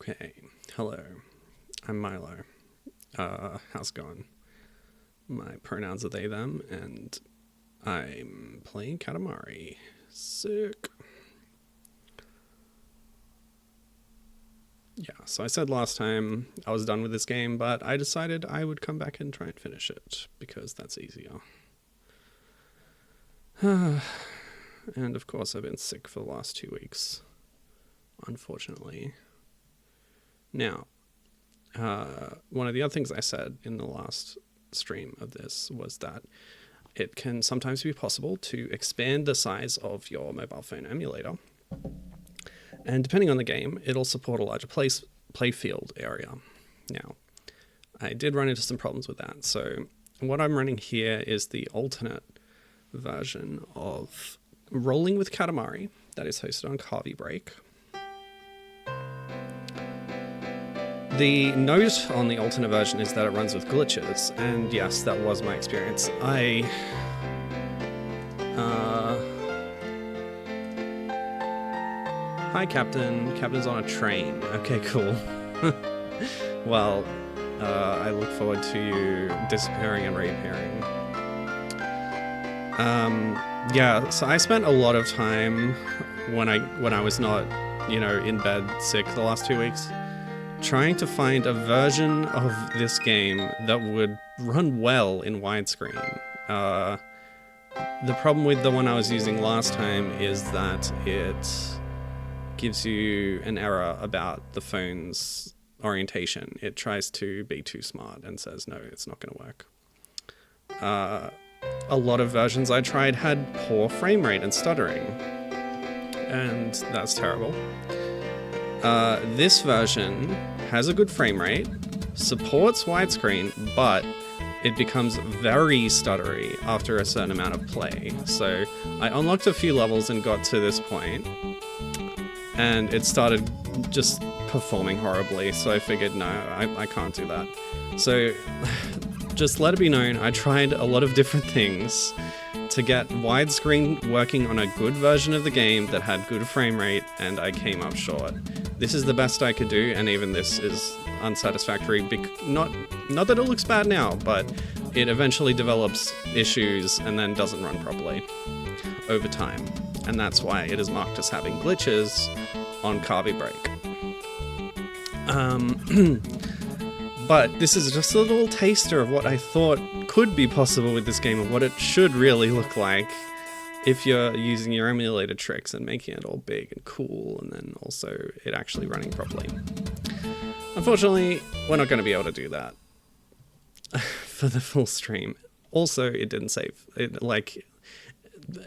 Okay, hello, I'm Milo. How's it going? My pronouns are they, them, and I'm playing Katamari. Sick. Yeah, so I said last time I was done with this game, but I decided I would come back and try and finish it, because that's easier. And of course I've been sick for the last 2 weeks, unfortunately. Now, one of the other things I said in the last stream of this was that it can sometimes be possible to expand the size of your mobile phone emulator. And depending on the game, it'll support a larger playfield area. Now, I did run into some problems with that. So what I'm running here is the alternate version of Rolling with Katamari that is hosted on Carvey Break. The note on the alternate version is that it runs with glitches, and yes, that was my experience. Hi, Captain. Captain's on a train. Okay, cool. Well, I look forward to you disappearing and reappearing. Yeah, so I spent a lot of time when I was not, in bed sick the last 2 weeks, trying to find a version of this game that would run well in widescreen. The problem with the one I was using last time is that it gives you an error about the phone's orientation. It tries to be too smart and says, no, it's not going to work. A lot of versions I tried had poor frame rate and stuttering, and that's terrible. This version has a good frame rate, supports widescreen, but it becomes very stuttery after a certain amount of play. So I unlocked a few levels and got to this point, and it started just performing horribly, so I figured, no, I can't do that. So just let it be known, I tried a lot of different things to get widescreen working on a good version of the game that had good frame rate, and I came up short. This is the best I could do, and even this is unsatisfactory. Not that it looks bad now, but it eventually develops issues and then doesn't run properly over time. And that's why it is marked as having glitches on Carvey Break. But this is just a little taster of what I thought could be possible with this game, and what it should really look like if you're using your emulator tricks and making it all big and cool, and then also it actually running properly. Unfortunately, we're not going to be able to do that for the full stream. Also, it didn't save. Like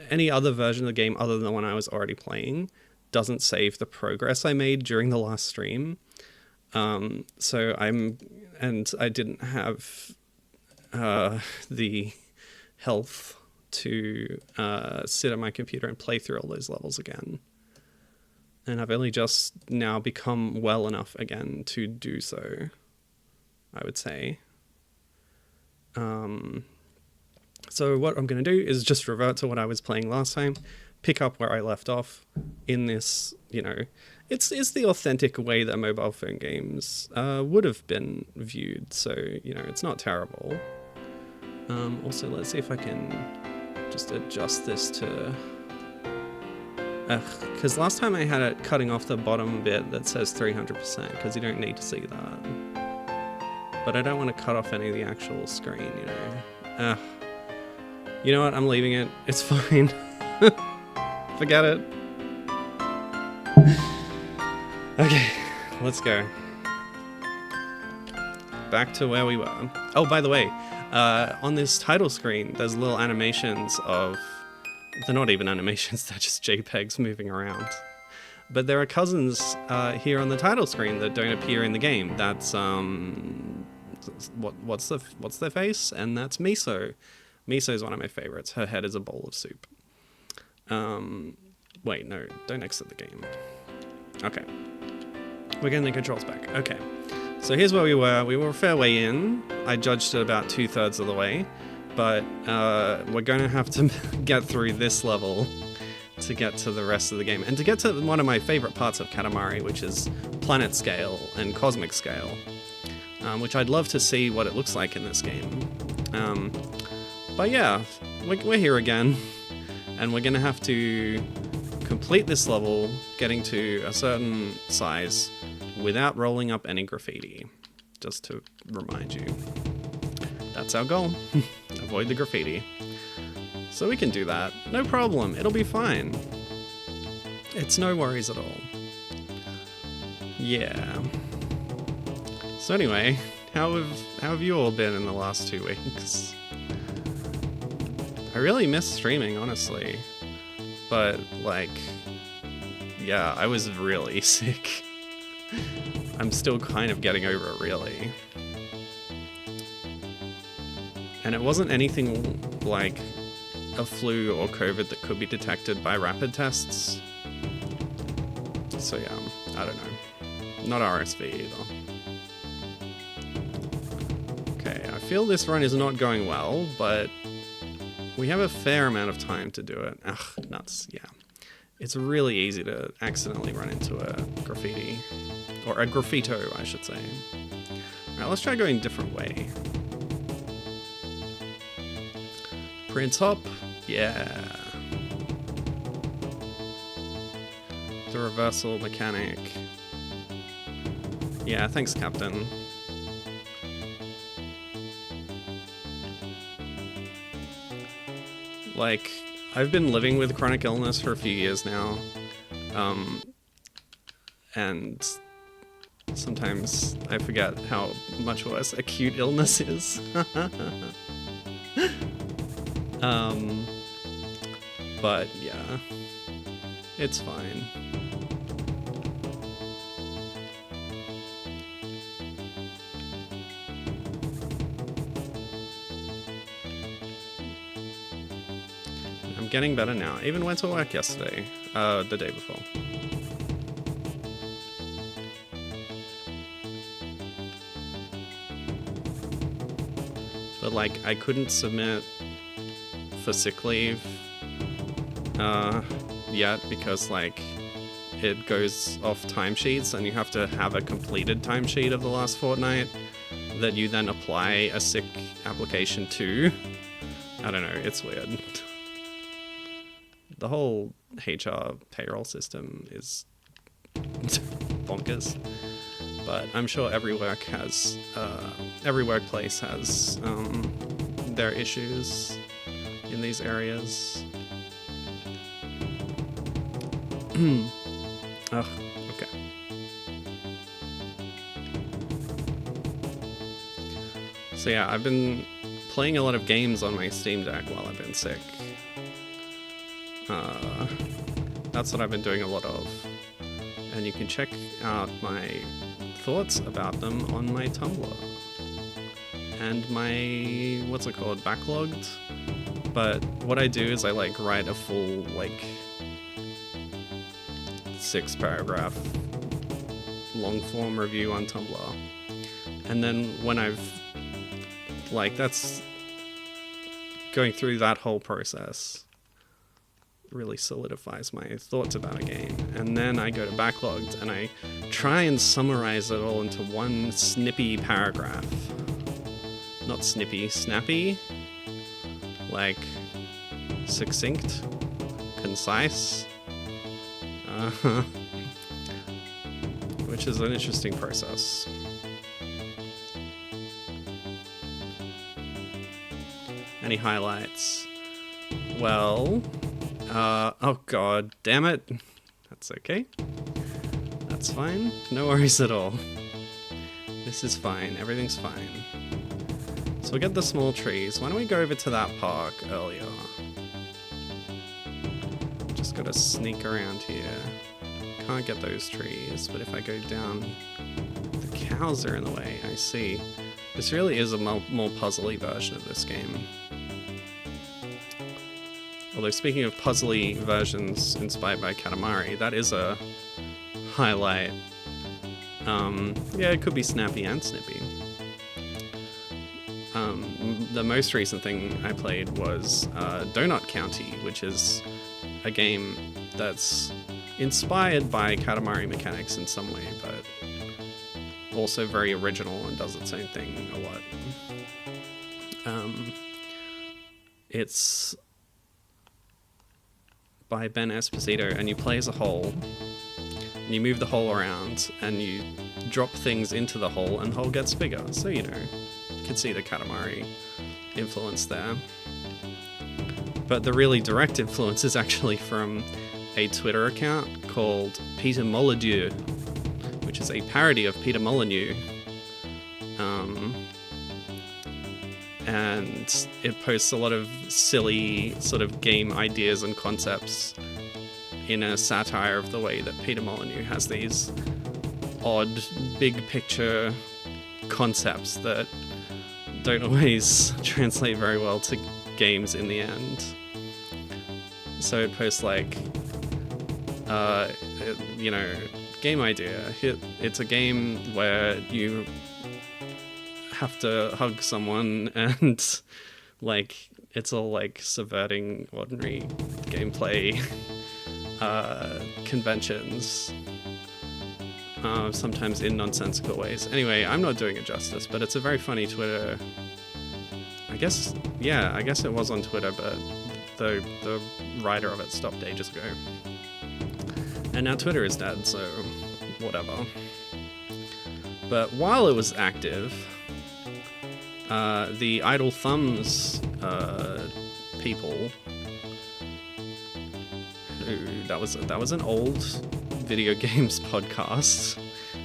any other version of the game other than the one I was already playing doesn't save the progress I made during the last stream. I didn't have the health to sit at my computer and play through all those levels again. And I've only just now become well enough again to do so, I would say. So what I'm going to do is just revert to what I was playing last time, pick up where I left off in this, it's the authentic way that mobile phone games would have been viewed, so, it's not terrible. Also, let's see if I can just adjust this to... because last time I had it cutting off the bottom bit that says 300%, because you don't need to see that. But I don't want to cut off any of the actual screen, You know what? I'm leaving it. It's fine. Forget it. Okay, let's go. Back to where we were. Oh, by the way, on this title screen, there's little animations of... They're not even animations, they're just JPEGs moving around. But there are cousins here on the title screen that don't appear in the game. That's, what's their face? And that's Miso. Miso is one of my favorites. Her head is a bowl of soup. Wait, no, don't exit the game. Okay. We're getting the controls back. Okay. So here's where we were. We were a fair way in. I judged it about 2/3 of the way. But we're going to have to get through this level to get to the rest of the game, and to get to one of my favorite parts of Katamari, which is planet scale and cosmic scale, which I'd love to see what it looks like in this game. But yeah, we're here again, and we're gonna have to complete this level getting to a certain size without rolling up any graffiti, just to remind you. That's our goal. Avoid the graffiti. So we can do that. No problem. It'll be fine. It's no worries at all. Yeah. So anyway, how have you all been in the last 2 weeks? I really miss streaming, honestly. But, like, yeah, I was really sick. I'm still kind of getting over it, really. And it wasn't anything like a flu or COVID that could be detected by rapid tests. So yeah, I don't know. Not RSV either. Okay, I feel this run is not going well, but we have a fair amount of time to do it. Ugh, nuts, yeah. It's really easy to accidentally run into a graffiti. Or a graffito, I should say. Alright, let's try going a different way. Print up, yeah. The reversal mechanic. Yeah, thanks, Captain. Like, I've been living with chronic illness for a few years now. And sometimes I forget how much worse acute illness is. But yeah, it's fine. I'm getting better now. I even went to work yesterday, the day before. But like, I couldn't submit for sick leave yet because like it goes off timesheets and you have to have a completed timesheet of the last fortnight that you then apply a sick application to. I don't know, it's weird. The whole HR payroll system is bonkers, but I'm sure every workplace has their issues in these areas. Oh, okay. So yeah, I've been playing a lot of games on my Steam Deck while I've been sick. That's what I've been doing a lot of. And you can check out my thoughts about them on my Tumblr. And my, what's it called, backlogged? But what I do is I like write a full like 6-paragraph long form review on Tumblr. And then when I've like, that's going through that whole process really solidifies my thoughts about a game. And then I go to backlogged and I try and summarize it all into one snippy paragraph. Not snippy, snappy. Like, succinct, concise. Which is an interesting process. Any highlights? Well, oh god, damn it. That's okay. That's fine. No worries at all. This is fine. Everything's fine. So we get the small trees. Why don't we go over to that park earlier? Just gotta sneak around here. Can't get those trees, but if I go down, the cows are in the way. I see. This really is a more puzzly version of this game. Although speaking of puzzly versions inspired by Katamari, that is a highlight. Yeah, it could be snappy and snippy. The most recent thing I played was Donut County, which is a game that's inspired by Katamari mechanics in some way, but also very original and does its own thing a lot. It's by Ben Esposito, and you play as a hole, and you move the hole around, and you drop things into the hole, and the hole gets bigger. So, you can see the Katamari influence there. But the really direct influence is actually from a Twitter account called pt2, which is a parody of Peter Molyneux. And it posts a lot of silly sort of game ideas and concepts in a satire of the way that Peter Molyneux has these odd, big picture concepts that don't always translate very well to games in the end. So it posts like, game idea. It's a game where you have to hug someone and like it's all like subverting ordinary gameplay conventions, sometimes in nonsensical ways. Anyway, I'm not doing it justice, but it's a very funny Twitter. I guess it was on Twitter, but the writer of it stopped ages ago. And now Twitter is dead, so whatever. But while it was active, the Idle Thumbs people, that was an old video games podcast,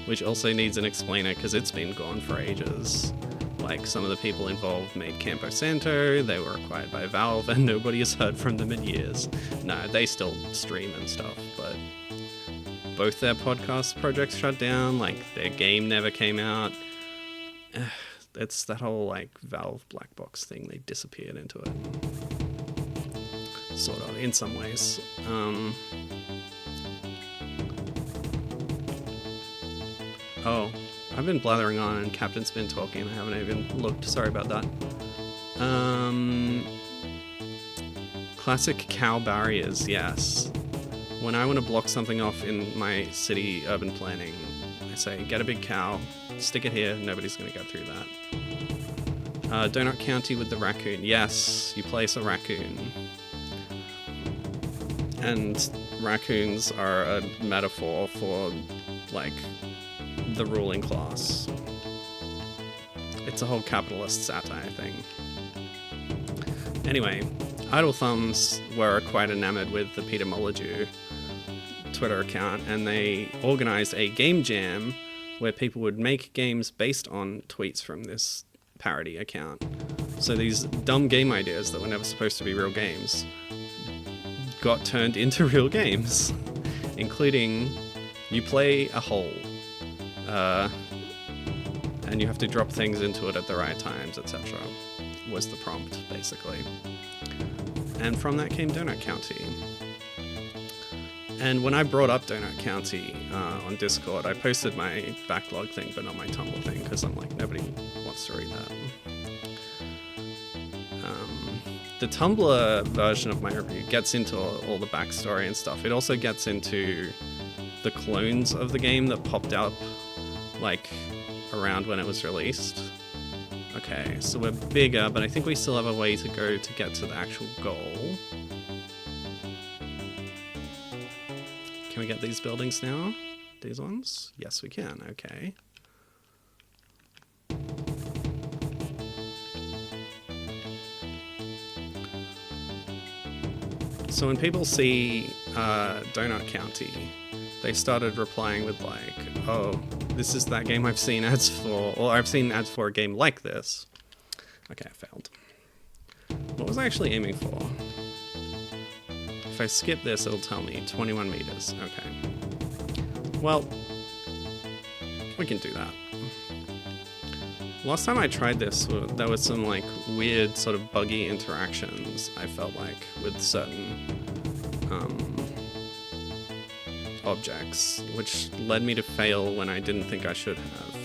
which also needs an explainer because it's been gone for ages. Like, some of the people involved made Campo Santo, they were acquired by Valve, and nobody has heard from them in years. No, they still stream and stuff, but both their podcast projects shut down, like, their game never came out. It's that whole, like, Valve black box thing, they disappeared into it. Sort of, in some ways. Oh, I've been blathering on and Captain's been talking and I haven't even looked. Sorry about that. Classic cow barriers, yes. When I want to block something off in my city urban planning, I say, get a big cow, stick it here, nobody's going to go through that. Donut County with the raccoon. Yes, you place a raccoon. And raccoons are a metaphor for, like, the ruling class. It's a whole capitalist satire thing. Anyway, Idle Thumbs were quite enamored with the Peter Molyneux Twitter account, and they organized a game jam where people would make games based on tweets from this parody account. So these dumb game ideas that were never supposed to be real games got turned into real games, including you play a hole, and you have to drop things into it at the right times, etc. was the prompt, basically. And from that came Donut County. And when I brought up Donut County on Discord, I posted my backlog thing, but not my Tumblr thing, because I'm like, nobody wants to read that. The Tumblr version of my review gets into all the backstory and stuff. It also gets into the clones of the game that popped up, like, around when it was released. Okay, so we're bigger, but I think we still have a way to go to get to the actual goal. Can we get these buildings now? These ones? Yes, we can. Okay. So when people see Donut County, they started replying with like, oh, this is that game I've seen ads for, or I've seen ads for a game like this. Okay, I failed. What was I actually aiming for? If I skip this, it'll tell me 21 meters. Okay. Well, we can do that. Last time I tried this, there was some like weird sort of buggy interactions, I felt like, with certain objects, which led me to fail when I didn't think I should have.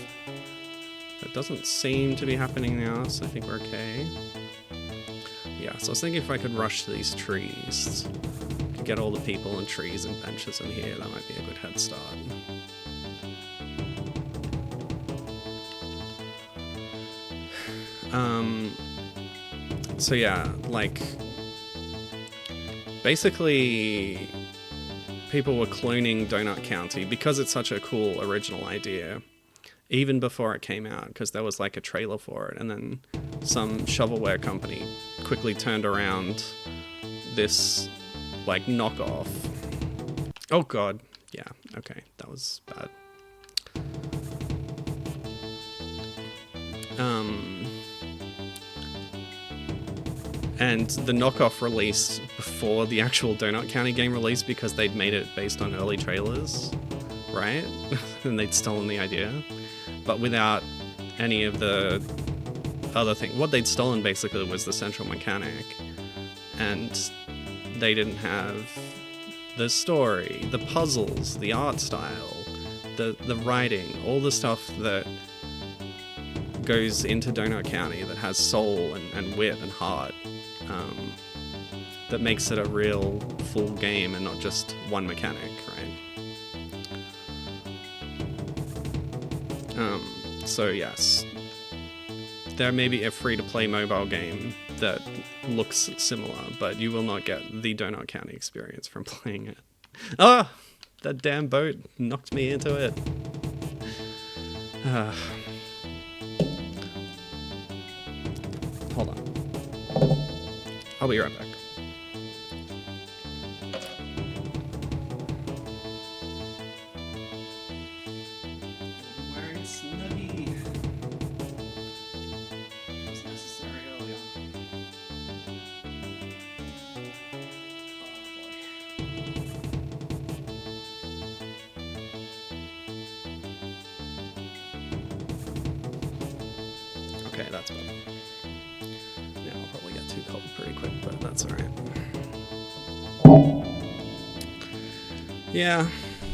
That doesn't seem to be happening now, so I think we're okay. Yeah, so I was thinking if I could rush these trees. Give could get all the people and trees and benches in here, that might be a good head start. So yeah, like, basically people were cloning Donut County because it's such a cool original idea, even before it came out, because there was like a trailer for it, and then some shovelware company quickly turned around this like knockoff. Oh god, yeah, okay, that was bad. And the knockoff released before the actual Donut County game released because they'd made it based on early trailers, right? And they'd stolen the idea, but without any of the other thing. What they'd stolen basically was the central mechanic, and they didn't have the story, the puzzles, the art style, the writing, all the stuff that goes into Donut County that has soul and wit and heart, that makes it a real full game and not just one mechanic, right? So yes, there may be a free-to-play mobile game that looks similar, but you will not get the Donut County experience from playing it. Ah! That damn boat knocked me into it. Hold on. I'll be right back. I'm wearing a Snuggie. It was necessary earlier. Okay, that's better. Yeah, I'll probably get too cold pretty quick, but that's alright. Yeah,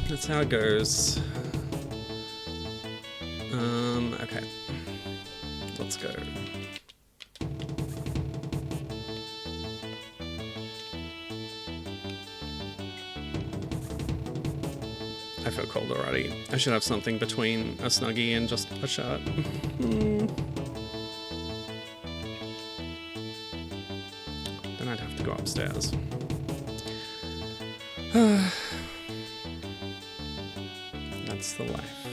that's how it goes. Okay. Let's go. I feel cold already. I should have something between a Snuggie and just a shot. Then I'd have to go upstairs. That's the life.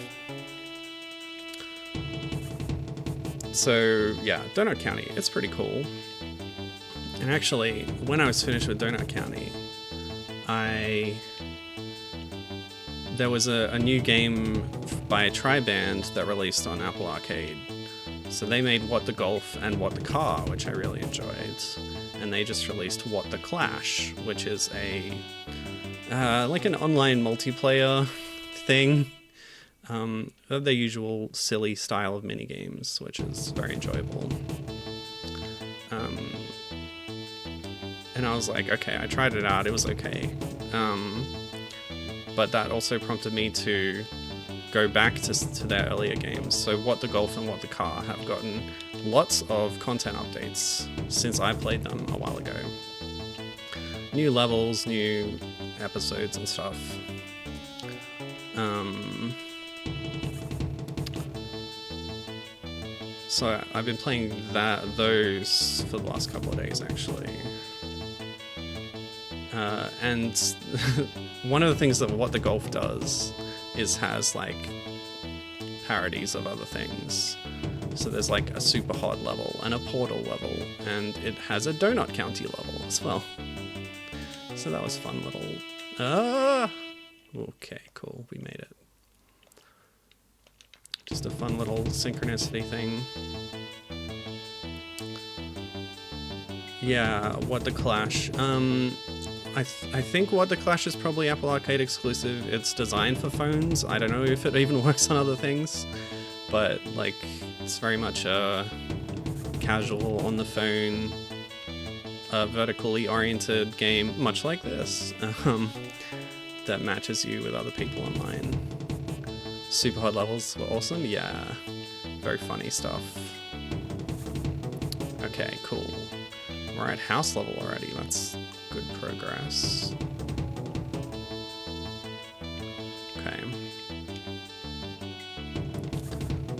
So yeah, Donut County, it's pretty cool. And actually, when I was finished with Donut County, there was a new game by Triband that released on Apple Arcade. So they made What the Golf and What the Car, which I really enjoyed. And they just released What the Clash, which is like an online multiplayer thing. Of the usual silly style of minigames, which is very enjoyable. And I was like, okay, I tried it out, it was okay. But that also prompted me to go back to their earlier games. So What the Golf and What the Car have gotten lots of content updates since I played them a while ago. New levels, new episodes and stuff. So I've been playing those for the last couple of days, actually. And one of the things that What the Golf does is has like parodies of other things. So there's like a super hot level and a portal level, and it has a Donut County level as well. So that was fun little... Okay, cool, we made it. Just a fun little synchronicity thing. Yeah, What the Clash. I think What the Clash is probably Apple Arcade exclusive. It's designed for phones. I don't know if it even works on other things, but like it's very much a casual on the phone, vertically oriented game, much like this, that matches you with other people online. Super hot levels were awesome, yeah. Very funny stuff. Okay, cool. We're at house level already, that's good progress. Okay.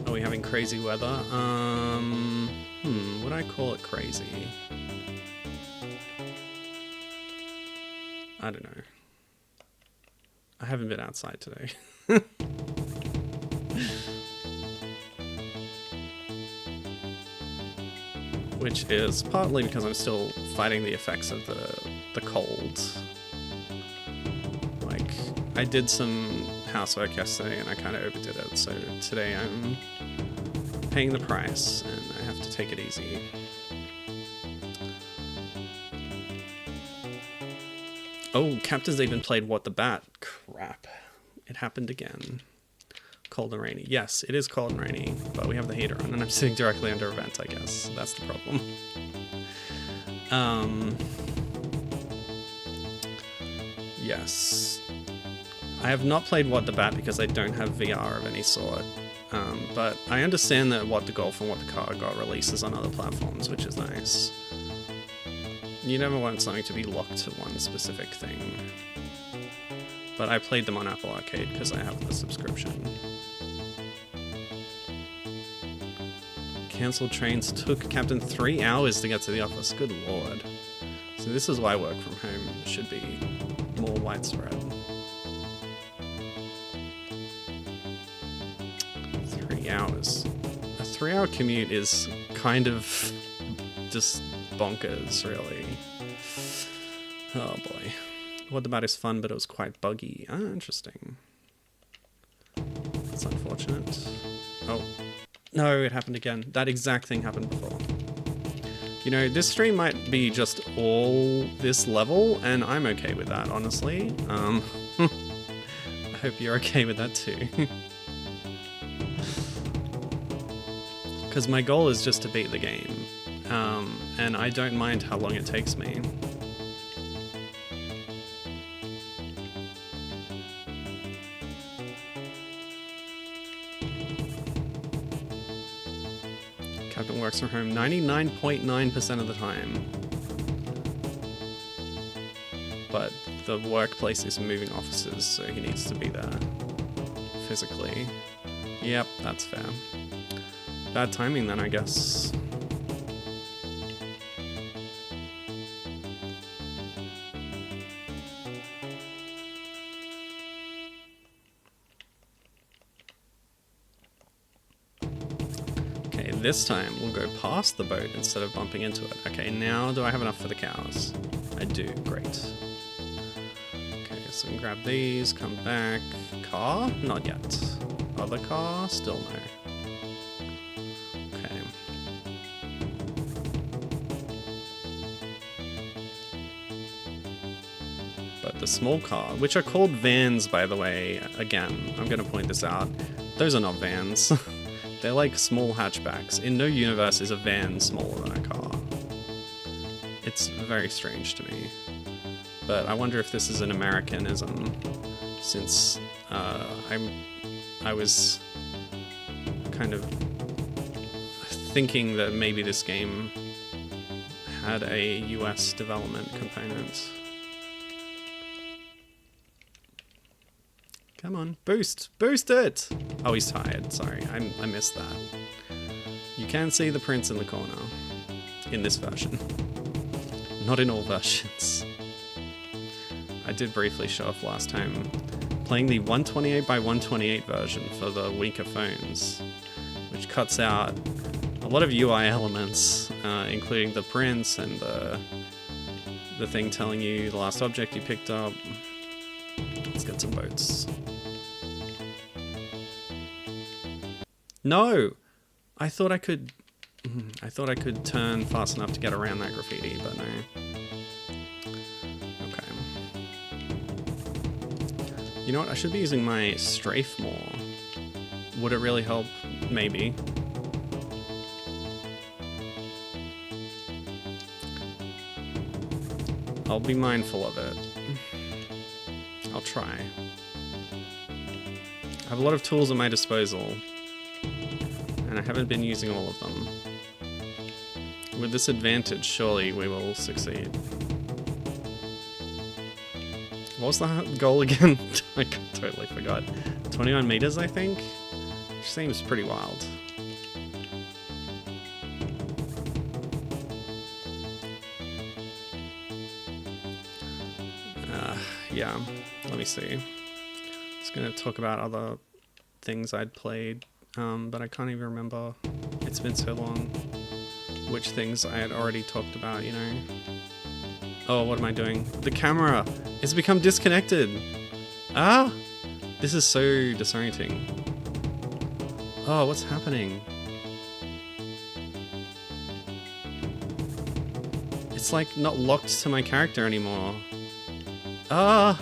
Are we having crazy weather? Would I call it crazy? I don't know. I haven't been outside today. Which is partly because I'm still fighting the effects of the cold. Like, I did some housework yesterday and I kind of overdid it, so today I'm paying the price and I have to take it easy. Oh, Captain's even played What the Bat. Crap. It happened again. Cold and rainy. Yes, it is cold and rainy, but we have the heater on and I'm sitting directly under a vent, I guess. That's the problem. Yes. I have not played What the Bat because I don't have VR of any sort. But I understand that What the Golf and What the Car got releases on other platforms, which is nice. You never want something to be locked to one specific thing. But I played them on Apple Arcade because I have the subscription. Cancelled trains took Captain 3 hours to get to the office. Good lord. So this is why work from home should be more widespread. 3 hours. A 3-hour commute is kind of just bonkers, really. Oh boy. What the Bat is fun, but it was quite buggy. Ah, interesting. That's unfortunate. Oh. No, it happened again. That exact thing happened before. You know, this stream might be just all this level, and I'm okay with that, honestly. I hope you're okay with that too. Because my goal is just to beat the game. And I don't mind how long it takes me. Captain works from home 99.9% of the time. But the workplace is moving offices, so he needs to be there physically. Yep, that's fair. Bad timing then, I guess. This time we'll go past the boat instead of bumping into it. Okay, now do I have enough for the cows? I do, great. Okay, so we can grab these, come back. Car? Not yet. Other car? Still no. Okay. But the small car, which are called vans by the way, again, I'm gonna point this out, those are not vans. They're like small hatchbacks. In no universe is a van smaller than a car. It's very strange to me. But I wonder if this is an Americanism, since I was kind of thinking that maybe this game had a US development component. Come on, boost! Boost it! Oh, he's tired. Sorry, I missed that. You can see the prince in the corner. In this version. Not in all versions. I did briefly show off last time playing the 128 by 128 version for the weaker phones, which cuts out a lot of UI elements, including the prince and the thing telling you the last object you picked up. Let's get some boats. No! I thought I could turn fast enough to get around that graffiti, but no. Okay. You know what? I should be using my strafe more. Would it really help? Maybe. I'll be mindful of it. I'll try. I have a lot of tools at my disposal, and I haven't been using all of them. With this advantage, surely we will succeed. What was the goal again? I totally forgot. 21 meters, I think? Which seems pretty wild. Yeah, let me see. Just gonna talk about other things I'd played, but I can't even remember. It's been so long. Which things I had already talked about, you know. Oh, what am I doing? The camera! It's become disconnected! Ah! This is so disorienting. Oh, what's happening? It's like not locked to my character anymore. Ah!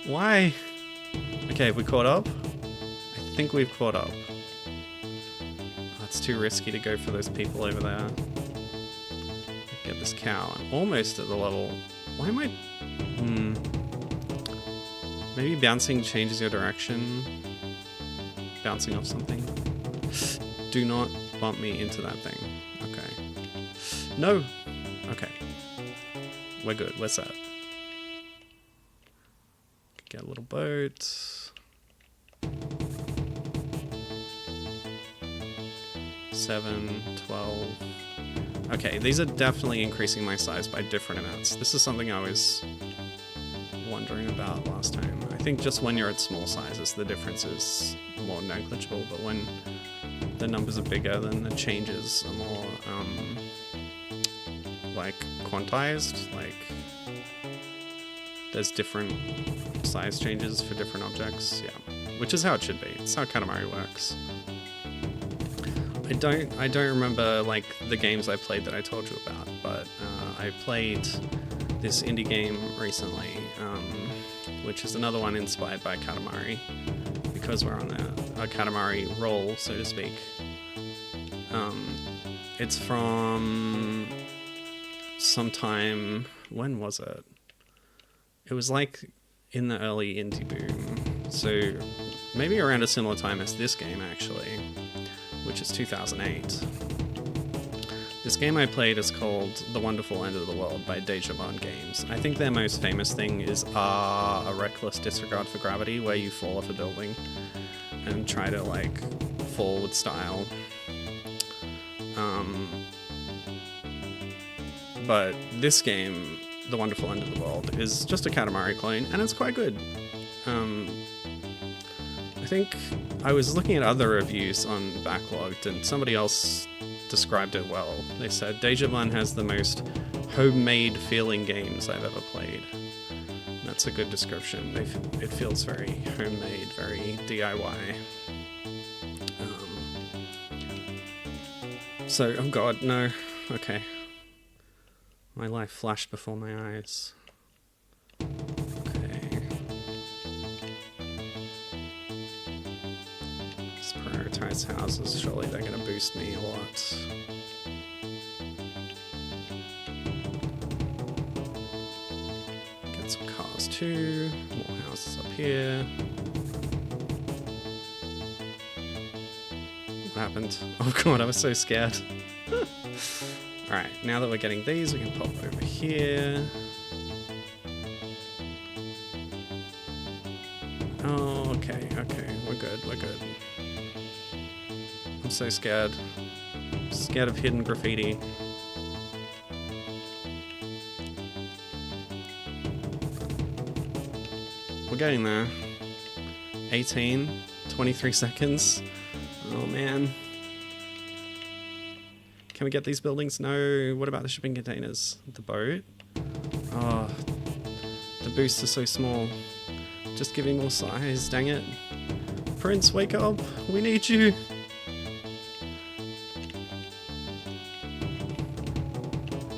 Why? Okay, have we caught up? I think we've caught up. Oh, it's too risky to go for those people over there. Get this cow. I'm almost at the level. Why am I... Maybe bouncing changes your direction. Bouncing off something. Do not bump me into that thing. Okay. No! Okay. We're good. We're set. Get a little boat. 7, 12. Okay, these are definitely increasing my size by different amounts. This is something I was wondering about last time. I think just when you're at small sizes, the difference is more negligible, but when the numbers are bigger, then the changes are more, like, quantized. Like, there's different size changes for different objects, yeah. Which is how it should be. It's how Katamari works. I don't remember like the games I played that I told you about, but I played this indie game recently, which is another one inspired by Katamari, because we're on a Katamari roll, so to speak. It's from sometime, when was it? It was like in the early indie boom, so maybe around a similar time as this game actually, which is 2008. This game I played is called The Wonderful End of the World by Deja Vu Games. I think their most famous thing is A Reckless Disregard for Gravity, where you fall off a building and try to like fall with style. But this game, The Wonderful End of the World, is just a Katamari clone, and it's quite good. I think I was looking at other reviews on Backlogged, and somebody else described it well. They said Deja Vu has the most homemade feeling games I've ever played. And that's a good description. It feels very homemade, very DIY. So, oh god, no. Okay. My life flashed before my eyes. Okay. Let's prioritize houses. Surely they're going to boost me a lot. Get some cars too. More houses up here. What happened? Oh god, I was so scared. Alright, now that we're getting these, we can pop over here. Oh, okay, we're good. I'm so scared. I'm scared of hidden graffiti. We're getting there. 18, 23 seconds. Oh man. Can we get these buildings? No. What about the shipping containers? The boat? Oh, the boosts are so small. Just giving more size, dang it. Prince, wake up. We need you.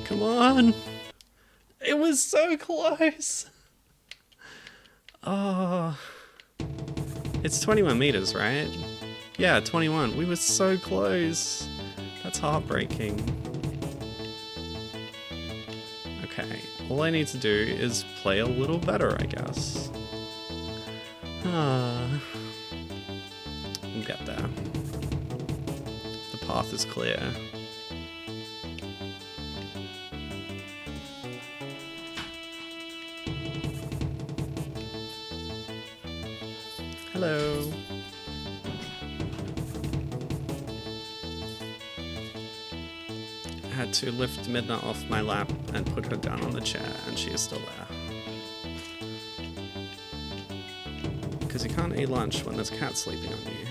Come on. It was so close. Oh. It's 21 meters, right? Yeah, 21. We were so close. That's heartbreaking. Okay, all I need to do is play a little better, I guess. We'll get there. The path is clear. Hello. I had to lift Midna off my lap and put her down on the chair, and she is still there. Because you can't eat lunch when there's a cat sleeping on you.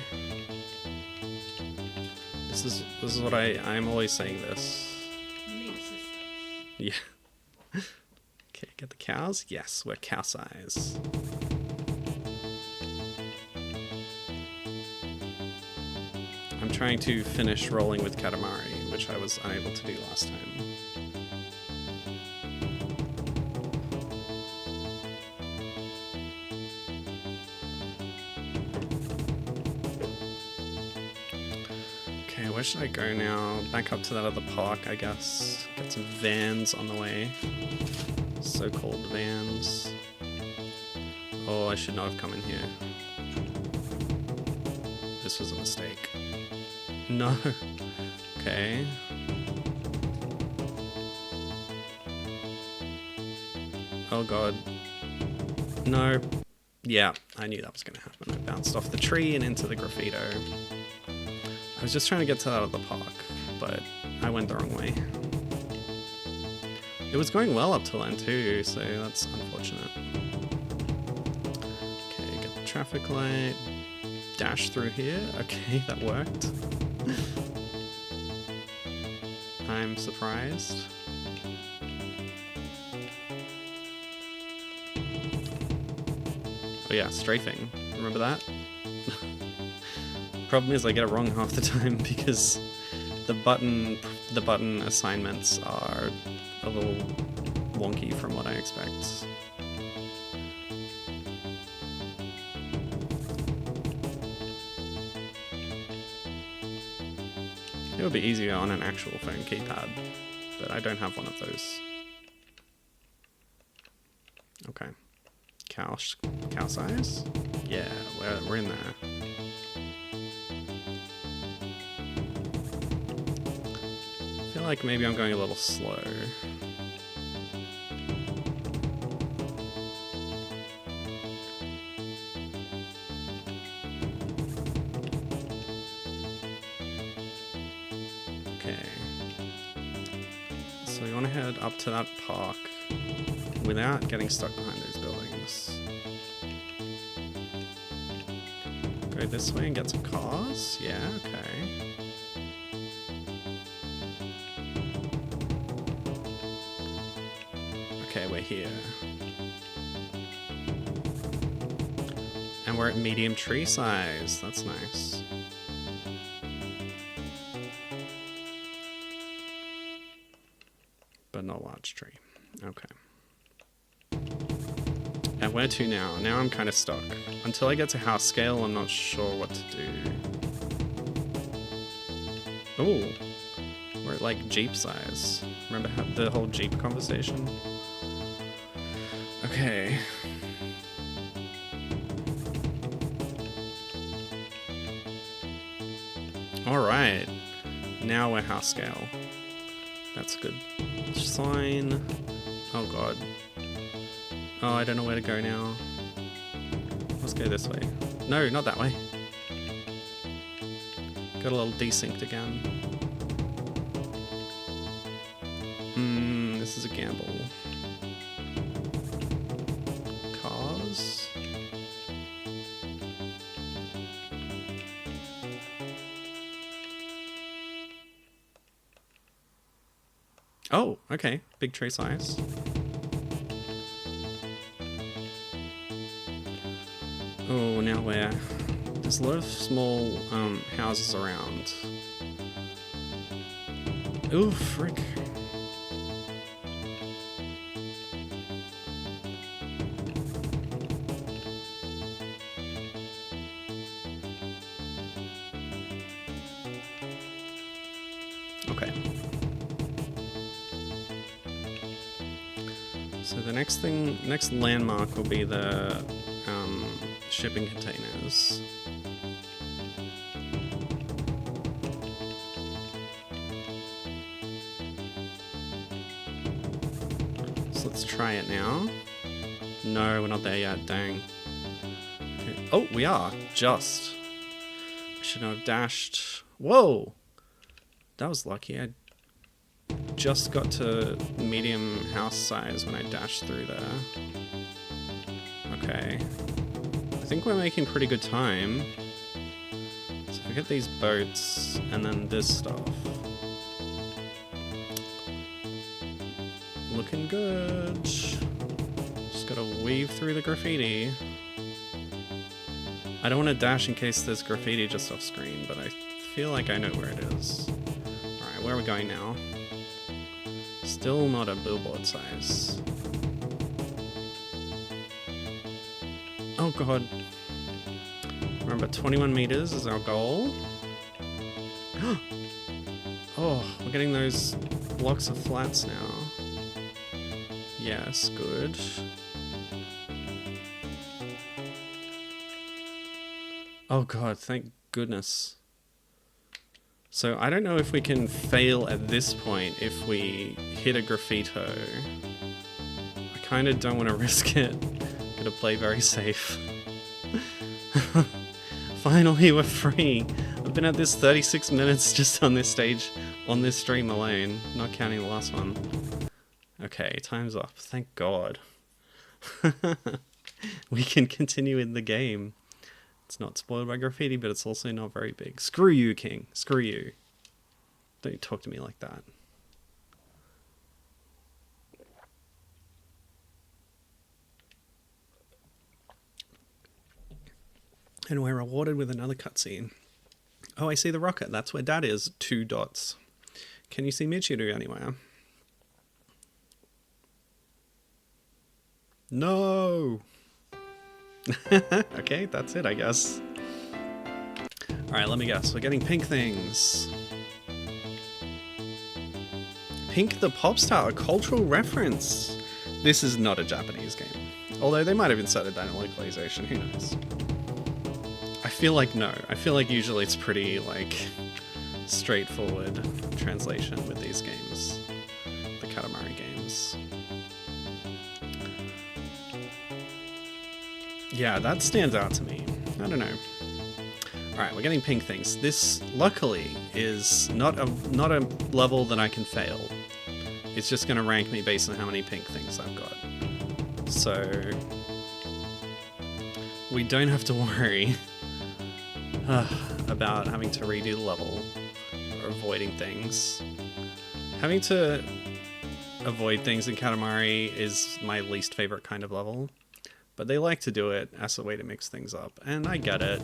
This is what I'm always saying this. Yeah. Okay, get the cows? Yes, we're cow size. I'm trying to finish rolling with Katamari, which I was unable to do last time. Okay, where should I go now? Back up to that other park, I guess. Get some vans on the way. So-called vans. Oh, I should not have come in here. This was a mistake. No. Okay. Oh god. No. Yeah, I knew that was going to happen. I bounced off the tree and into the graffito. I was just trying to get to that other park, but I went the wrong way. It was going well up till then too, so that's unfortunate. Okay, get the traffic light. Dash through here. Okay, that worked. I'm surprised. Oh yeah, strafing. Remember that? Problem is I get it wrong half the time because the button assignments are a little wonky from what I expect. It would be easier on an actual phone keypad, but I don't have one of those. Okay. Cow size? Yeah, we're in there. I feel like maybe I'm going a little slow. Okay. So we want to head up to that park without getting stuck behind those buildings. Go this way and get some cars? Yeah, okay. Okay, we're here. And we're at medium tree size. That's nice. But not large tree. Okay. And where to now? Now I'm kind of stuck. Until I get to house scale, I'm not sure what to do. Ooh. We're at like Jeep size. Remember the whole Jeep conversation? Okay. Alright. Now we're house scale. That's a good sign. Oh god. Oh, I don't know where to go now. Let's go this way. No, not that way. Got a little desynced again. This is a gamble. Cars. Oh, okay. Big tree size. Oh, now there's a lot of small houses around. Ooh, frick. Okay. So the next landmark will be the shipping containers. So let's try it now. No, we're not there yet, dang. Okay. Oh, we are. Just. I should have dashed. Whoa! That was lucky. I just got to medium house size when I dashed through there. Okay. I think we're making pretty good time. So if we get these boats and then this stuff. Looking good. Just gotta weave through the graffiti. I don't want to dash in case there's graffiti just off screen, but I feel like I know where it is. Alright, where are we going now? Still not a billboard size. Oh god. Remember, 21 meters is our goal. Oh, we're getting those blocks of flats now. Yes, good. Oh god, thank goodness. So I don't know if we can fail at this point if we hit a graffito. I kind of don't want to risk it. Gotta play very safe. Finally, we're free. I've been at this 36 minutes just on this stage, on this stream alone, not counting the last one. Okay, time's up. Thank God. We can continue in the game. It's not spoiled by graffiti, but it's also not very big. Screw you, King. Screw you. Don't talk to me like that. And we're rewarded with another cutscene. Oh, I see the rocket. That's where Dad is. 2 dots. Can you see Michiru anywhere? No! Okay, that's it, I guess. Alright, let me guess. We're getting pink things. Pink the Pop Star, a cultural reference. This is not a Japanese game. Although they might have inserted that in localization, who knows. I feel like no. I feel like usually it's pretty, like, straightforward translation with these games. The Katamari games. Yeah, that stands out to me. I don't know. Alright, we're getting pink things. This, luckily, is not a level that I can fail. It's just going to rank me based on how many pink things I've got. So, we don't have to worry about having to redo the level or avoiding things. Having to avoid things in Katamari is my least favorite kind of level. But they like to do it as a way to mix things up, and I get it.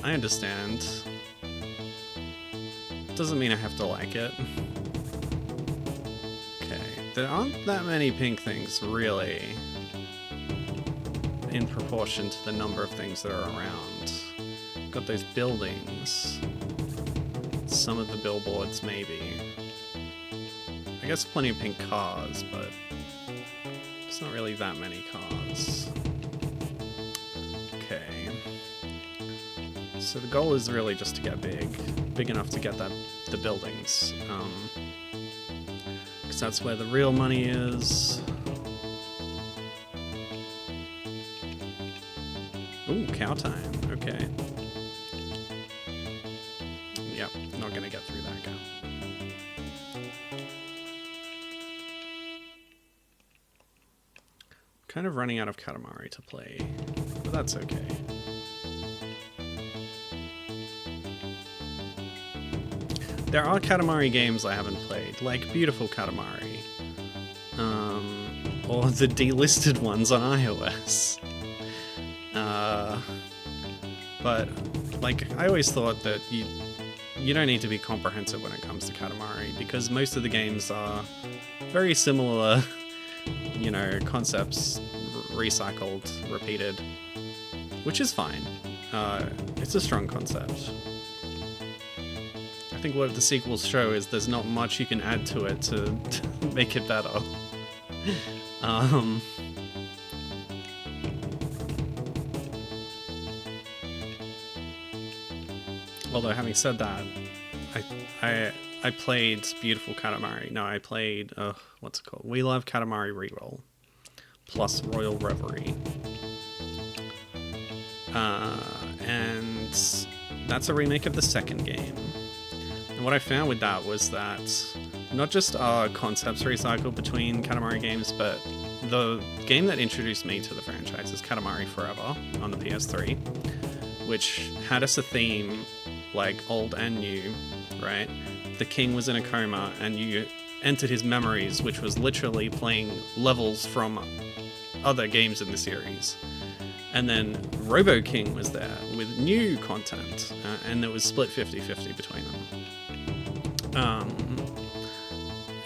I understand. Doesn't mean I have to like it. Okay, there aren't that many pink things, really, in proportion to the number of things that are around. Got those buildings. Some of the billboards, maybe. I guess plenty of pink cars, but it's not really that many cars. Okay. So the goal is really just to get big enough to get the buildings, because that's where the real money is. Ooh, cow time. Okay. Yep, not gonna get through that cow. Kind of running out of Katamari to play, but that's okay. There are Katamari games I haven't played, like Beautiful Katamari, or the delisted ones on iOS. But, like, I always thought that you don't need to be comprehensive when it comes to Katamari, because most of the games are very similar, you know, concepts recycled, repeated, which is fine. It's a strong concept. I think what the sequels show is there's not much you can add to it to make it better. Although having said that, I played Beautiful Katamari. No, I played what's it called? We Love Katamari Reroll plus Royal Reverie. and that's a remake of the second game. And what I found with that was that not just are concepts recycled between Katamari games, but the game that introduced me to the franchise is Katamari Forever on the PS3, which had us a theme like old and new, right? The king was in a coma and you entered his memories, which was literally playing levels from other games in the series. And then Robo King was there with new content, and it was split 50-50 between them.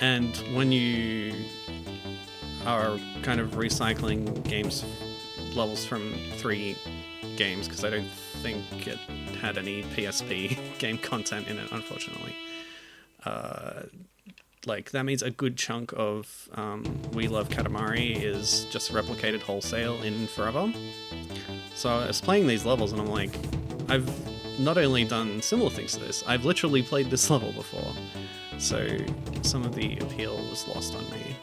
And when you are kind of recycling games levels from 3 games, because I don't think it had any PSP game content in it, unfortunately. Like, that means a good chunk of We Love Katamari is just replicated wholesale in Forever. So I was playing these levels and I'm like, I've not only done similar things to this, I've literally played this level before. So some of the appeal was lost on me.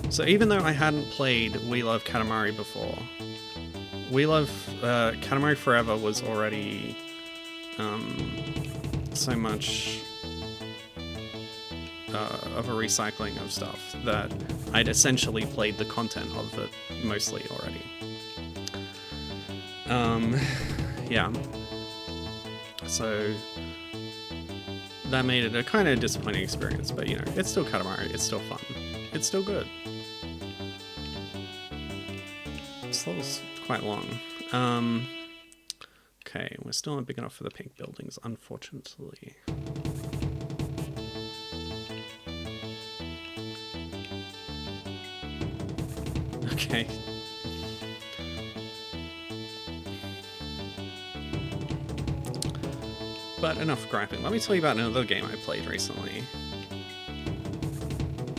So even though I hadn't played We Love Katamari before, We Love Katamari Forever was already so much of a recycling of stuff that I'd essentially played the content of it mostly already. Yeah. So that made it a kind of disappointing experience, but you know, it's still Katamari, it's still fun, it's still good. This level's quite long. Okay, we're still not big enough for the pink buildings, unfortunately. Okay. But enough griping. Let me tell you about another game I played recently.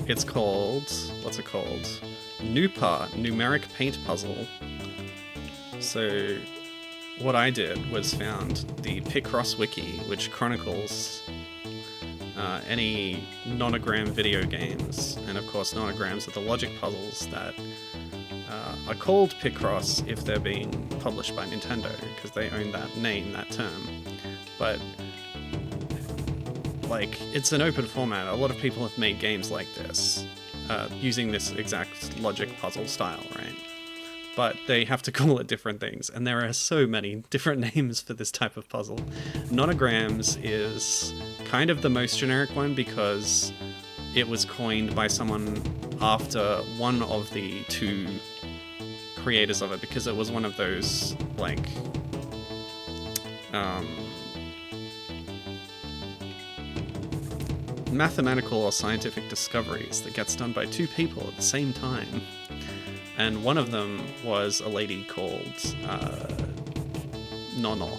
It's called... what's it called? Nupa, Numeric Paint Puzzle. So what I did was found the Picross wiki, which chronicles any nonogram video games, and of course nonograms are the logic puzzles that are called Picross if they're being published by Nintendo, because they own that name, that term. But like, it's an open format. A lot of people have made games like this, using this exact logic puzzle style, right? But they have to call it different things, and there are so many different names for this type of puzzle. Nonograms is kind of the most generic one because it was coined by someone after one of the 2 creators of it, because it was one of those, like, mathematical or scientific discoveries that gets done by 2 people at the same time. And one of them was a lady called Nono.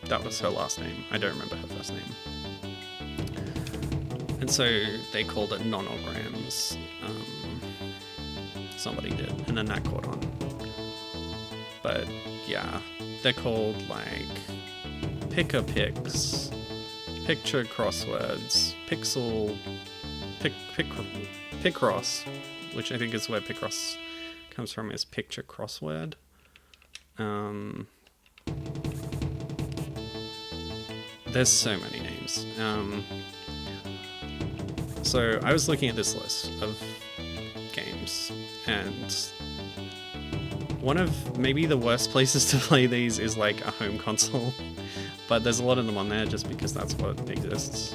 That was her last name. I don't remember her first name. And so they called it nonograms. Somebody did, and then that caught on. But yeah, they're called like Pick-a-Picks, Picture Crosswords, Picross, which I think is where Picross comes from, is picture crossword. There's so many names. So I was looking at this list of games, and one of maybe the worst places to play these is like a home console, but there's a lot of them on there just because that's what exists.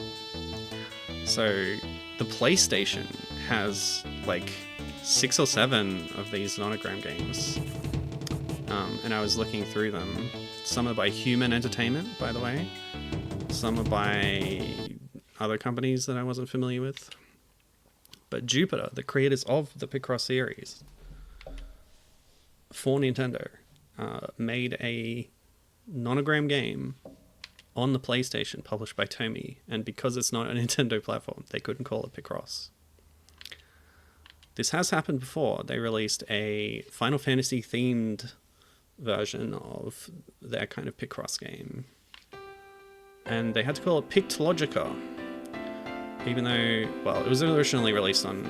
So the PlayStation has like 6 or 7 of these nonogram games, and I was looking through them. Some are by Human Entertainment, by the way. Some are by other companies that I wasn't familiar with. But Jupiter, the creators of the Picross series, for Nintendo, made a nonogram game on the PlayStation published by Tomy, and because it's not a Nintendo platform, they couldn't call it Picross. This has happened before. They released a Final Fantasy themed version of their kind of Picross game, and they had to call it Pictologica, even though, well, it was originally released on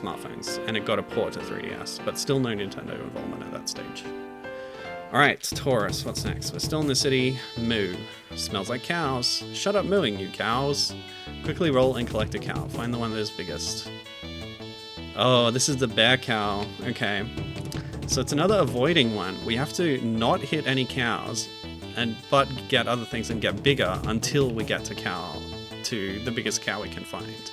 smartphones, and it got a port to 3DS, but still no Nintendo involvement at that stage. Alright, Taurus, what's next? We're still in the city. Moo. Smells like cows. Shut up mooing, you cows. Quickly roll and collect a cow. Find the one that is biggest. Oh, this is the bear cow. Okay. So it's another avoiding one. We have to not hit any cows, but get other things and get bigger until we get to the biggest cow we can find.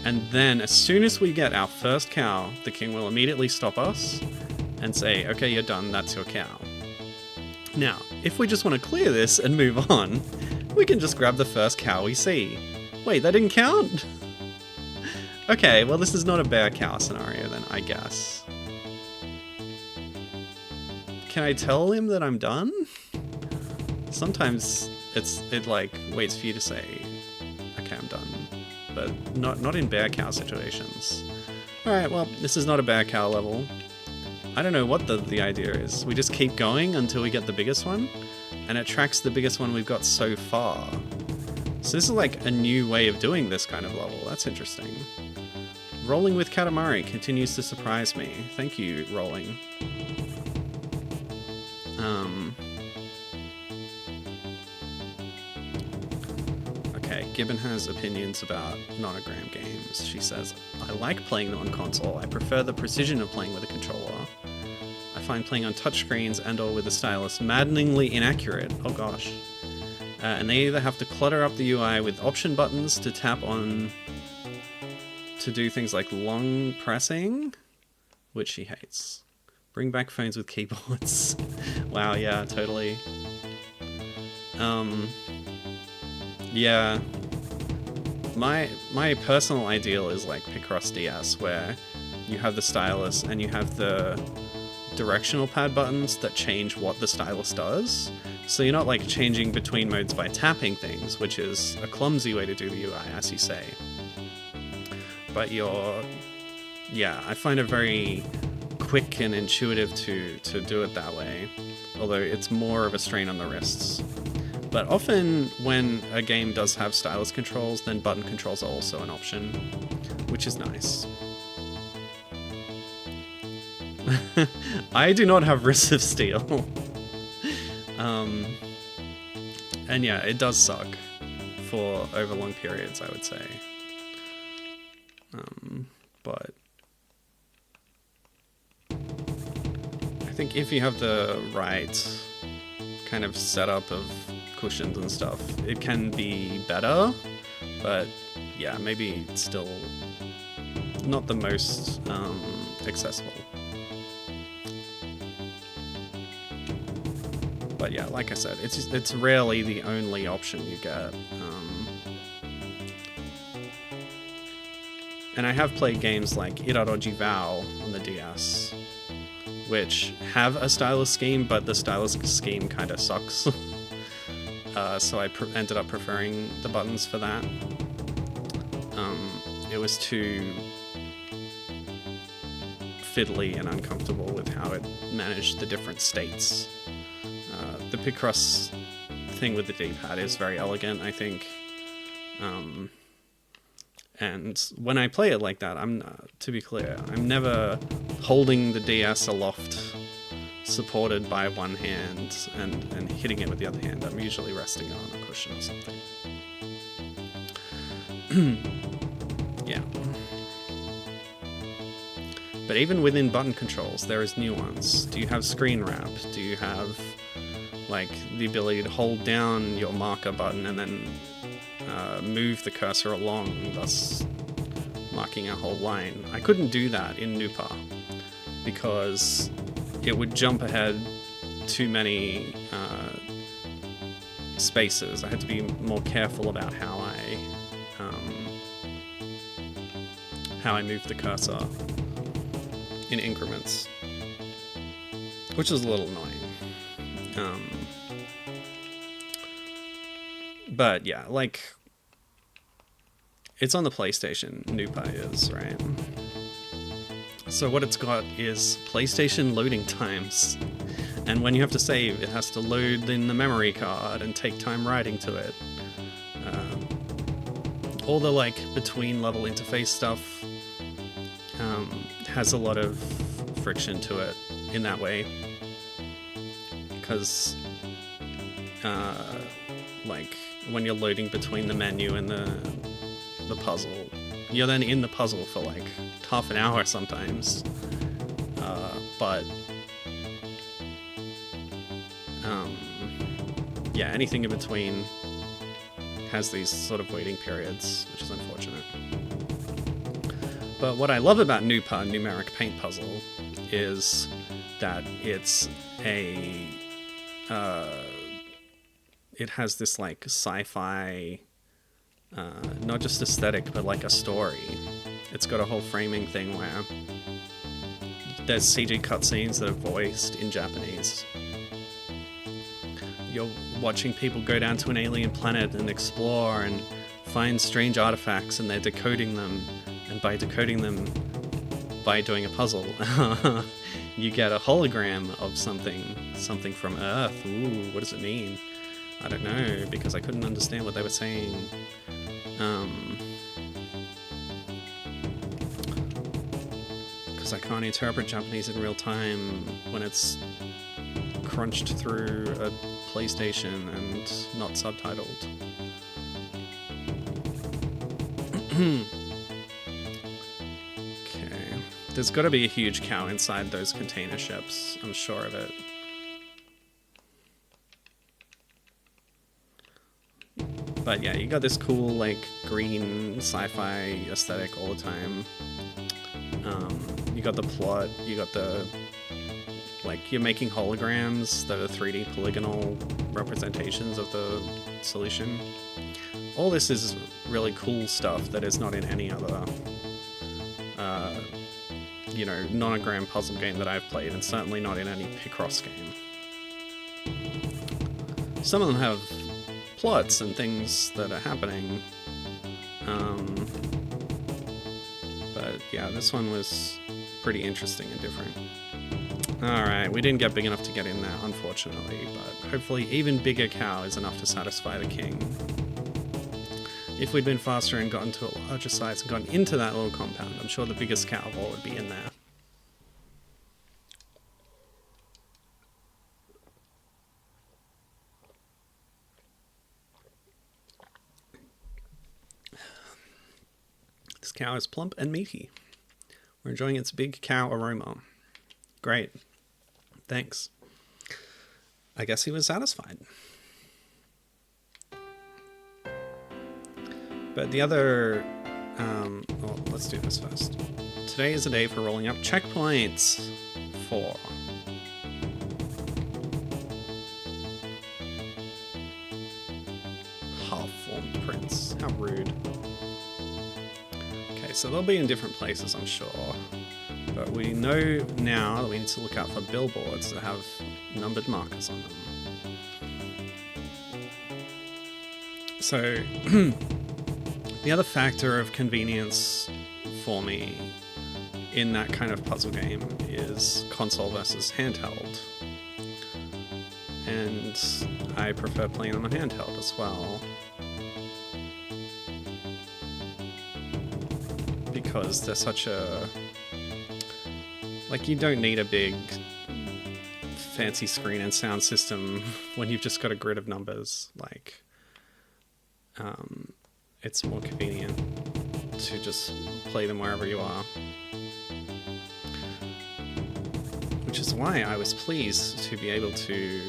And then as soon as we get our first cow, the king will immediately stop us and say, okay, you're done, that's your cow. Now, if we just want to clear this and move on, we can just grab the first cow we see. Wait, that didn't count? Okay, well this is not a bear cow scenario then, I guess. Can I tell him that I'm done? Sometimes it like waits for you to say, okay, I'm done. But not in bear cow situations. Alright, well, this is not a bear cow level. I don't know what the idea is. We just keep going until we get the biggest one, and it tracks the biggest one we've got so far. So this is like a new way of doing this kind of level. That's interesting. Rolling with Katamari continues to surprise me. Thank you, Rolling. Okay, Gibbon has opinions about nonogram games. She says, I like playing them on console. I prefer the precision of playing with a controller. I find playing on touchscreens and or with a stylus maddeningly inaccurate. Oh gosh. And they either have to clutter up the UI with option buttons to tap on to do things like long pressing, which she hates. Bring back phones with keyboards. Wow, yeah, totally. Yeah. My personal ideal is like Picross DS, where you have the stylus and you have the directional pad buttons that change what the stylus does. So you're not like changing between modes by tapping things, which is a clumsy way to do the UI, as you say. But yeah, I find it very quick and intuitive to do it that way, although it's more of a strain on the wrists. But often when a game does have stylus controls, then button controls are also an option, which is nice. I do not have wrists of steel. And yeah, it does suck for over long periods, I would say. But I think if you have the right kind of setup of cushions and stuff, it can be better, but yeah, maybe it's still not the most accessible. But yeah, like I said, it's rarely the only option you get. And I have played games like Iradoji Vow on the DS, which have a stylus scheme, but the stylus scheme kind of sucks. So I ended up preferring the buttons for that. It was too fiddly and uncomfortable with how it managed the different states. The Picross thing with the D-pad is very elegant, I think. And when I play it like that, to be clear, I'm never holding the DS aloft, supported by one hand, and hitting it with the other hand. I'm usually resting it on a cushion or something. Yeah. But even within button controls, there is nuance. Do you have screen wrap? Do you have like the ability to hold down your marker button and then move the cursor along, thus marking a whole line? I couldn't do that in Nupa because it would jump ahead too many spaces. I had to be more careful about how I moved the cursor in increments, which is a little annoying. But yeah, like, it's on the PlayStation, Nupa is, right? So what it's got is PlayStation loading times. And when you have to save, it has to load in the memory card and take time writing to it. All the like between level interface stuff has a lot of friction to it in that way, because like when you're loading between the menu and the puzzle, you're then in the puzzle for like half an hour sometimes, but yeah, anything in between has these sort of waiting periods, which is unfortunate. But what I love about Noopa Numeric Paint Puzzle is that it's a it has this like sci-fi, not just aesthetic, but like a story. It's got a whole framing thing where there's CG cutscenes that are voiced in Japanese. You're watching people go down to an alien planet and explore and find strange artifacts, and they're decoding them. And by decoding them, by doing a puzzle, you get a hologram of something from Earth. Ooh, what does it mean? I don't know, because I couldn't understand what they were saying. Because I can't interpret Japanese in real time when it's crunched through a PlayStation and not subtitled. Okay. There's got to be a huge cow inside those container ships. I'm sure of it. But yeah, you got this cool, like, green sci-fi aesthetic all the time. You got the plot, you got the... Like, you're making holograms that are 3D polygonal representations of the solution. All this is really cool stuff that is not in any other, you know, nonogram puzzle game that I've played, and certainly not in any Picross game. Some of them have plots and things that are happening, but yeah, this one was pretty interesting and different. Alright, we didn't get big enough to get in there, unfortunately, but hopefully even bigger cow is enough to satisfy the king. If we'd been faster and gotten to a larger size and gotten into that little compound, I'm sure the biggest cow of all would be in there. This cow is plump and meaty. We're enjoying its big cow aroma. Great. Thanks. I guess he was satisfied. But the other... well, let's do this first. Today is a day for rolling up checkpoints. 4. Half-formed prints. How rude. Okay, so they'll be in different places, I'm sure. But we know now that we need to look out for billboards that have numbered markers on them. So, the other factor of convenience for me in that kind of puzzle game is console versus handheld. And I prefer playing them on handheld as well. Because they're such a... Like, you don't need a big fancy screen and sound system when you've just got a grid of numbers. Like, it's more convenient to just play them wherever you are. Which is why I was pleased to be able to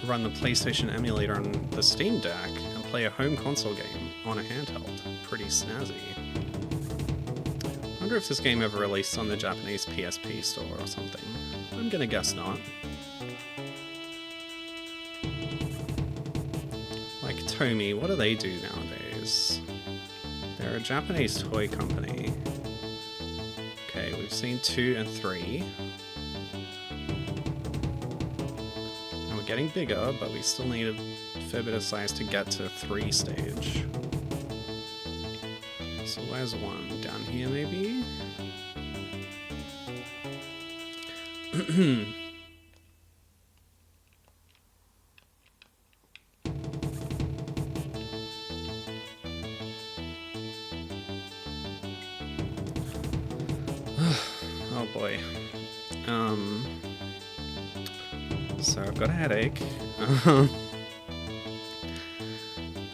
run the PlayStation emulator on the Steam Deck and play a home console game on a handheld. Pretty snazzy. I wonder if this game ever released on the Japanese PSP store or something. I'm gonna guess not. Like Tomy, what do they do nowadays? They're a Japanese toy company. Okay, we've seen 2 and 3. And we're getting bigger, but we still need a fair bit of size to get to 3 stage. So where's 1? Down here, maybe? So I've got a headache.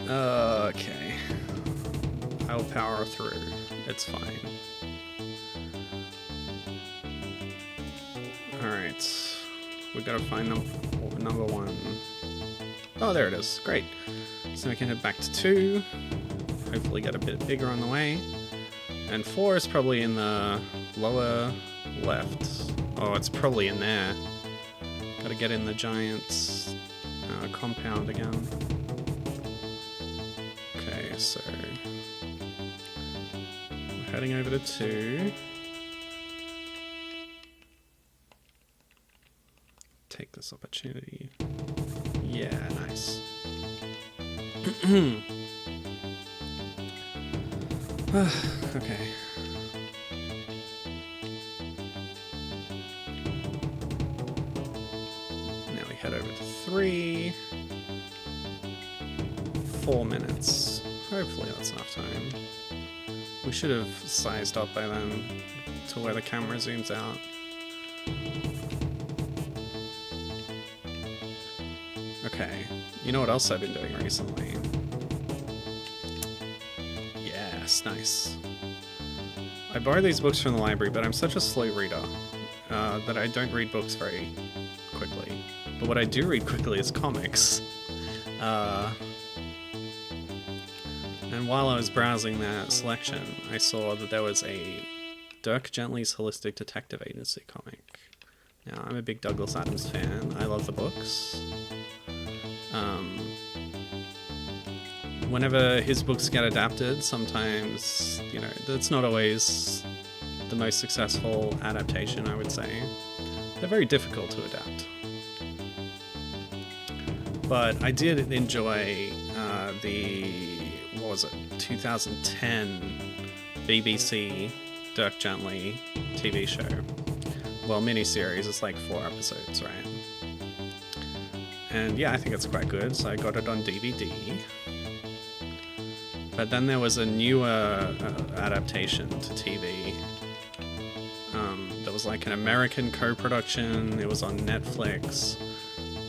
Okay. I'll power through. It's fine. Alright. We gotta find number 1. Oh, there it is. Great. So we can head back to 2. Hopefully get a bit bigger on the way. And 4 is probably in the lower left. Oh, it's probably in there. Gotta get in the giant compound again. Okay, so we're heading over to 2. Take this opportunity. Yeah, nice. Okay. Now we head over to 3. 4 minutes. Hopefully that's enough time. We should have sized up by then to where the camera zooms out. Okay, you know what else I've been doing recently? Yes, nice. I borrow these books from the library, but I'm such a slow reader that I don't read books very quickly. But what I do read quickly is comics. And while I was browsing that selection, I saw that there was a Dirk Gently's Holistic Detective Agency comic. Now, I'm a big Douglas Adams fan. I love the books. Whenever his books get adapted, sometimes, you know, that's not always the most successful adaptation, I would say. They're very difficult to adapt. But I did enjoy what was it, 2010 BBC Dirk Gently TV show. Well, miniseries, it's like 4 episodes, right? And yeah, I think it's quite good, so I got it on DVD. But then there was a newer adaptation to TV. That was like an American co-production, it was on Netflix.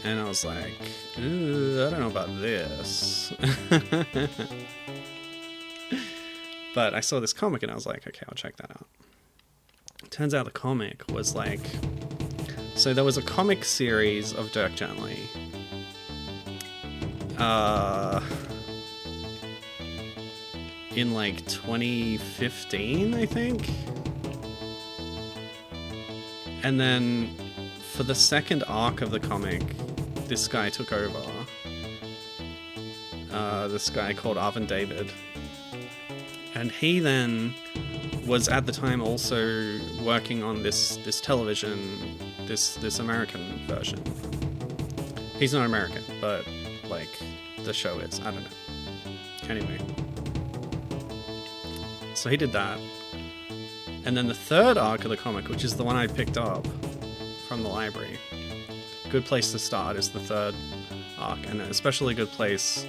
And I was like, I don't know about this. But I saw this comic and I was like, okay, I'll check that out. Turns out the comic was like... So there was a comic series of Dirk Gently. In like 2015, I think? And then for the second arc of the comic, this guy took over. This guy called Arvin David. And he then was at the time also working on this television, this American version. He's not American, but like the show is. I don't know. Anyway. So he did that. And then the third arc of the comic, which is the one I picked up from the library. Good place to start is the third arc, and especially a good place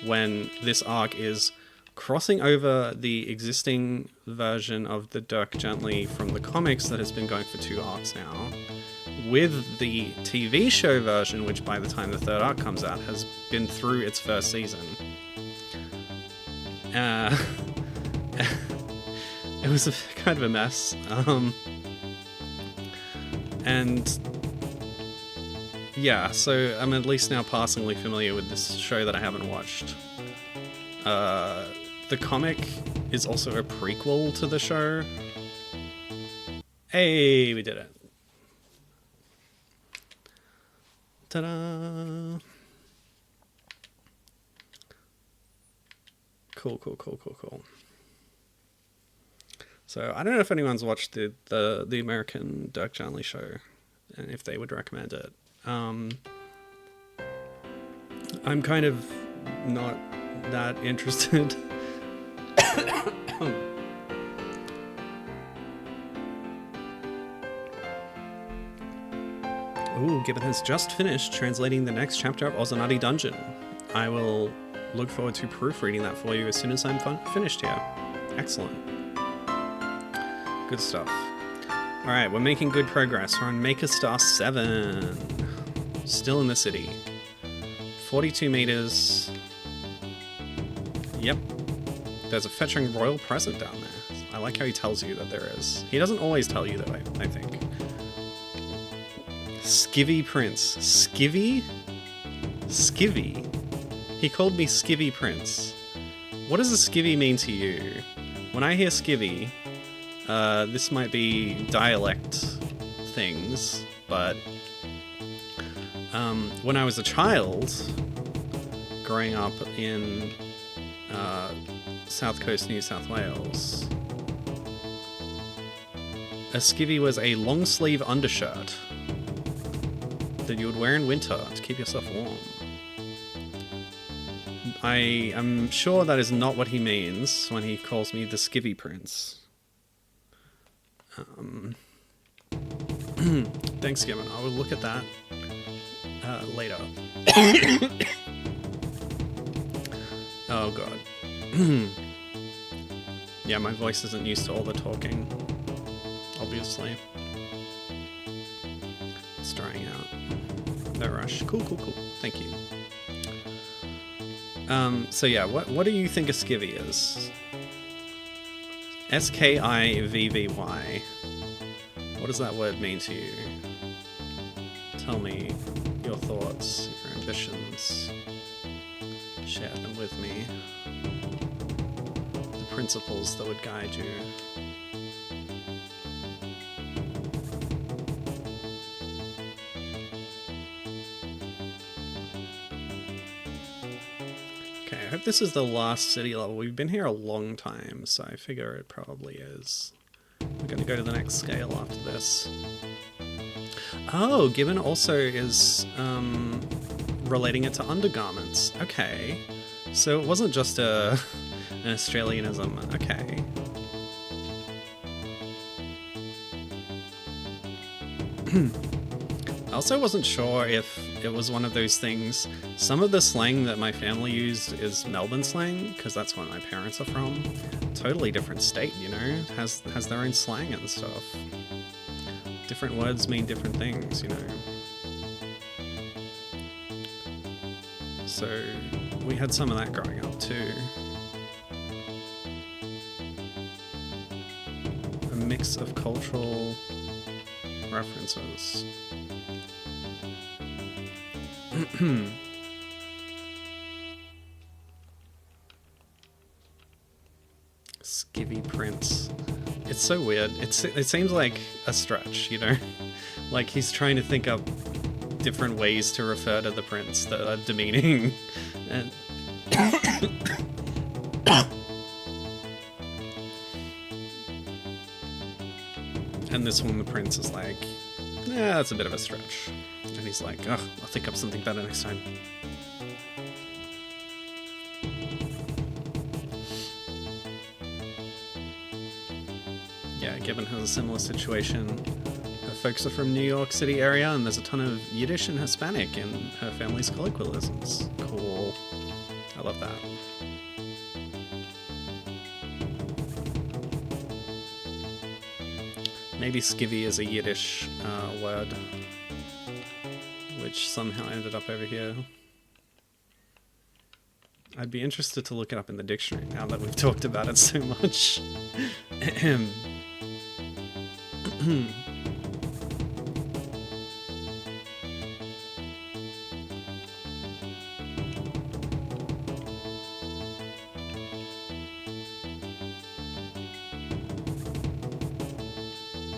when this arc is crossing over the existing version of the Dirk Gently from the comics that has been going for 2 arcs now, with the TV show version, which by the time the third arc comes out has been through its first season. It was kind of a mess. And yeah, so I'm at least now passingly familiar with this show that I haven't watched. The comic is also a prequel to the show. Hey, we did it. Ta-da! Cool. So I don't know if anyone's watched the American Dirk Gently show, and if they would recommend it. I'm kind of not that interested. Ooh, Gibbon has just finished translating the next chapter of Ozanati Dungeon. I will look forward to proofreading that for you as soon as I'm finished here. Excellent. Good stuff. Alright, we're making good progress. We're on Maker Star 7. Still in the city. 42 meters. Yep. There's a fetching royal present down there. I like how he tells you that there is. He doesn't always tell you though, I think. Skivvy Prince. Skivvy? Skivvy? He called me Skivvy Prince. What does a skivvy mean to you? When I hear skivvy, this might be dialect things, but when I was a child, growing up in South Coast, New South Wales, a skivvy was a long sleeve undershirt that you would wear in winter to keep yourself warm. I am sure that is not what he means when he calls me the Skivvy Prince. Thanks, Gibbon. I will look at that later. Oh god. Yeah, my voice isn't used to all the talking, obviously. It's drying out. No rush. Cool, cool, cool. Thank you. So yeah, what do you think a skivvy is? S-K-I-V-V-Y. What does that word mean to you? Tell me your thoughts, your ambitions. Share them with me. The principles that would guide you. Okay, I hope this is the last city level. We've been here a long time, so I figure it probably is. We're going to go to the next scale after this. Oh, Gibbon also is relating it to undergarments. Okay. So it wasn't just an Australianism. Okay. I also wasn't sure if it was one of those things. Some of the slang that my family used is Melbourne slang, because that's where my parents are from. Totally different state, you know? Has their own slang and stuff. Different words mean different things, you know? So we had some of that growing up too. A mix of cultural references. Skivvy Prince. It's so weird. It seems like a stretch, you know? Like he's trying to think up different ways to refer to the prince that are demeaning. And and this one, the prince is like, yeah, that's a bit of a stretch. And he's like, ugh, I'll think up something better next time. Yeah, Gibbon has a similar situation. Her folks are from New York City area, and there's a ton of Yiddish and Hispanic in her family's colloquialisms. Cool. I love that. Maybe skivvy is a Yiddish word, which somehow ended up over here. I'd be interested to look it up in the dictionary now that we've talked about it so much.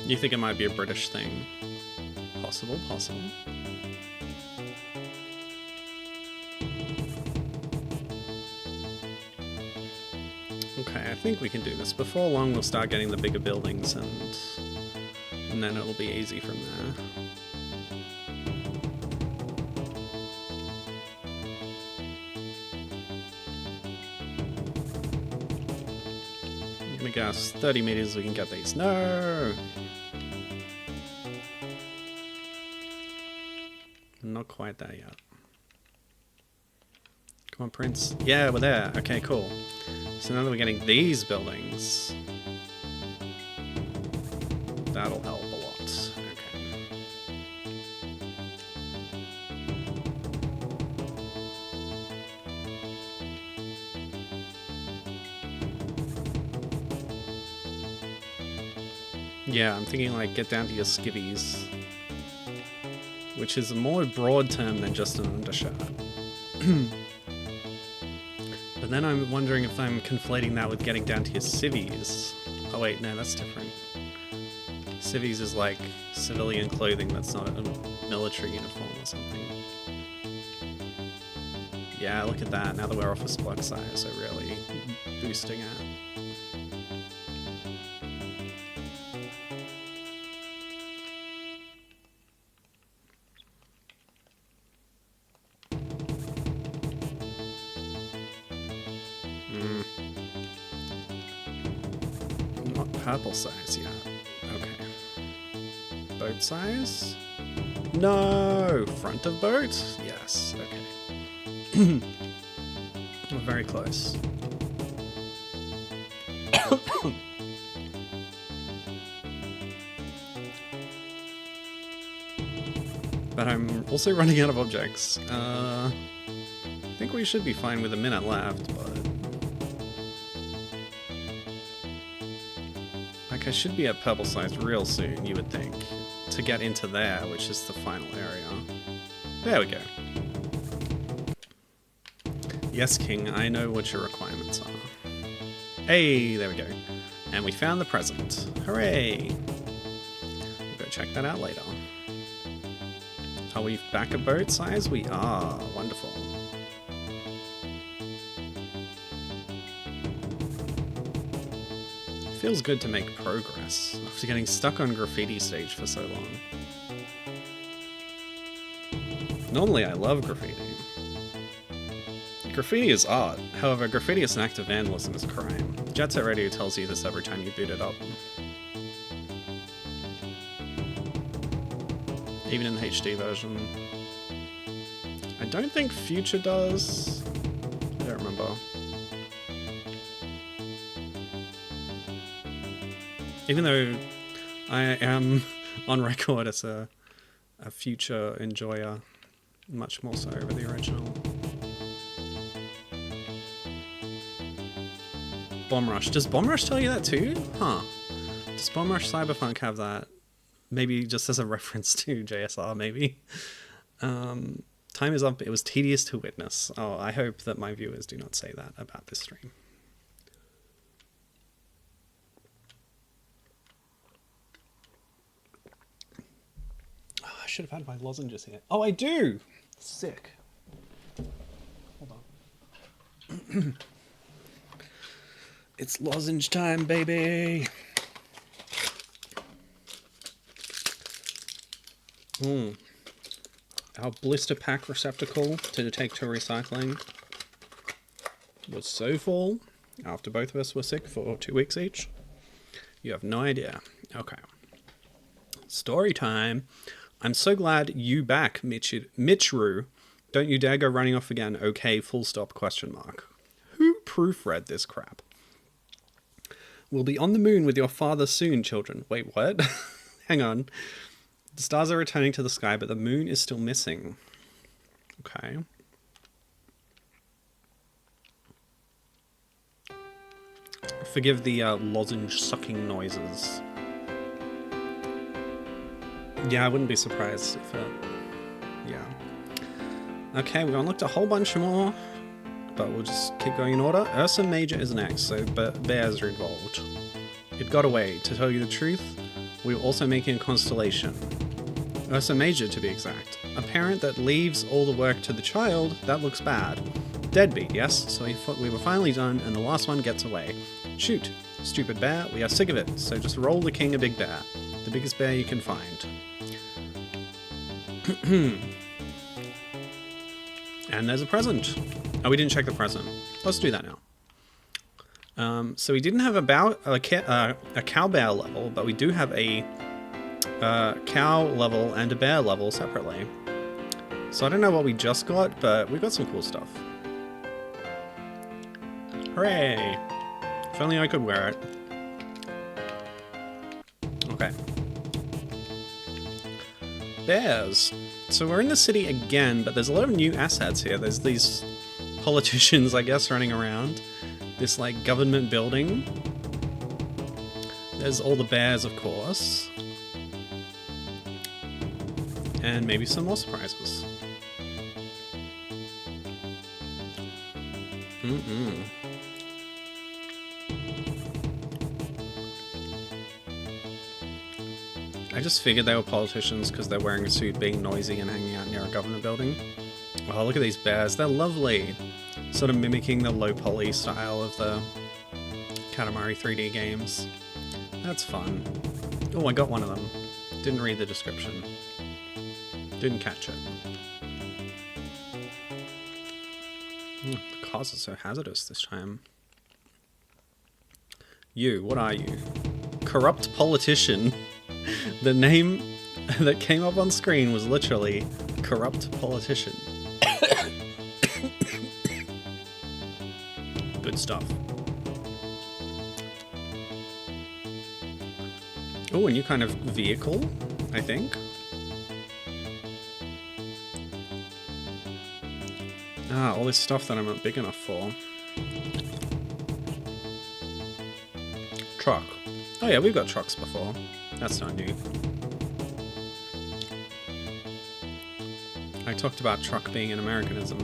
You think it might be a British thing? Possible, possible. Okay, I think we can do this. Before long we'll start getting the bigger buildings and then it'll be easy from there. I'm gonna guess 30 meters we can get these. No! Not quite there yet. Come on, Prince. Yeah, we're there. Okay, cool. So now that we're getting these buildings, that'll help a lot. Okay. Yeah, I'm thinking like get down to your skivvies, which is a more broad term than just an undershirt. But then I'm wondering if I'm conflating that with getting down to your civvies. Oh wait, no, that's different. Civvies is like civilian clothing that's not a military uniform or something. Yeah, look at that. Now that we're off a splug size, we're really boosting it. Not purple size yet. Okay. Boat size? No! Front of boat? Yes, okay. We're very close. But I'm also running out of objects. I think we should be fine with a minute left, but... like, I should be at purple size real soon, you would think, to get into there, which is the final area. There we go. Yes, King, I know what your requirements are. Hey, there we go. And we found the present. Hooray! We'll go check that out later. Are we back at boat size? We are. Wonderful. Feels good to make progress after getting stuck on graffiti stage for so long. Normally I love graffiti. Graffiti is art, however graffiti as an act of vandalism is a crime. Jet Set Radio tells you this every time you boot it up. Even in the HD version. I don't think Future does. I don't remember. Even though I am on record as a Future enjoyer, much more so over the original. Bomb Rush. Does Bomb Rush tell you that too? Huh. Does Bomb Rush Cyberpunk have that? Maybe just as a reference to JSR, maybe. Time is up. It was tedious to witness. Oh, I hope that my viewers do not say that about this stream. Oh, I should have had my lozenges here. Oh, I do! Sick. Hold on. It's lozenge time, baby! Our blister pack receptacle to take to recycling was so full after both of us were sick for 2 weeks each. You have no idea. Okay. Story time. I'm so glad you back, Mitchru. Don't you dare go running off again. Okay, full stop, question mark. Who proofread this crap? We'll be on the moon with your father soon, children. Wait, what? Hang on. The stars are returning to the sky, but the moon is still missing. Okay. Forgive the lozenge sucking noises. Yeah, I wouldn't be surprised if it... yeah. Okay, we've unlocked a whole bunch more, but we'll just keep going in order. Ursa Major is next, so bears are involved. It got away. To tell you the truth, we were also making a constellation. Ursa Major, to be exact. A parent that leaves all the work to the child, that looks bad. Deadbeat, yes? So we were finally done, and the last one gets away. Shoot. Stupid bear, we are sick of it, so just roll the king a big bear. The biggest bear you can find. And there's a present. Oh, we didn't check the present. Let's do that now. So we didn't have a cow bear level, but we do have a cow level and a bear level separately. So I don't know what we just got, but we got some cool stuff. Hooray! If only I could wear it. Okay. Bears. So we're in the city again, but there's a lot of new assets here. There's these politicians, I guess, running around. This, like, government building. There's all the bears, of course. And maybe some more surprises. I just figured they were politicians because they're wearing a suit, being noisy and hanging out near a government building. Oh, look at these bears. They're lovely. Sort of mimicking the low poly style of the Katamari 3D games. That's fun. Oh, I got one of them. Didn't read the description. Didn't catch it. The cars are so hazardous this time. You, what are you? Corrupt politician. The name that came up on screen was literally corrupt politician. Good stuff. Oh, a new kind of vehicle, I think. Ah, all this stuff that I'm not big enough for. Truck. Oh yeah, we've got trucks before. That's not new. I talked about truck being an Americanism.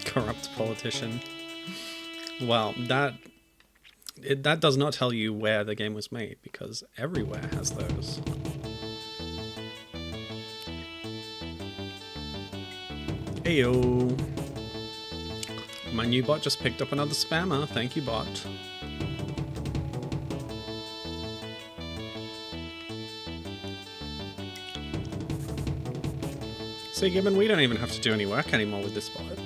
Corrupt politician. Well, that does not tell you where the game was made, because everywhere has those. Heyo! My new bot just picked up another spammer. Thank you, bot. See, Gibbon, we don't even have to do any work anymore with this bot.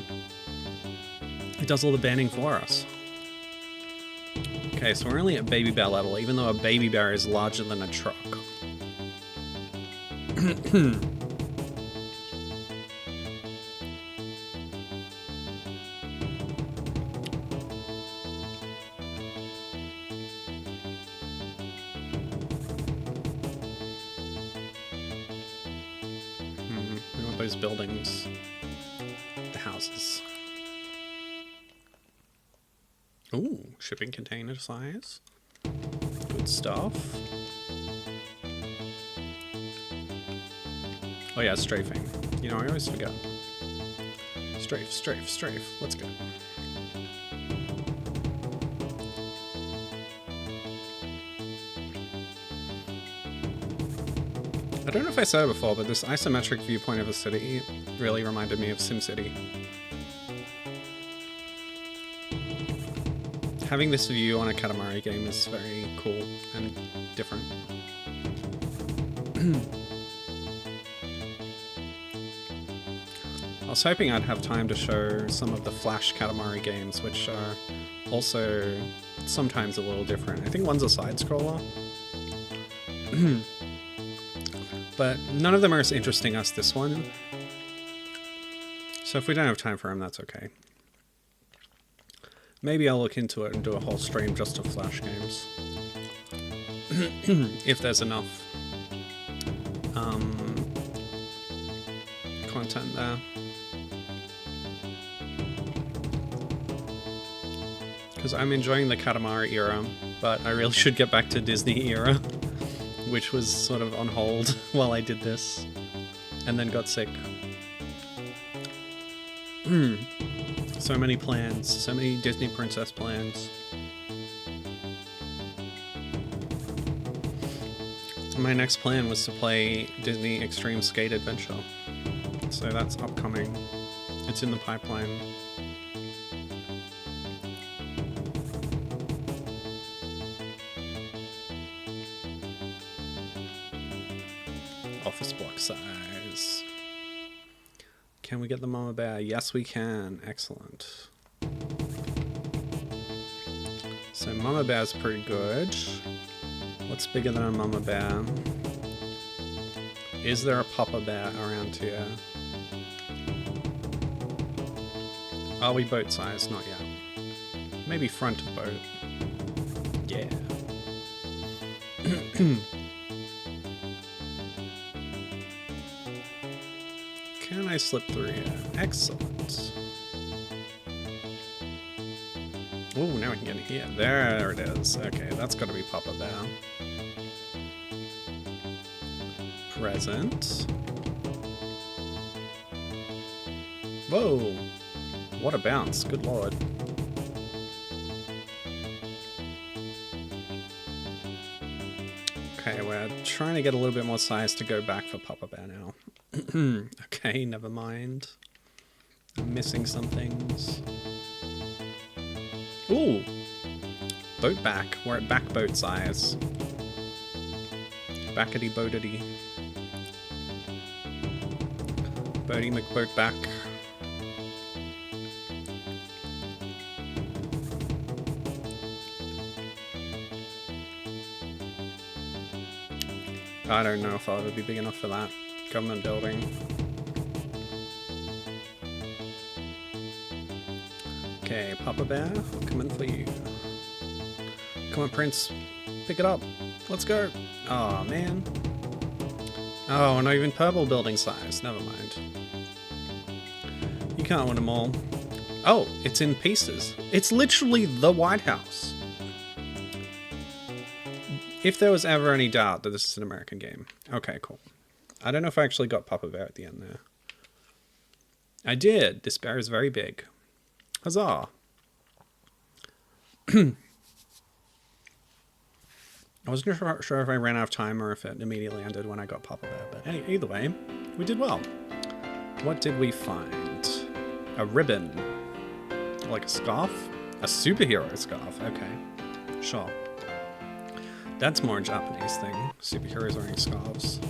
It does all the banning for us. Okay, so we're only at baby bear level, even though a baby bear is larger than a truck. We want those buildings. The houses. Ooh, shipping container size. Good stuff. Oh yeah, strafing. You know, I always forget. Strafe, strafe, strafe. Let's go. I don't know if I said it before, but this isometric viewpoint of a city really reminded me of SimCity. Having this view on a Katamari game is very cool and different. I was hoping I'd have time to show some of the Flash Katamari games, which are also sometimes a little different. I think one's a side-scroller. But none of them are as interesting as this one. So if we don't have time for them, that's okay. Maybe I'll look into it and do a whole stream just of Flash games. If there's enough content there. Because I'm enjoying the Katamari era, but I really should get back to Disney era, which was sort of on hold while I did this, and then got sick. So many plans, so many Disney princess plans. My next plan was to play Disney Extreme Skate Adventure, so that's upcoming. It's in the pipeline. Office block size. Can we get the mama bear? Yes, we can. Excellent. So mama bear's pretty good. What's bigger than a mama bear? Is there a papa bear around here? Are we boat size? Not yet. Maybe front of boat. Yeah. I slip through here? Excellent. Oh, now we can get in here. There it is. Okay, that's got to be Papa Bear. Present. Whoa! What a bounce. Good lord. Okay, we're trying to get a little bit more size to go back for Papa Bear now. Okay, never mind. I'm missing some things. Ooh! Boat back. We're at back boat size. Backity boatity. Boaty McBoat back. I don't know if I'll ever be big enough for that. Government building. Okay, Papa Bear, I'm coming for you. Come on, Prince. Pick it up. Let's go. Oh, man. Oh, not even purple building size. Never mind. You can't win them all. Oh, it's in pieces. It's literally the White House. If there was ever any doubt that this is an American game. Okay, cool. I don't know if I actually got Papa Bear at the end there. I did. This bear is very big. Huzzah. I wasn't sure if I ran out of time or if it immediately ended when I got Papa Bear. But either way, we did well. What did we find? A ribbon. Like a scarf? A superhero scarf. Okay. Sure. That's more a Japanese thing. Superheroes wearing scarves.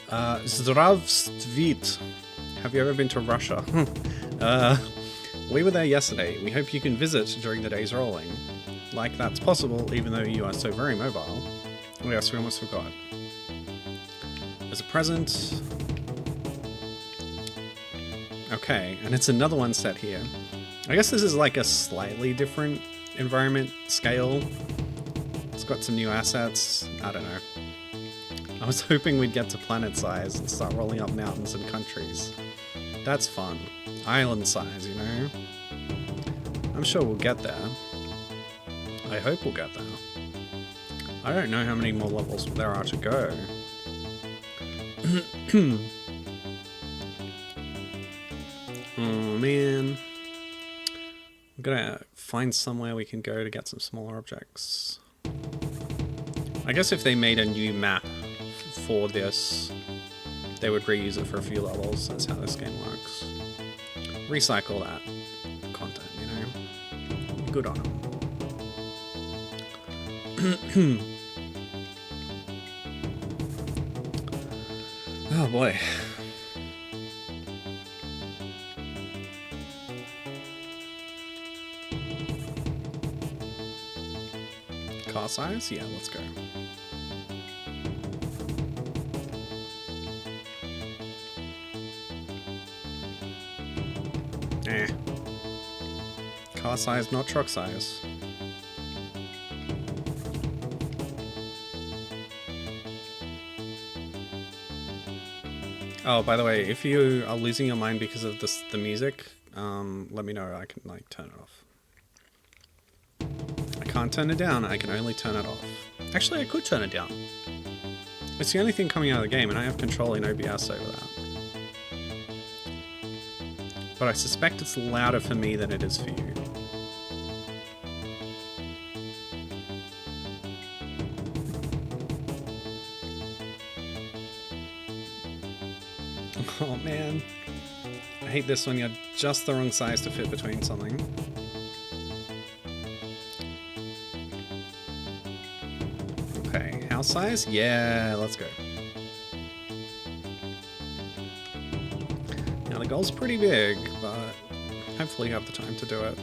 Zdravstvit. Have you ever been to Russia? We were there yesterday. We hope you can visit during the days rolling. Like that's possible, even though you are so very mobile. Oh yes, we almost forgot. There's a present. Okay, and it's another one set here. I guess this is like a slightly different environment scale. It's got some new assets. I don't know. I was hoping we'd get to planet size and start rolling up mountains and countries. That's fun. Island size, you know? I'm sure we'll get there. I hope we'll get there. I don't know how many more levels there are to go. Oh man. I'm gonna find somewhere we can go to get some smaller objects. I guess if they made a new map for this, they would reuse it for a few levels. That's how this game works. Recycle that content, you know? Good on them. Oh boy. Car size? Yeah, let's go. Eh. Car size, not truck size. Oh, by the way, if you are losing your mind because of the music, let me know. I can like turn it off. I can't turn it down. I can only turn it off. Actually, I could turn it down. It's the only thing coming out of the game, and I have control in OBS over that. But I suspect it's louder for me than it is for you. Oh man, I hate this when you're just the wrong size to fit between something. Okay, house size? Yeah, let's go. Now the goal's pretty big, but hopefully you have the time to do it.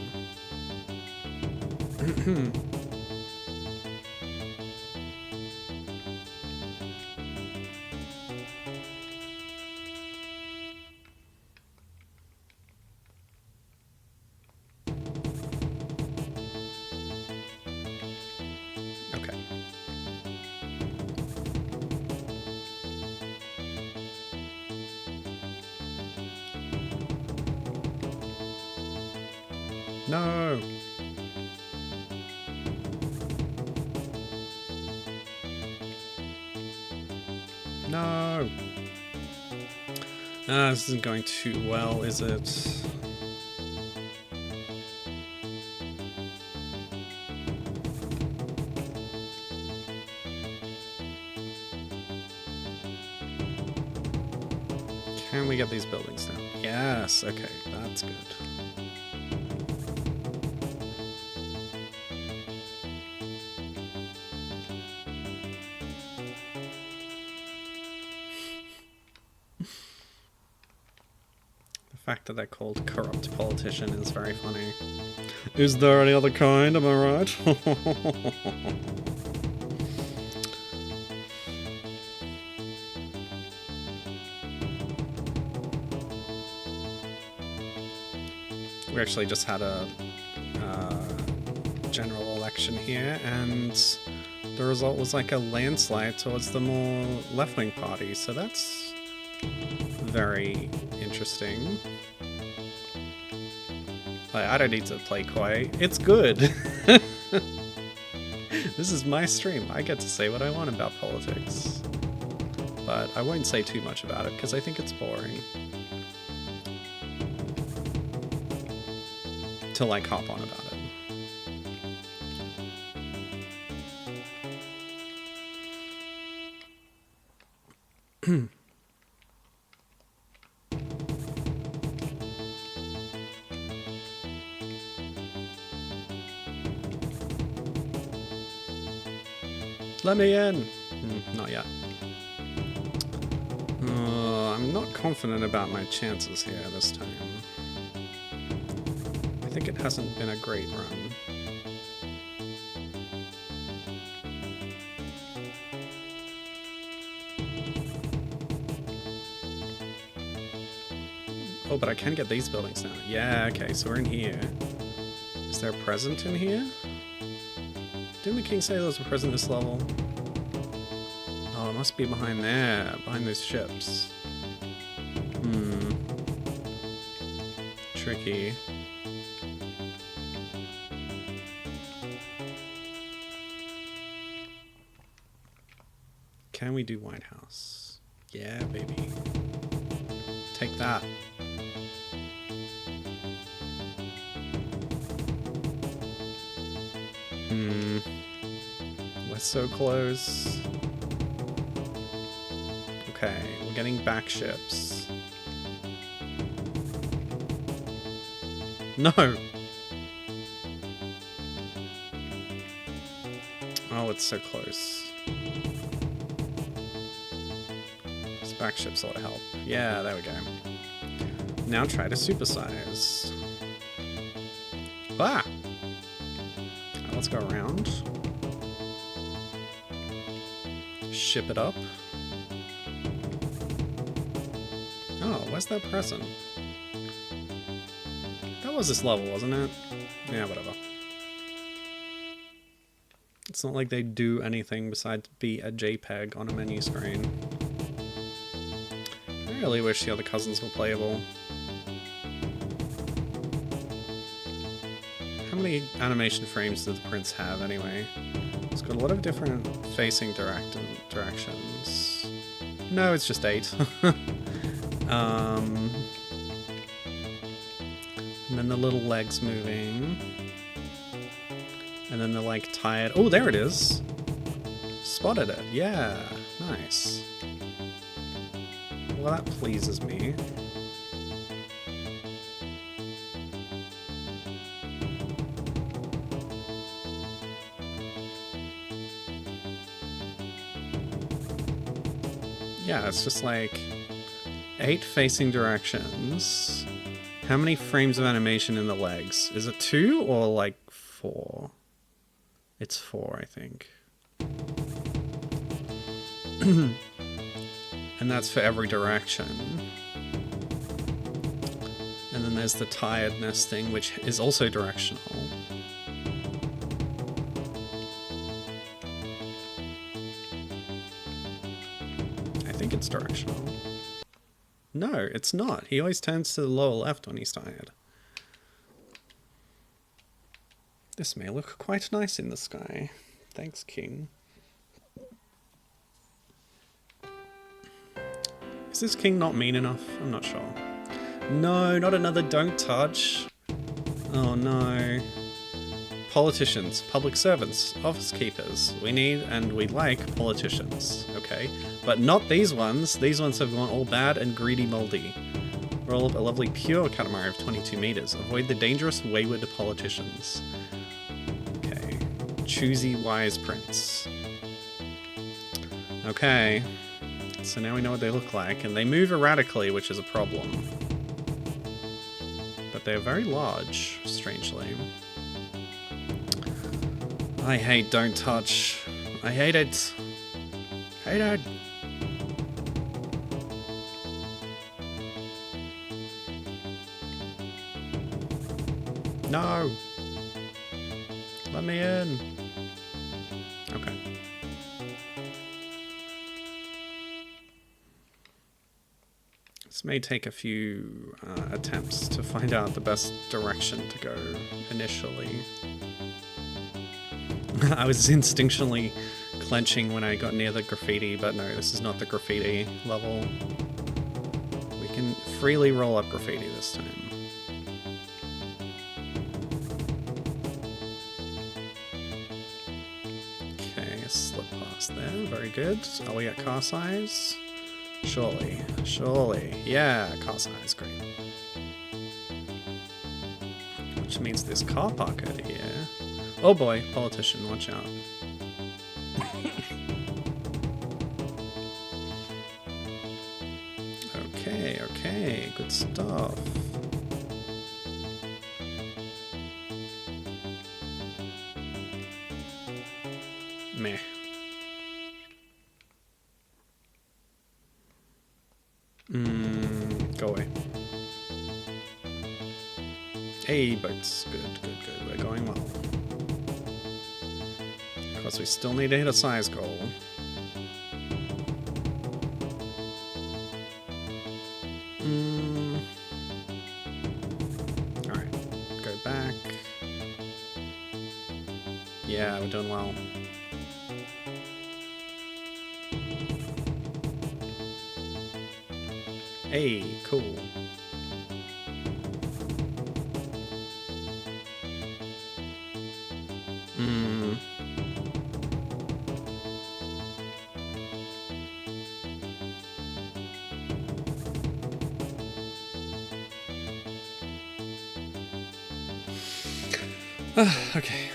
No! No! Ah, this isn't going too well, is it? Can we get these buildings down? Yes, okay, that's good. The fact that they're called corrupt politician is very funny. Is there any other kind, am I right? We actually just had a general election here, and the result was like a landslide towards the more left-wing party, so that's very interesting. I don't need to play coy. It's good. This is my stream. I get to say what I want about politics. But I won't say too much about it, because I think it's boring. To like hop on about it. Let me in! Not yet. I'm not confident about my chances here this time. I think it hasn't been a great run. Oh, but I can get these buildings now. Yeah, okay, so we're in here. Is there a present in here? Didn't the king say there was a present this level? Oh, it must be behind there, behind those ships. Tricky. Can we do White House? Yeah, baby. Take that. We're so close. Okay, we're getting back ships. No! Oh, it's so close. This back ships ought to help. Yeah, there we go. Now try to supersize. Ah! Right, let's go around. Ship it up. Oh, where's that present? That was this level, wasn't it? Yeah, whatever. It's not like they do anything besides be a JPEG on a menu screen. I really wish the other cousins were playable. How many animation frames does the prince have anyway? It's got a lot of different facing directions. No, it's just 8. And then the little legs moving. And then the like tired... Oh, there it is! Spotted it. Yeah, nice. Well, that pleases me. Yeah, it's just like 8 facing directions. How many frames of animation in the legs? Is it 2 or like 4? It's 4, I think. And that's for every direction. And then there's the tiredness thing, which is also directional. I think it's directional. No, it's not. He always turns to the lower left when he's tired. This may look quite nice in the sky. Thanks, King. Is this king not mean enough? I'm not sure. No, not another don't touch. Oh no. Politicians, public servants, office keepers. We need and we like politicians, okay? But not these ones. These ones have gone all bad and greedy moldy. Roll up a lovely pure Katamari of 22 meters. Avoid the dangerous wayward politicians. Okay. Choosy wise prince. Okay. So now we know what they look like, and they move erratically, which is a problem. But they're very large, strangely. I hate don't touch. I hate it. Hate it. No. Let me in. Okay. This may take a few attempts to find out the best direction to go initially. I was instinctually clenching when I got near the graffiti, but no, this is not the graffiti level. We can freely roll up graffiti this time. Okay, slip past there, very good. Are we at car size? Surely, surely. Yeah, car size, great. Which means this car park over here. Oh boy, politician, watch out. Okay, okay, good stuff. Meh. Go away. Hey, boats. Good, good, good. We're going well. Of course, we still need to hit a size goal. Alright. Go back. Yeah, we're doing well. Hey, cool. Okay.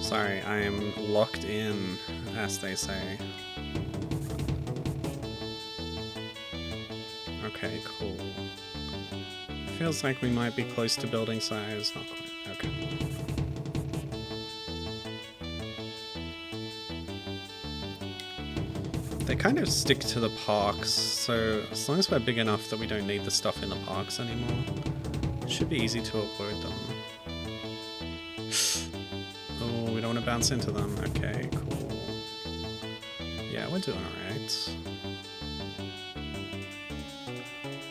Sorry, I am locked in, as they say. Okay, cool. Feels like we might be close to building size. Not quite. Okay. They kind of stick to the parks, so as long as we're big enough that we don't need the stuff in the parks anymore, it should be easy to avoid them. Oh, we don't want to bounce into them. Okay, cool. Yeah, we're doing alright.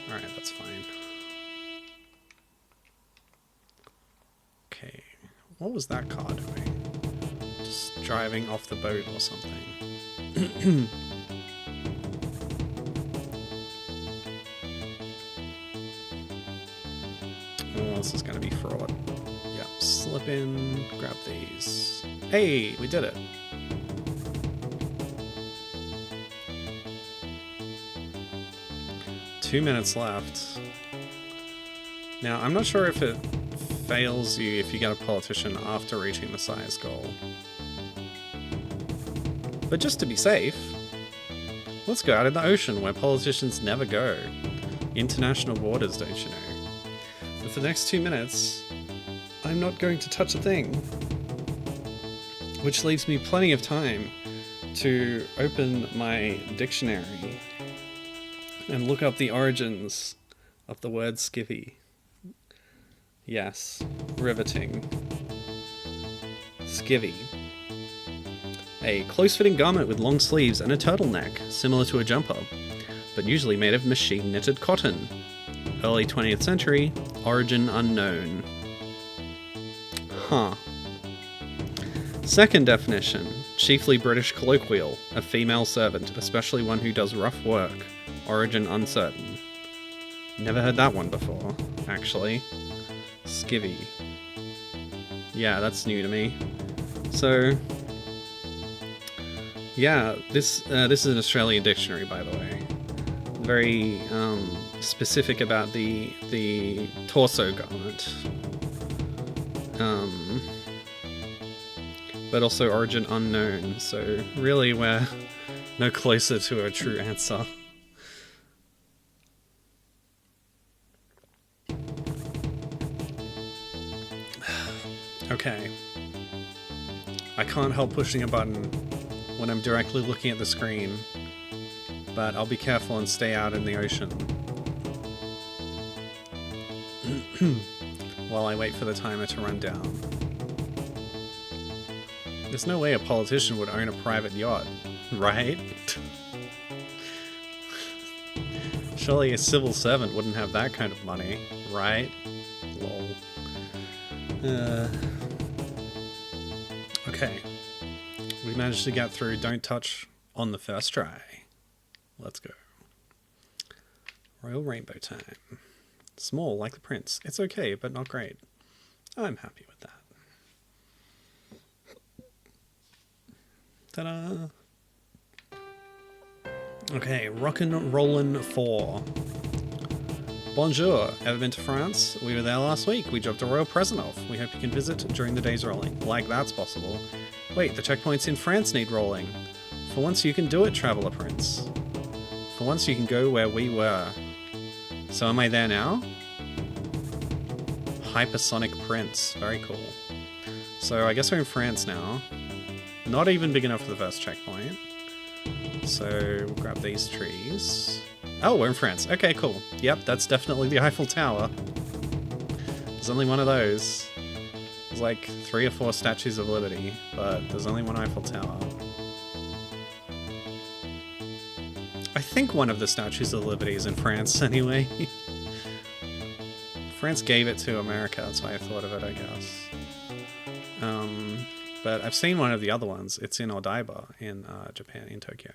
Alright, that's fine. Okay, what was that car doing? Just driving off the boat or something. Oh, this is gonna be fraud. Yep, slip in, grab these. Hey, we did it. Two minutes left. Now, I'm not sure if it fails you if you get a politician after reaching the size goal. But just to be safe, let's go out in the ocean where politicians never go. International waters, don't you know? But for the next 2 minutes, I'm not going to touch a thing. Which leaves me plenty of time to open my dictionary and look up the origins of the word skivvy. Yes, riveting. Skivvy. A close-fitting garment with long sleeves and a turtleneck, similar to a jumper, but usually made of machine-knitted cotton. Early 20th century, origin unknown. Huh. Second definition, chiefly British colloquial, a female servant, especially one who does rough work. Origin uncertain. Never heard that one before, actually. Skivvy. Yeah, that's new to me. So, yeah, this is an Australian dictionary, by the way. Very specific about the torso garment. But also origin unknown, so really we're no closer to a true answer. Okay. I can't help pushing a button when I'm directly looking at the screen, but I'll be careful and stay out in the ocean. While I wait for the timer to run down. There's no way a politician would own a private yacht, right? Surely a civil servant wouldn't have that kind of money, right? Lol. Okay. We managed to get through Don't Touch on the first try. Let's go. Royal Rainbow time. Small, like the prince. It's okay, but not great. I'm happy with that. Ta-da! Okay, Rockin' Rollin' 4. Bonjour. Ever been to France? We were there last week. We dropped a royal present off. We hope you can visit during the day's rolling. Like that's possible. Wait, the checkpoints in France need rolling. For once you can do it, Traveller Prince. For once you can go where we were. So am I there now? Hypersonic Prince. Very cool. So I guess we're in France now. Not even big enough for the first checkpoint. So we'll grab these trees. Oh, we're in France. Okay, cool. Yep, that's definitely the Eiffel Tower. There's only one of those. There's like 3 or 4 Statues of Liberty, but there's only one Eiffel Tower. I think one of the Statues of Liberty is in France anyway. France gave it to America, that's why I thought of it, I guess. But I've seen one of the other ones. It's in Odaiba in Japan, in Tokyo.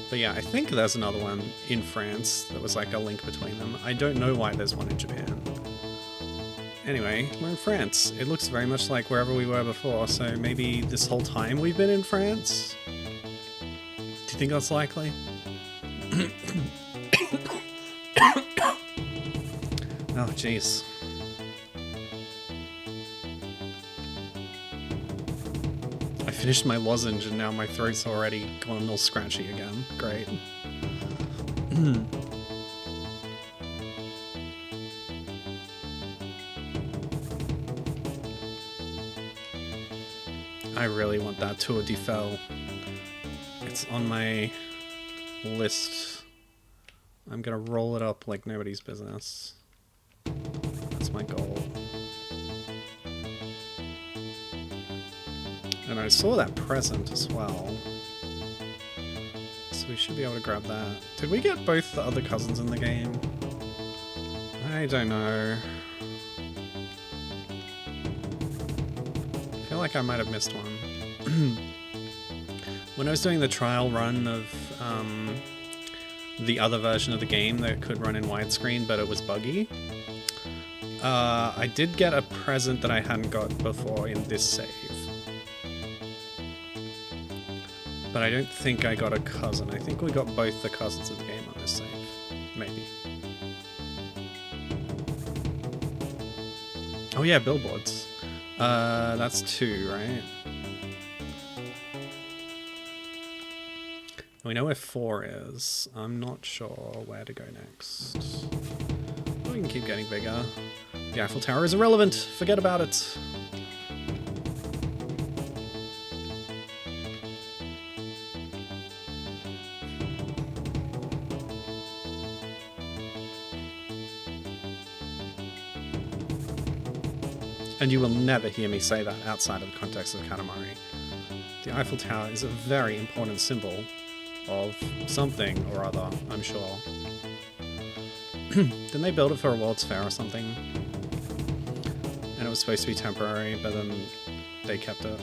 But yeah, I think there's another one in France that was like a link between them. I don't know why there's one in Japan. Anyway, we're in France. It looks very much like wherever we were before, so maybe this whole time we've been in France? Do you think that's likely? Oh, jeez. I finished my lozenge and now my throat's already gone all scratchy again. Great. I really want that Tour de Fel. It's on my list. I'm gonna roll it up like nobody's business. That's my goal. And I saw that present as well. So we should be able to grab that. Did we get both the other cousins in the game? I don't know. I feel like I might have missed one. When I was doing the trial run of the other version of the game that could run in widescreen, but it was buggy, I did get a present that I hadn't got before in this save. But I don't think I got a cousin. I think we got both the cousins of the game on this save. Maybe. Oh yeah, billboards. That's 2, right? We know where 4 is. I'm not sure where to go next. We can keep getting bigger. The Eiffel Tower is irrelevant. Forget about it. And you will never hear me say that outside of the context of Katamari. The Eiffel Tower is a very important symbol of something or other, I'm sure. Didn't they build it for a World's Fair or something? And it was supposed to be temporary, but then they kept it.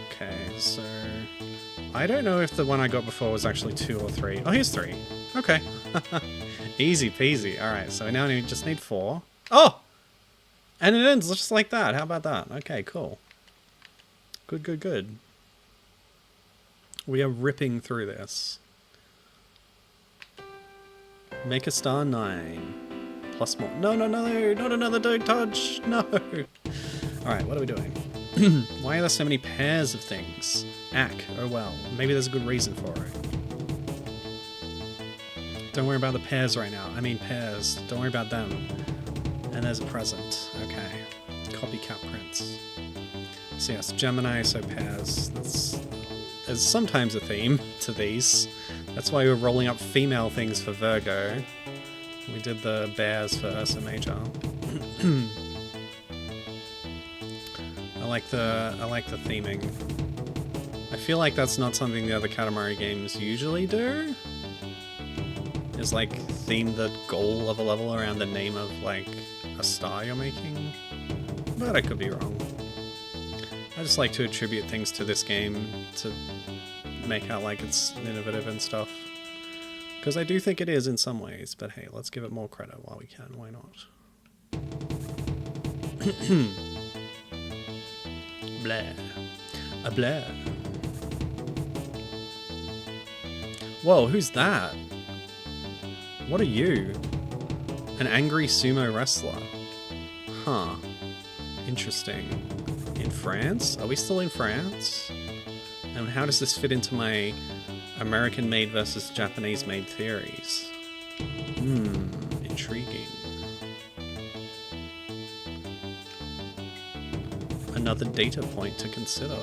Okay, so... I don't know if the one I got before was actually 2 or 3. Oh, here's 3. Okay. Easy peasy. Alright, so now we just need 4. Oh! And it ends just like that. How about that? Okay, cool. Good, good, good. We are ripping through this. Make a star 9. Plus more. No, no, no, not another don't touch. No. Alright, what are we doing? Why are there so many pairs of things? Ack, oh well. Maybe there's a good reason for it. Don't worry about the pairs right now. I mean pairs. Don't worry about them. And there's a present. Okay. Copycat prints. So yes, Gemini, so pairs. There's sometimes a theme to these. That's why we're rolling up female things for Virgo. We did the bears for Ursa Major. I like the theming. I feel like that's not something the other Katamari games usually do. Is like theme the goal of a level around the name of like a star you're making. But I could be wrong. I just like to attribute things to this game to make out like it's innovative and stuff. Because I do think it is in some ways, but hey, let's give it more credit while we can, why not? Blah. A blah. Whoa, who's that? What are you? An angry sumo wrestler. Huh. Interesting. In France? Are we still in France? And how does this fit into my American-made versus Japanese-made theories? Intriguing. Another data point to consider.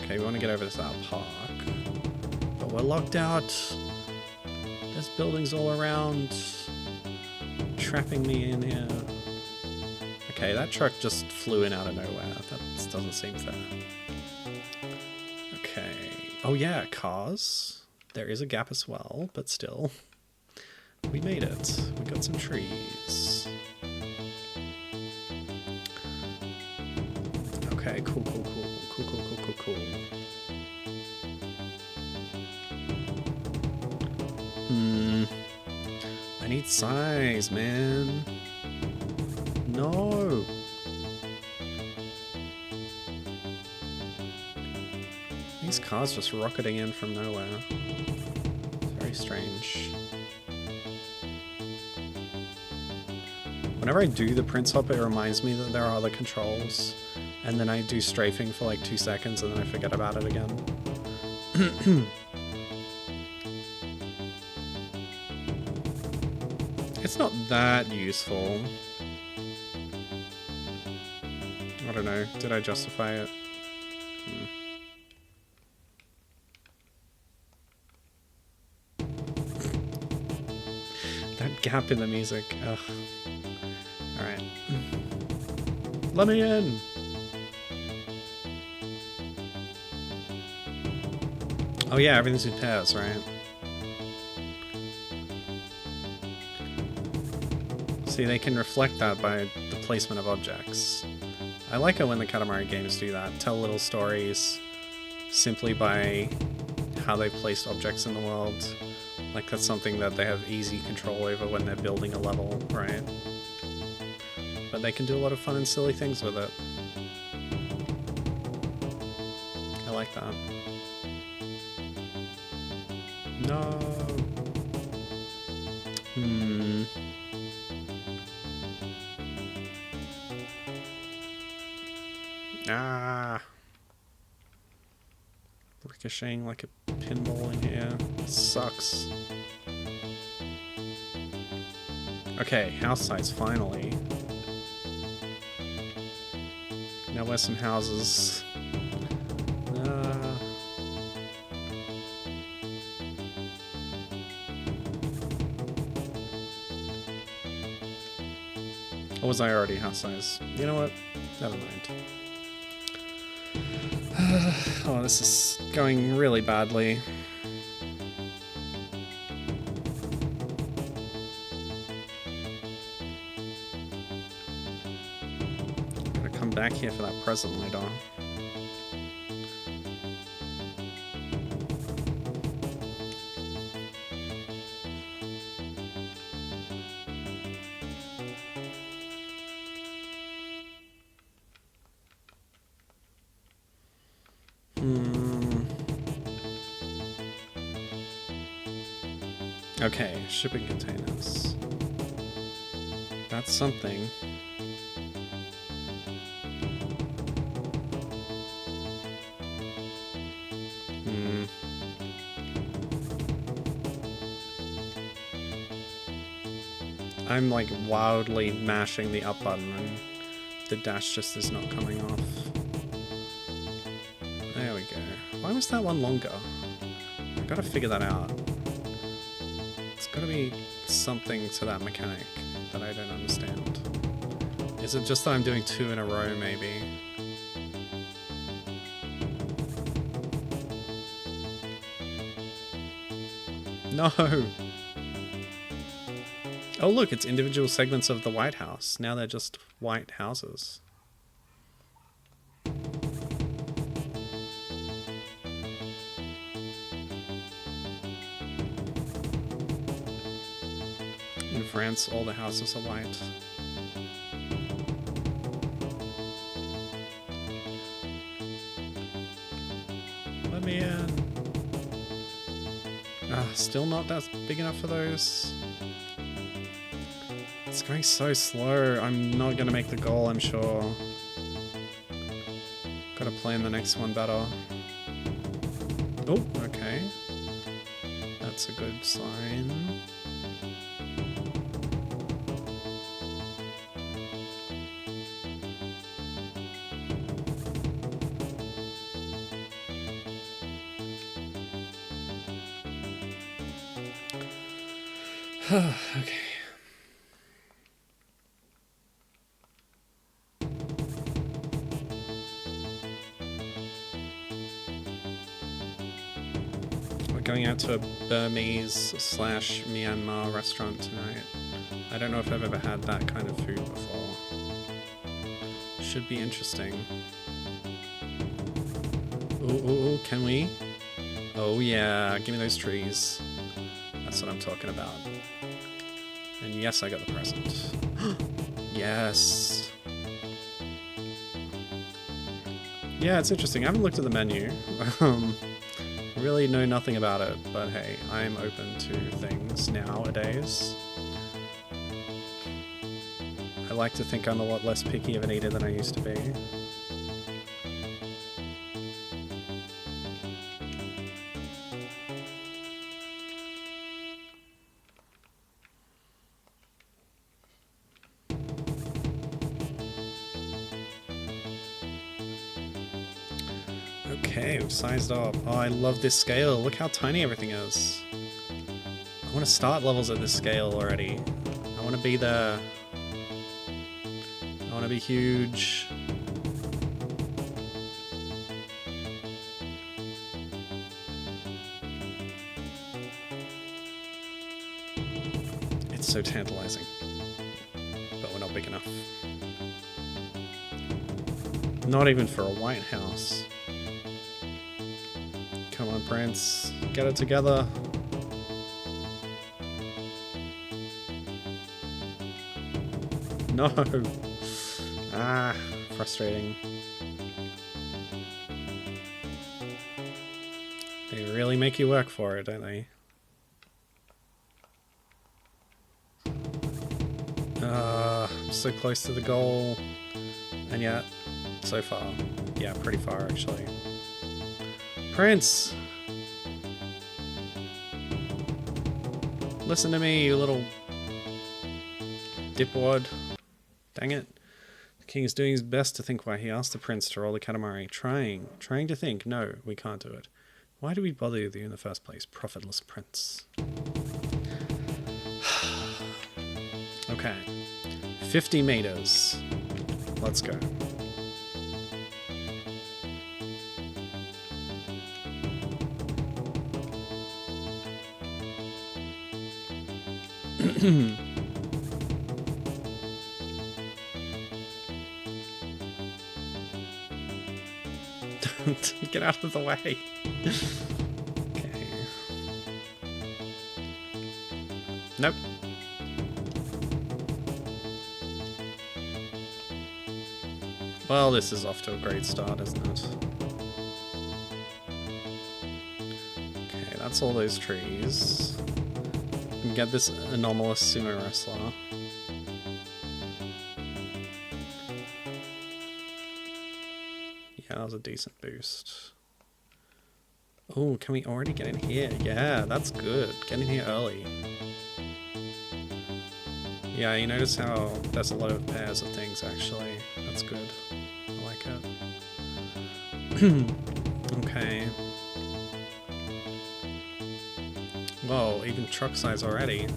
Okay, we want to get over to our park. But we're locked out. There's buildings all around. Trapping me in here. Okay, that truck just flew in out of nowhere. That doesn't seem fair. Okay. Oh yeah, cars. There is a gap as well, but still. We made it. We got some trees. Okay, cool, cool, cool. Cool, cool, cool, cool, cool. I need size, man. No. These cars just rocketing in from nowhere. Very strange. Whenever I do the Prince Hop, it reminds me that there are other controls. And then I do strafing for like 2 seconds and then I forget about it again. It's not that useful. I don't know. Did I justify it? That gap in the music. Ugh. Alright. Let me in! Oh yeah, everything's in pairs, right? See, they can reflect that by the placement of objects. I like it when the Katamari games do that. Tell little stories simply by how they placed objects in the world. Like that's something that they have easy control over when they're building a level, right? But they can do a lot of fun and silly things with it. I like that. No. Ah. Ricocheting like a pinball in here. Sucks. Okay, house size finally. Now where's some houses? Or was I already house size? You know what? Never mind. Oh, this is going really badly. Gotta come back here for that present later. Okay, shipping containers. That's something. I'm like wildly mashing the up button and the dash just is not coming off. There we go. Why was that one longer? I gotta figure that out. It's gotta be something to that mechanic that I don't understand. Is it just that I'm doing 2 in a row, maybe? No! Oh look, it's individual segments of the White House. Now they're just white houses. In France, all the houses are white. Let me in. Still not that big enough for those. It's going so slow. I'm not gonna make the goal, I'm sure. Gotta plan the next one better. Oh, okay. That's a good sign. Okay. We're going out to a Burmese/Myanmar restaurant tonight. I don't know if I've ever had that kind of food before. Should be interesting. Ooh, can we? Oh yeah, give me those trees. That's what I'm talking about. And yes, I got the present. Yes. Yeah, it's interesting. I haven't looked at the menu. Really know nothing about it, but hey, I'm open to things nowadays. I like to think I'm a lot less picky of an eater than I used to be. Okay, we've sized up. Oh, I love this scale. Look how tiny everything is. I want to start levels at this scale already. I want to be there. I want to be huge. It's so tantalizing. But we're not big enough. Not even for a White House. Come on, Prince. Get it together. No. Ah, frustrating. They really make you work for it, don't they? I'm so close to the goal. And yet, so far. Yeah, pretty far, actually. Prince! Listen to me, you little dipwad. Dang it. The king is doing his best to think why he asked the prince to roll the Katamari. Trying to think. No, we can't do it. Why do we bother with you in the first place, profitless prince? Okay. 50 meters. Let's go. Get out of the way. Okay. Nope. Well, this is off to a great start, isn't it? Okay, that's all those trees. We can get this anomalous sumo wrestler. Yeah, that was a decent boost. Oh, can we already get in here? Yeah, that's good. Get in here early. Yeah, you notice how there's a lot of pairs of things, actually. That's good. I like it. Okay. Whoa, even truck size already.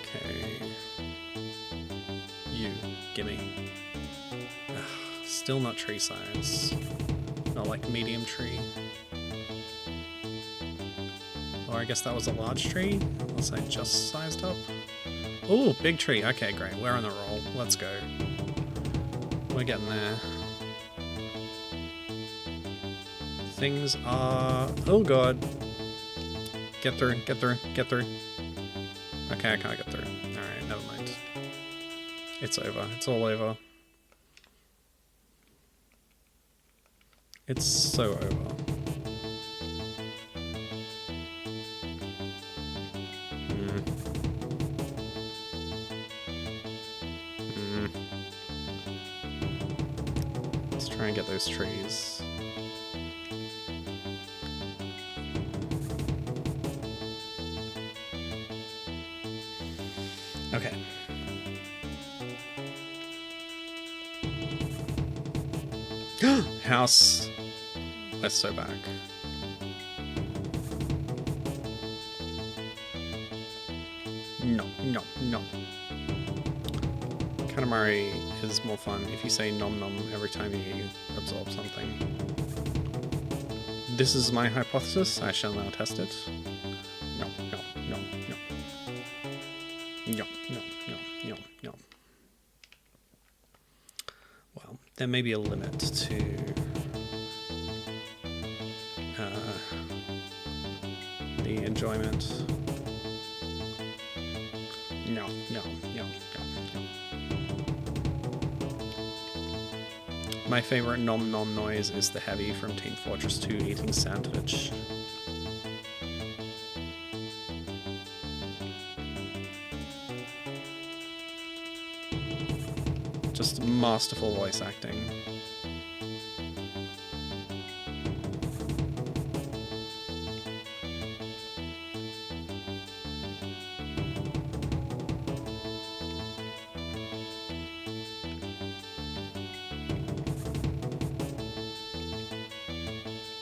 Okay. You, gimme. Still not tree size. Not like medium tree. Or I guess that was a large tree, unless I just sized up. Oh, big tree. Okay, great. We're on the roll. Let's go. We're getting there. Things are... Oh god. Get through, get through, get through. Okay, I can't get through. Alright, never mind. It's over. It's all over. It's so over. Let's try and get those trees. Okay. House. Let's so back. No, no, no. Katamari is more fun if you say nom nom every time you absorb something. This is my hypothesis. I shall now test it. No, no, no, no. No, no, no, no, no. Well, there may be a limit to the enjoyment. No, no, no, no, no. My favorite nom nom noise is the heavy from Team Fortress 2 eating sandwich. Just masterful voice acting.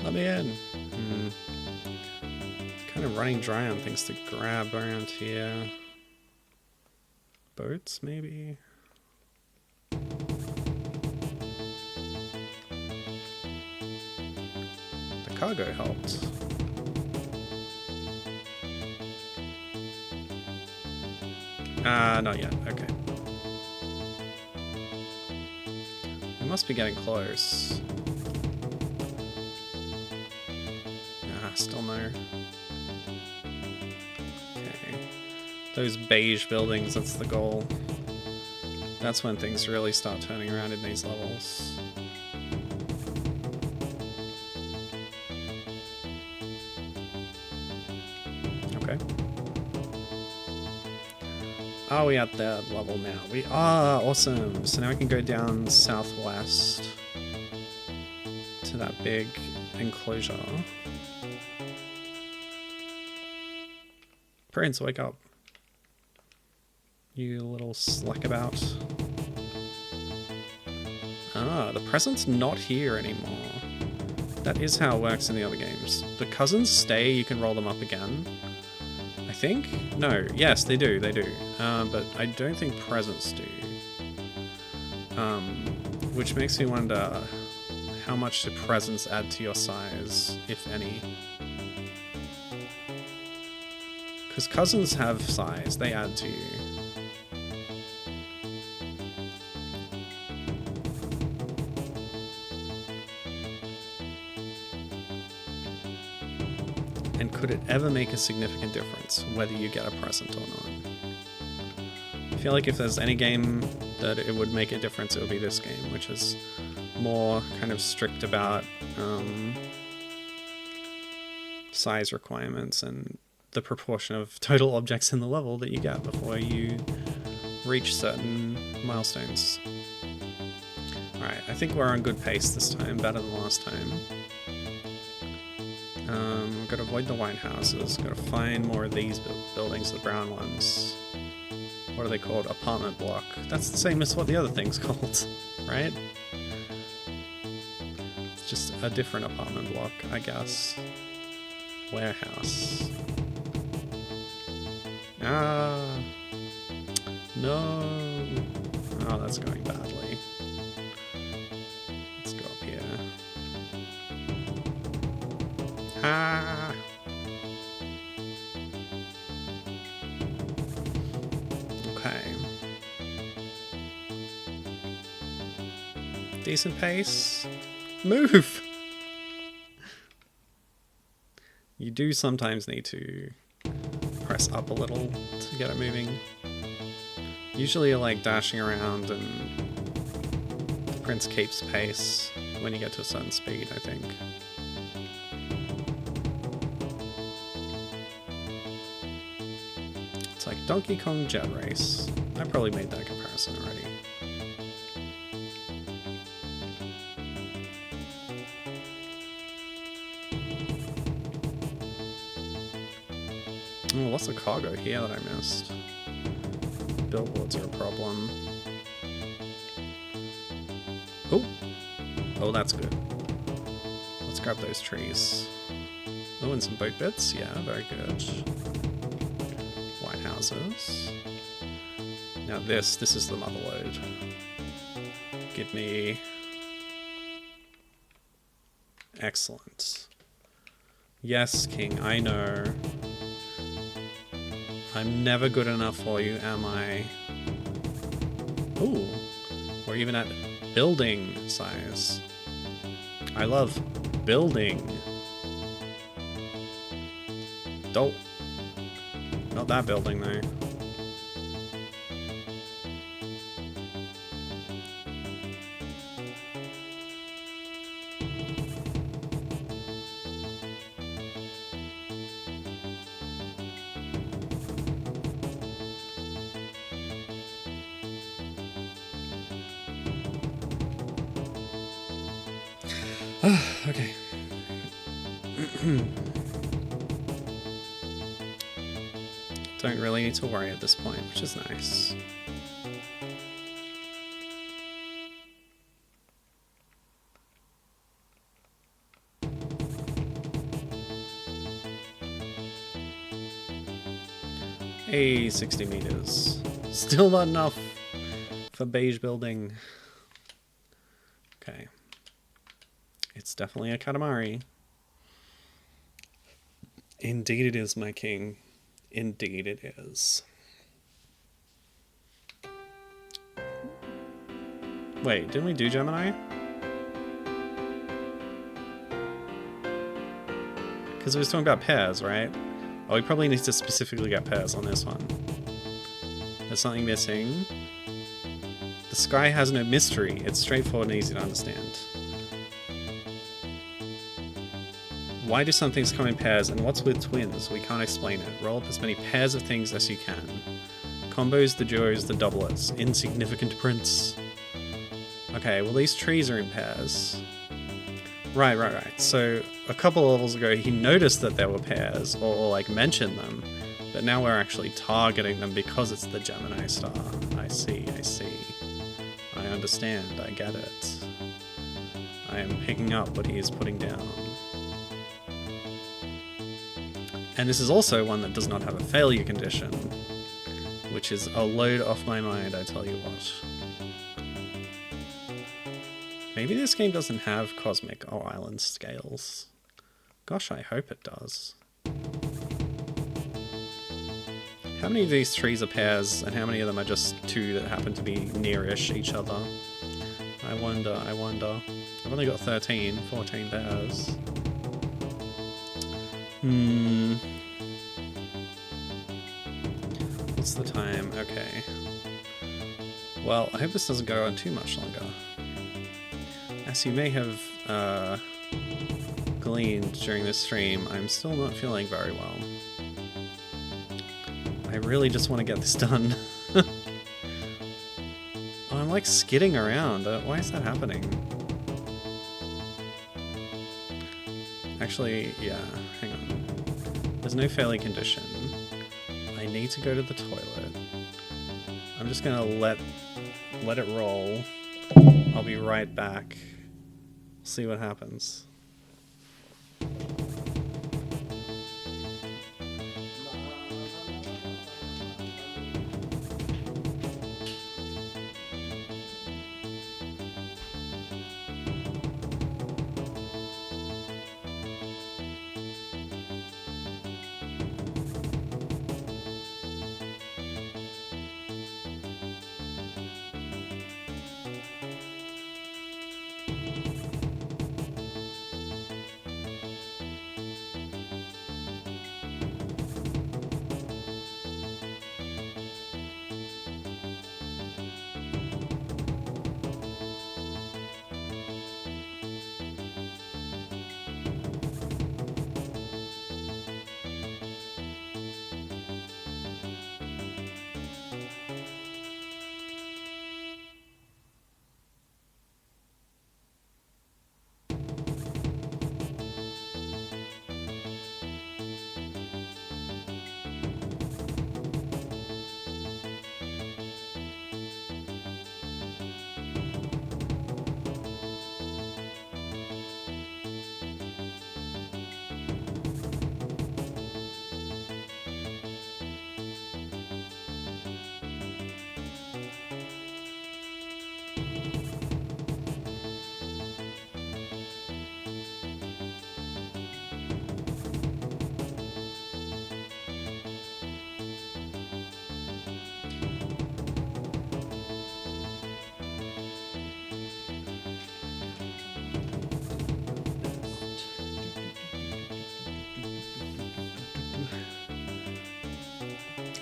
Let me in. Kind of running dry on things to grab around here. Boats, maybe? The cargo helped. Not yet. Okay. We must be getting close. Still no. Okay. Those beige buildings, that's the goal. That's when things really start turning around in these levels. Okay. Are we at that level now? We are! Awesome! So now we can go down southwest to that big enclosure. Prince, wake up. You little slackabout. Ah, the present's not here anymore. That is how it works in the other games. The cousins stay, you can roll them up again. I think? No. Yes, they do. They do. But I don't think presents do. Which makes me wonder how much do presents add to your size, if any. Because cousins have size, they add to you. And could it ever make a significant difference whether you get a present or not? I feel like if there's any game that it would make a difference, it would be this game, which is more kind of strict about size requirements and the proportion of total objects in the level that you get before you reach certain milestones. Alright, I think we're on good pace this time, better than last time. Gotta avoid the white houses, gotta find more of these buildings, the brown ones. What are they called? Apartment block. That's the same as what the other thing's called, right? It's just a different apartment block, I guess. Warehouse. Ah! No! Oh, that's going badly. Let's go up here. Ah! Okay. Decent pace. Move! You do sometimes need to press up a little to get it moving. Usually you're like dashing around and the prince keeps pace when you get to a certain speed, I think. It's like Donkey Kong Jet Race. I probably made that comparison already. Oh, lots of cargo here that I missed. Billboards are a problem. Oh! Oh, that's good. Let's grab those trees. Oh, and some boat bits. Yeah, very good. White houses. Now this is the mother lode. Give me... Excellent. Yes, King, I know. I'm never good enough for you, am I? Ooh, we're even at building size. I love building. Don't. Not that building, though. Okay. Don't really need to worry at this point, which is nice. Hey, 60 meters. Still not enough for beige building. Okay. It's definitely a Katamari. Indeed it is, my king. Indeed it is. Wait, didn't we do Gemini? Because we was talking about pairs, right? Oh, we probably need to specifically get pairs on this one. There's something missing. The sky has no mystery. It's straightforward and easy to understand. Why do some things come in pairs, and what's with twins? We can't explain it. Roll up as many pairs of things as you can. Combos, the duos, the doublets. Insignificant prints. Okay, well these trees are in pairs. Right. So a couple of levels ago he noticed that there were pairs, or like mentioned them, but now we're actually targeting them because it's the Gemini star. I see. I understand, I get it. I am picking up what he is putting down. And this is also one that does not have a failure condition, which is a load off my mind, I tell you what. Maybe this game doesn't have cosmic or island scales. Gosh, I hope it does. How many of these trees are pairs, and how many of them are just two that happen to be near-ish each other? I wonder, I wonder. I've only got 14 pairs. What's the time? Okay. Well, I hope this doesn't go on too much longer. As you may have gleaned during this stream, I'm still not feeling very well. I really just want to get this done. Oh, I'm like skidding around. Why is that happening? Actually, yeah, hang on. There's no failure condition. I need to go to the toilet. I'm just gonna let it roll. I'll be right back. See what happens.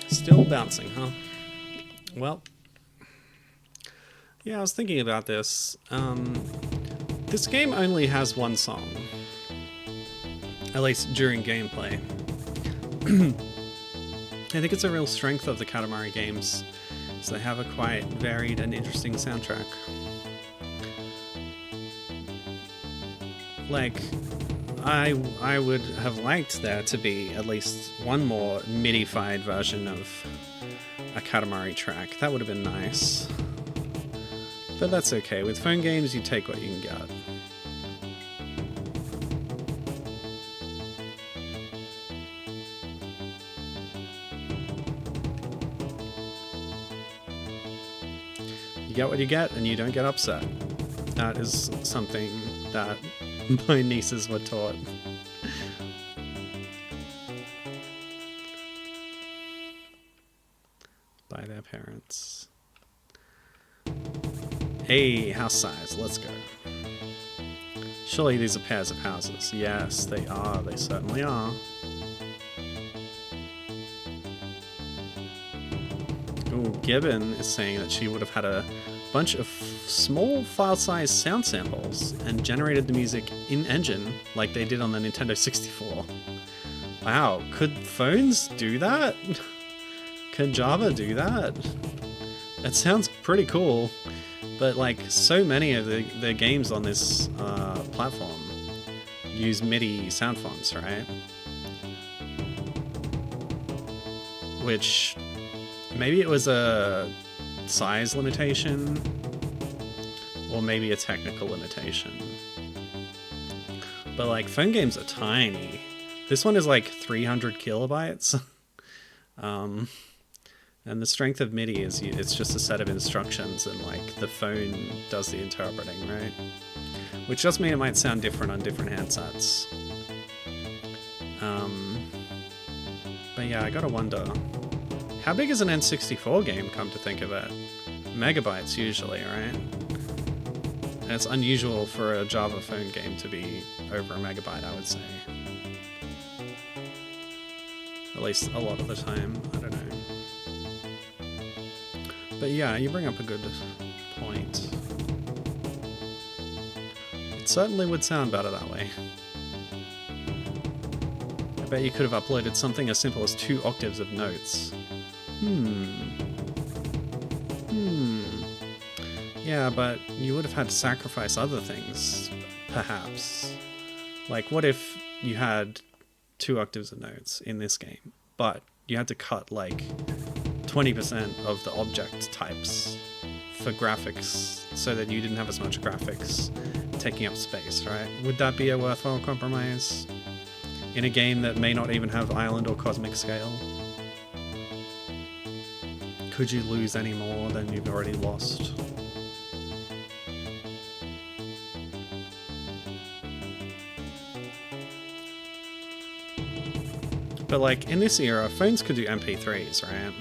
Still bouncing, huh? Well, yeah, I was thinking about this. This game only has one song, at least during gameplay. I think it's a real strength of the Katamari games, so they have a quite varied and interesting soundtrack. Like, I would have liked there to be at least one more MIDI-fied version of a Katamari track. That would have been nice. But that's okay. With phone games, you take what you can get. You get what you get, and you don't get upset. That is something that my nieces were taught. By their parents. Hey, house size, let's go. Surely these are pairs of houses. Yes, they are. They certainly are. Ooh, Gibbon is saying that she would have had a bunch of small file size sound samples and generated the music in engine like they did on the Nintendo 64. Wow, could phones do that? Could Java do that? It sounds pretty cool, but like so many of the games on this platform use MIDI sound fonts, right? Which maybe it was a size limitation, or maybe a technical limitation. But like phone games are tiny. This one is like 300 kilobytes. And the strength of MIDI is it's just a set of instructions, and like the phone does the interpreting, right? Which does mean it might sound different on different handsets. But yeah, I gotta wonder, how big is an N64 game, come to think of it? Megabytes usually, right? And it's unusual for a Java phone game to be over a megabyte, I would say. At least a lot of the time, I don't know. But yeah, you bring up a good point. It certainly would sound better that way. I bet you could have uploaded something as simple as 2 octaves of notes. Yeah, but you would have had to sacrifice other things, perhaps. Like, what if you had 2 octaves of notes in this game, but you had to cut like 20% of the object types for graphics so that you didn't have as much graphics taking up space, right? Would that be a worthwhile compromise in a game that may not even have island or cosmic scale? Could you lose any more than you've already lost? But like, in this era, phones could do MP3s, right?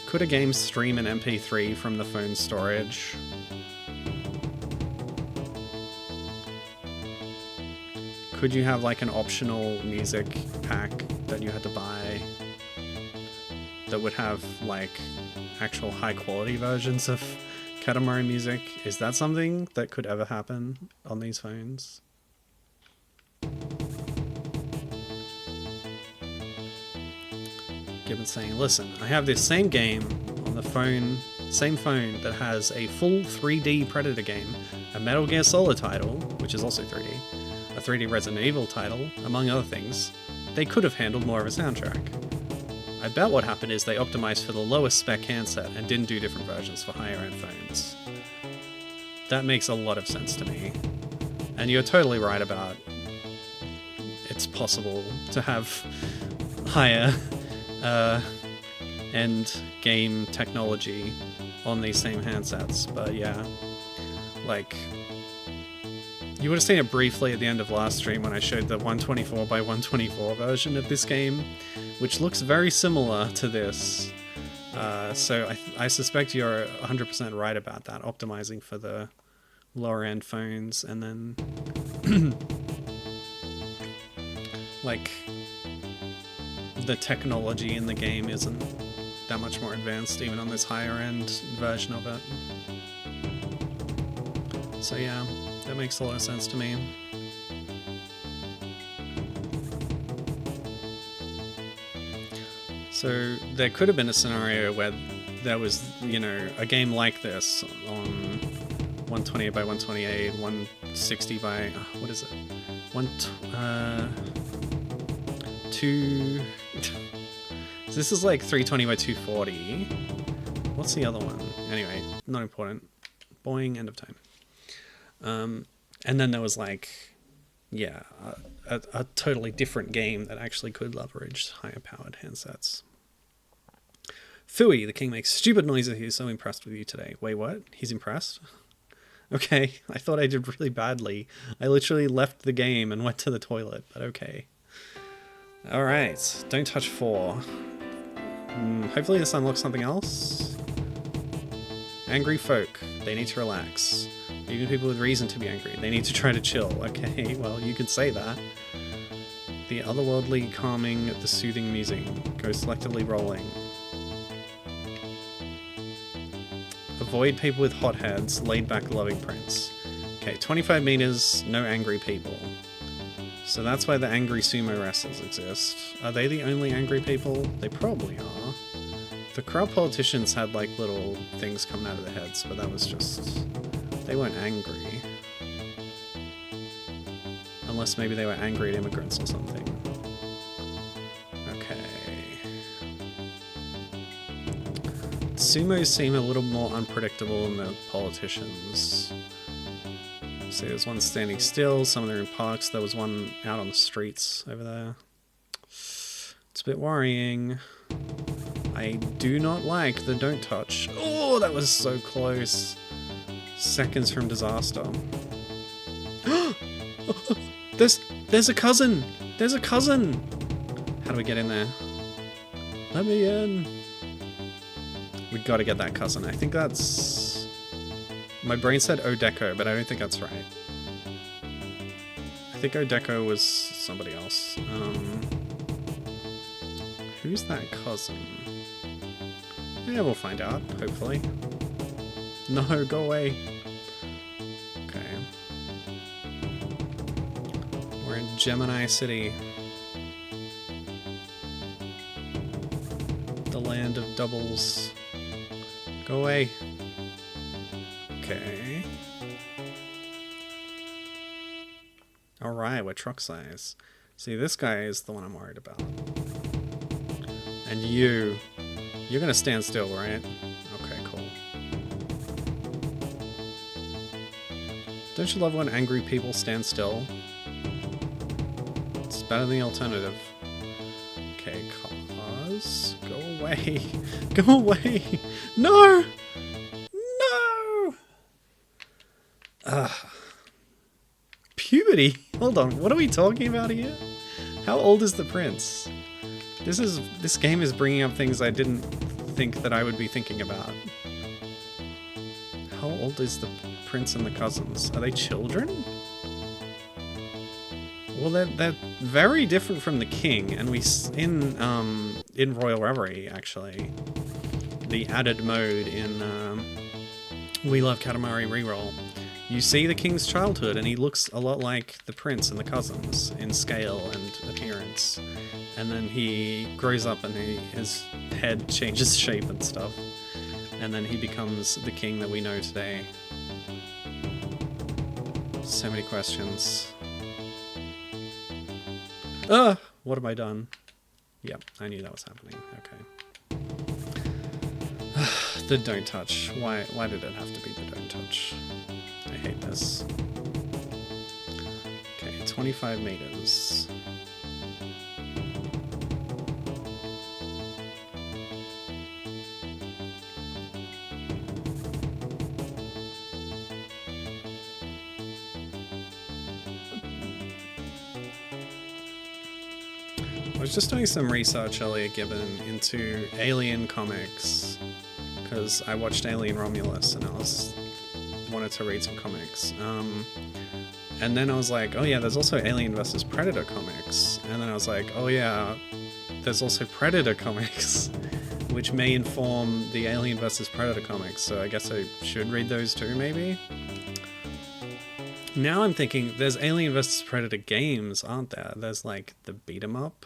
Could a game stream an MP3 from the phone storage? Could you have like an optional music pack that you had to buy that would have like actual high quality versions of Katamari music? Is that something that could ever happen on these phones? Gibbon's saying, listen, I have this same game on the phone, same phone that has a full 3D Predator game, a Metal Gear Solid title, which is also 3D, a 3D Resident Evil title, among other things. They could have handled more of a soundtrack. I bet what happened is they optimized for the lowest spec handset and didn't do different versions for higher end phones. That makes a lot of sense to me. And you're totally right about it's possible to have higher end game technology on these same handsets, but yeah, like, you would have seen it briefly at the end of last stream when I showed the 124 by 124 version of this game, which looks very similar to this. So I suspect you're 100% right about that, optimizing for the lower end phones, and then like, the technology in the game isn't that much more advanced even on this higher end version of it. So yeah, that makes a lot of sense to me. So there could have been a scenario where there was, you know, a game like this on 128 by 128, 160 by, what is it? 2... This is like 320 by 240. What's the other one? Anyway, not important. Boing, end of time. And then there was like, yeah, a totally different game that actually could leverage higher powered handsets. Fooey, the king makes stupid noises. He's so impressed with you today. Wait, what? He's impressed? Okay, I thought I did really badly. I literally left the game and went to the toilet, but okay. Alright, don't touch 4. Hopefully this unlocks something else. Angry folk, they need to relax. Even people with reason to be angry, they need to try to chill. Okay, well, you could say that. The otherworldly calming, the soothing music goes selectively rolling. Avoid people with hot heads, laid back loving prince. Okay, 25 meters, no angry people. So that's why the angry sumo wrestlers exist. Are they the only angry people? They probably are. The corrupt politicians had like little things coming out of their heads, but that was just... they weren't angry. Unless maybe they were angry at immigrants or something. Okay. Sumos seem a little more unpredictable than the politicians. See, there's one standing still, some of them are in parks. There was one out on the streets over there. It's a bit worrying. I do not like the don't touch. Oh, that was so close. Seconds from disaster. There's a cousin! There's a cousin! How do we get in there? Let me in. We gotta get that cousin. I think that's... My brain said Odeco, but I don't think that's right. I think Odeco was somebody else. Who's that cousin? Yeah, we'll find out, hopefully. No, go away. Okay. We're in Gemini City. The land of doubles. Go away. Okay. Alright, we're truck size. See, this guy is the one I'm worried about. And you're gonna stand still, right? Okay, cool. Don't you love when angry people stand still? It's better than the alternative. Okay, cars. Go away. Go away. No! No! Puberty? Hold on, what are we talking about here? How old is the prince? This game is bringing up things I didn't think that I would be thinking about. How old is the prince and the cousins? Are they children? Well, they're very different from the king, and in Royal Reverie, actually, the added mode in We Love Katamari Reroll, you see the king's childhood, and he looks a lot like the prince and the cousins in scale and appearance. And then he grows up and his head changes shape and stuff. And then he becomes the king that we know today. So many questions. What have I done? Yep, I knew that was happening. Okay. The don't touch. Why did it have to be the don't touch? I hate this. Okay, 25 meters. I was just doing some research earlier, Gibbon, into Alien comics, because I watched Alien Romulus and I wanted to read some comics. And then I was like, oh yeah, there's also Alien vs. Predator comics. And then I was like, oh yeah, there's also Predator comics, which may inform the Alien vs. Predator comics, so I guess I should read those too, maybe? Now I'm thinking, there's Alien vs. Predator games, aren't there? There's like the beat 'em up,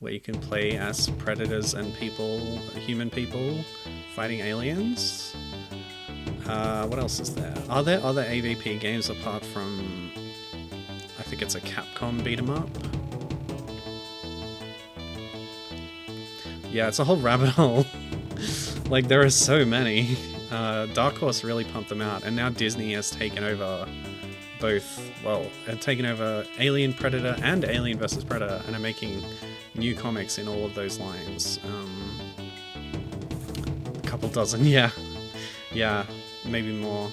where you can play as predators and human people, fighting aliens. What else is there? Are there other AVP games apart from, I think it's a Capcom beat 'em up? Yeah, it's a whole rabbit hole. Like, there are so many. Dark Horse really pumped them out, and now Disney has taken over both, taken over Alien Predator and Alien vs. Predator, and are making new comics in all of those lines. A couple dozen, yeah. Yeah, maybe more.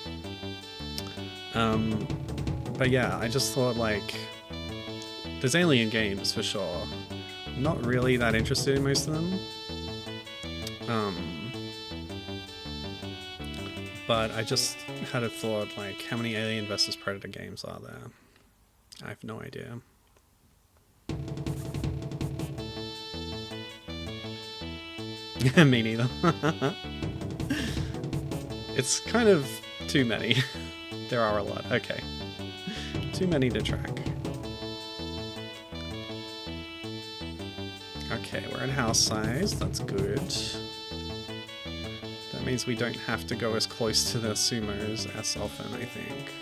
But yeah, I just thought, like, there's Alien games for sure. I'm not really that interested in most of them. But I just had a thought, like, how many Alien vs. Predator games are there? I have no idea. Me neither. It's kind of too many. There are a lot. Okay. Too many to track. Okay, we're at house size. That's good. That means we don't have to go as close to the sumos as often, I think.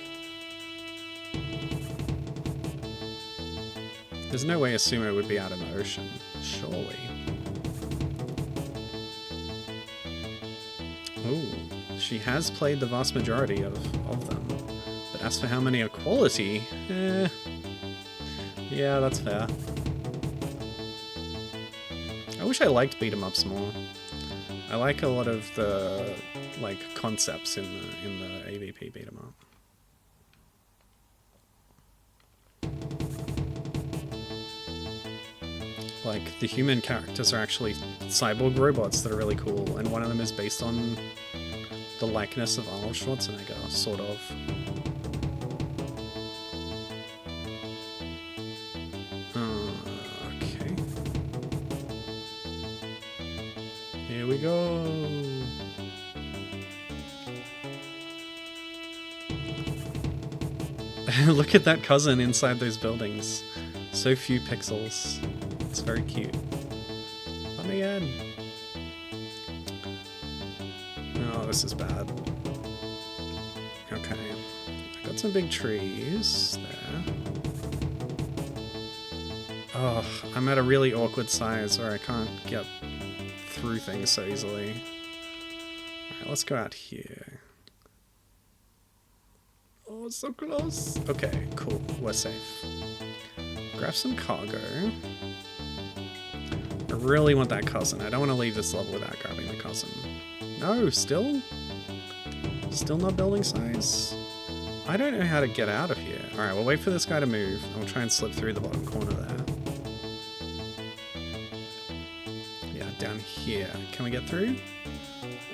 There's no way a sumo would be out in the ocean, surely. Ooh, she has played the vast majority of them, but As for how many are quality, yeah, that's fair. I wish I liked beat 'em ups more. I like a lot of the like concepts in the AVP beat 'em up. Like the human characters are actually cyborg robots that are really cool, and one of them is based on the likeness of Arnold Schwarzenegger, sort of. Okay. Here we go. Look at that cousin inside those buildings. So few pixels. It's very cute. Let me in. Oh, this is bad. Okay. I got some big trees there. Oh, I'm at a really awkward size where I can't get through things so easily. Alright, let's go out here. Oh, it's so close. Okay, cool. We're safe. Grab some cargo. I really want that cousin. I don't want to leave this level without grabbing the cousin. No, still? Still not building size? I don't know how to get out of here. Alright, we'll wait for this guy to move. I'll try and slip through the bottom corner there. Yeah, down here. Can we get through?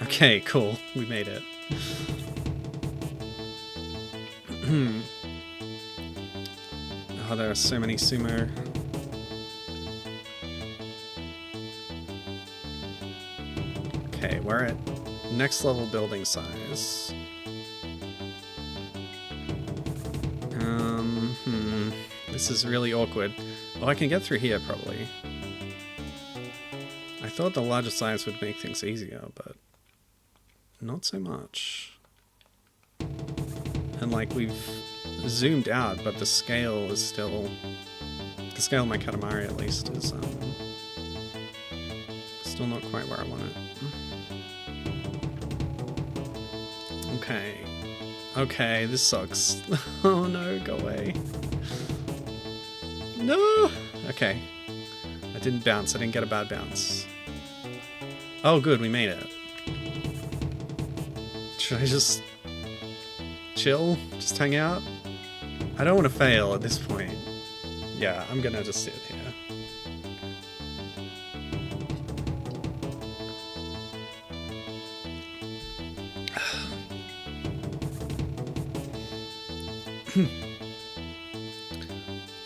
Okay, cool. We made it. Oh, there are so many sumo. Okay, we're at next level building size. This is really awkward. Oh, I can get through here probably. I thought the larger size would make things easier, but not so much. And like we've zoomed out, but the scale is still... The scale of my Katamari at least is still not quite where I want it. Okay. Okay, this sucks. Oh no, go away. No! Okay. I didn't bounce, I didn't get a bad bounce. Oh good, we made it. Should I just... chill? Just hang out? I don't want to fail at this point. Yeah, I'm gonna just sit here.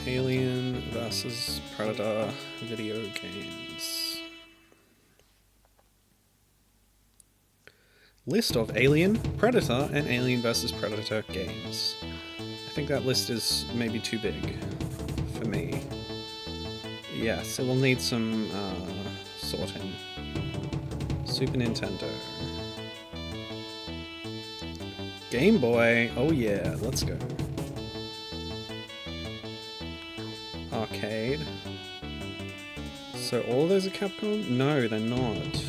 Alien vs. Predator video games. List of Alien, Predator, and Alien vs. Predator games. I think that list is maybe too big for me. Yeah, so we'll need some sorting. Super Nintendo. Game Boy, oh yeah, let's go. Arcade. So all of those are Capcom? No, they're not.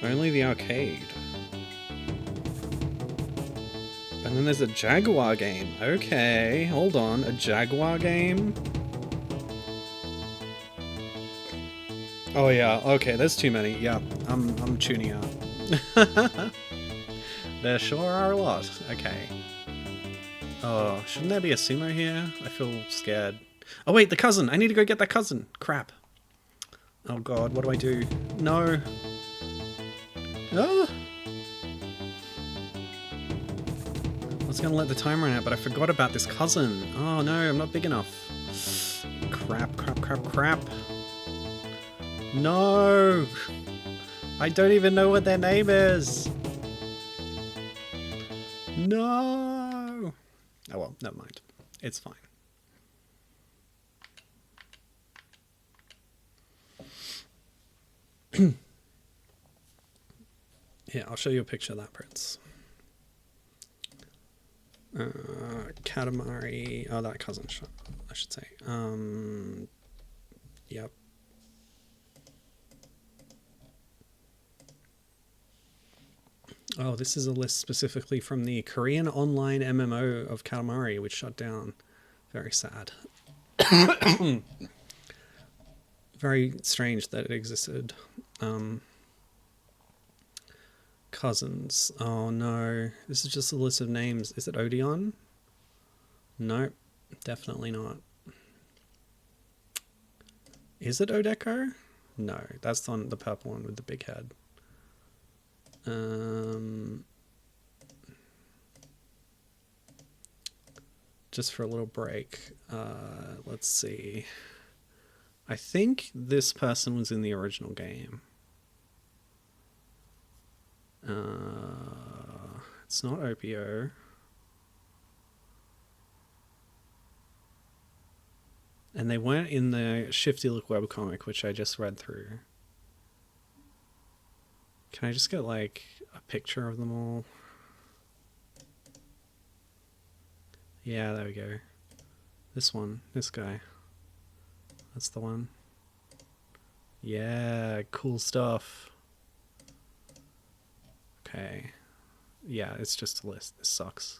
Only the arcade. And then there's a Jaguar game. Okay, hold on, a Jaguar game? Oh yeah, okay, there's too many. Yeah, I'm tuning out. There sure are a lot. Okay. Oh, shouldn't there be a sumo here? I feel scared. Oh wait, the cousin! I need to go get that cousin! Crap. Oh god, what do I do? No. Ah! I was gonna let the time run out, but I forgot about this cousin. Oh no, I'm not big enough. Crap, crap, crap, crap. No! I don't even know what their name is! No! Oh well, never mind. It's fine. Here, I'll show you a picture of that prince. Katamari... Oh, that cousin shot, I should say. Yep. Oh, this is a list specifically from the Korean online MMO of Katamari, which shut down. Very sad. Very strange that it existed. Cousins. Oh no. This is just a list of names. Is it Odeon? Nope. Definitely not. Is it Odeko? No. That's the one, the purple one with the big head. Just for a little break. Let's see. I think this person was in the original game. It's not Opio. And they weren't in the Shifty Look webcomic, which I just read through. Can I just get, like, a picture of them all? Yeah, there we go. This one. This guy. That's the one. Yeah, cool stuff. Okay. Yeah, it's just a list. This sucks.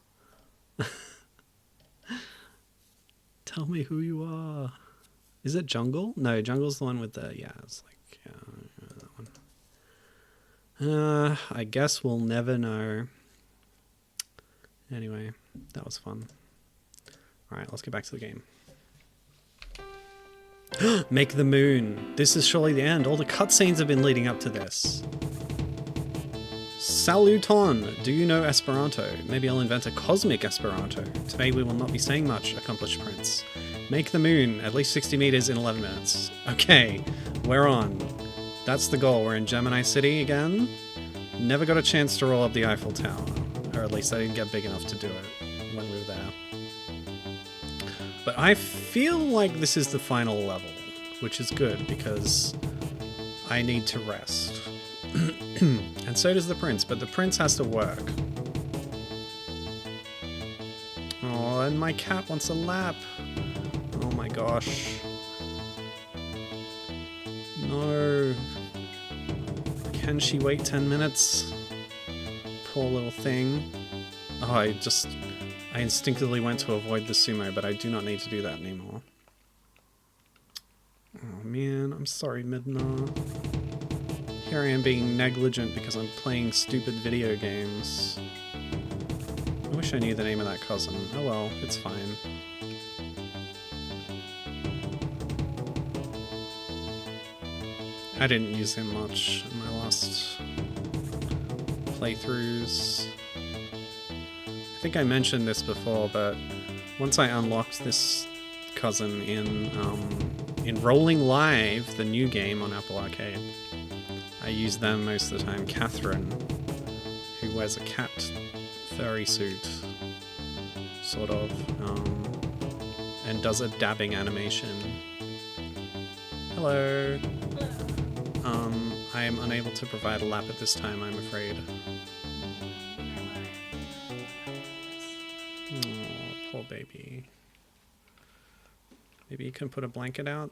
Tell me who you are. Is it Jungle? No, Jungle's the one with the... Yeah, it's like... that one. I guess we'll never know. Anyway, that was fun. Alright, let's get back to the game. Make the moon. This is surely the end. All the cutscenes have been leading up to this. Saluton! Do you know Esperanto? Maybe I'll invent a cosmic Esperanto. Today we will not be saying much, accomplished prince. Make the moon, at least 60 meters in 11 minutes. Okay, we're on. That's the goal. We're in Gemini City again. Never got a chance to roll up the Eiffel Tower. Or at least I didn't get big enough to do it when we were there. But I feel like this is the final level, which is good because I need to rest. And so does the prince, but the prince has to work. Oh, and my cat wants a lap. Oh my gosh. No. Can she wait 10 minutes? Poor little thing. Oh, I instinctively went to avoid the sumo, but I do not need to do that anymore. Oh man, I'm sorry, Midna. Here I am being negligent because I'm playing stupid video games. I wish I knew the name of that cousin. Oh well, it's fine. I didn't use him much in my last playthroughs. I think I mentioned this before, but once I unlocked this cousin in Rolling Live, the new game on Apple Arcade, I use them most of the time. Catherine, who wears a cat furry suit, sort of, and does a dabbing animation. Hello. I am unable to provide a lap at this time, I'm afraid. Oh, poor baby. Maybe you can put a blanket out?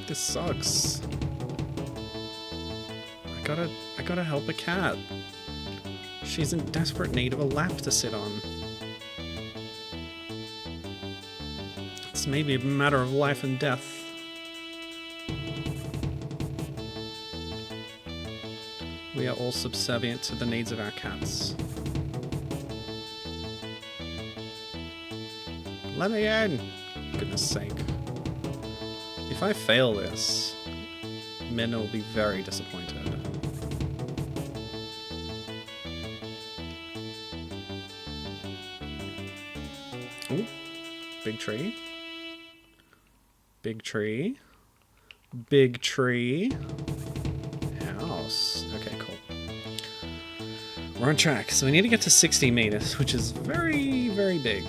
This sucks. I gotta help a cat. She's in desperate need of a lap to sit on. It's maybe a matter of life and death. We are all subservient to the needs of our cats. Let me in! Goodness sake. If I fail this, Minna will be very disappointed. Ooh, big tree. Big tree. Big tree. House. Okay, cool. We're on track. So we need to get to 60 meters, which is very, very big.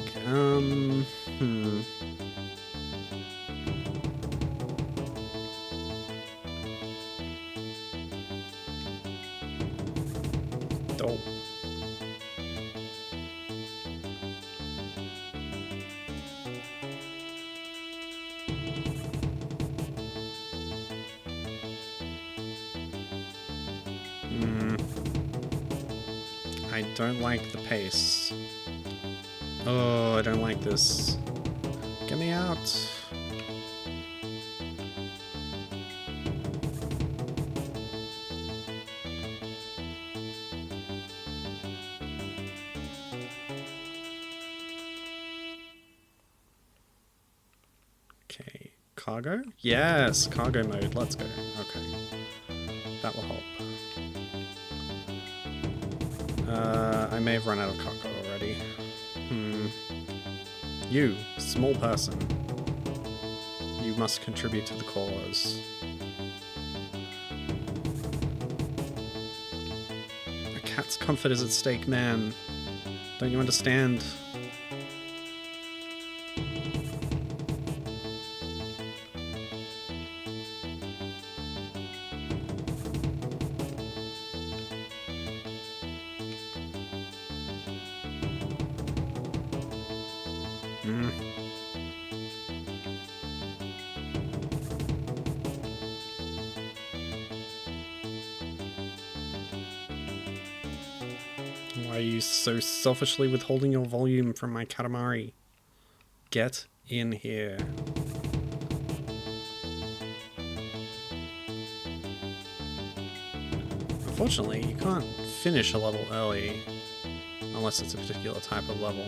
I don't like the pace. Oh, I don't like this. Get me out. Okay, cargo? Yes, cargo mode. Let's go. Okay. That will help. I may have run out of cargo already. You, small person. You must contribute to the cause. A cat's comfort is at stake, man. Don't you understand? Why are you so selfishly withholding your volume from my Katamari? Get in here. Unfortunately, you can't finish a level early unless it's a particular type of level.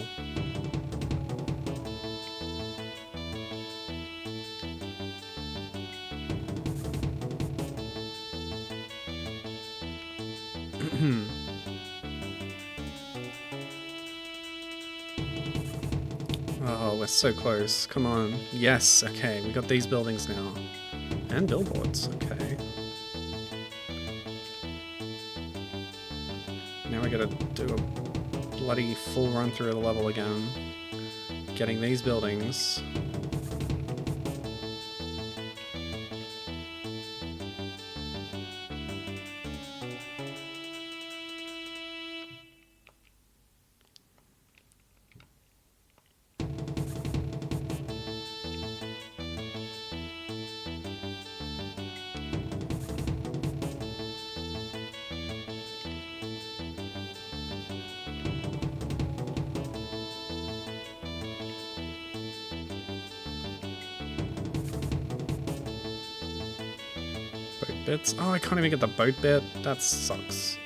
Oh, we're so close. Come on. Yes, okay, we got these buildings now. And billboards, okay. Now we gotta do a bloody full run through the level again. Getting these buildings. Bits. Oh, I can't even get the boat bit. That sucks.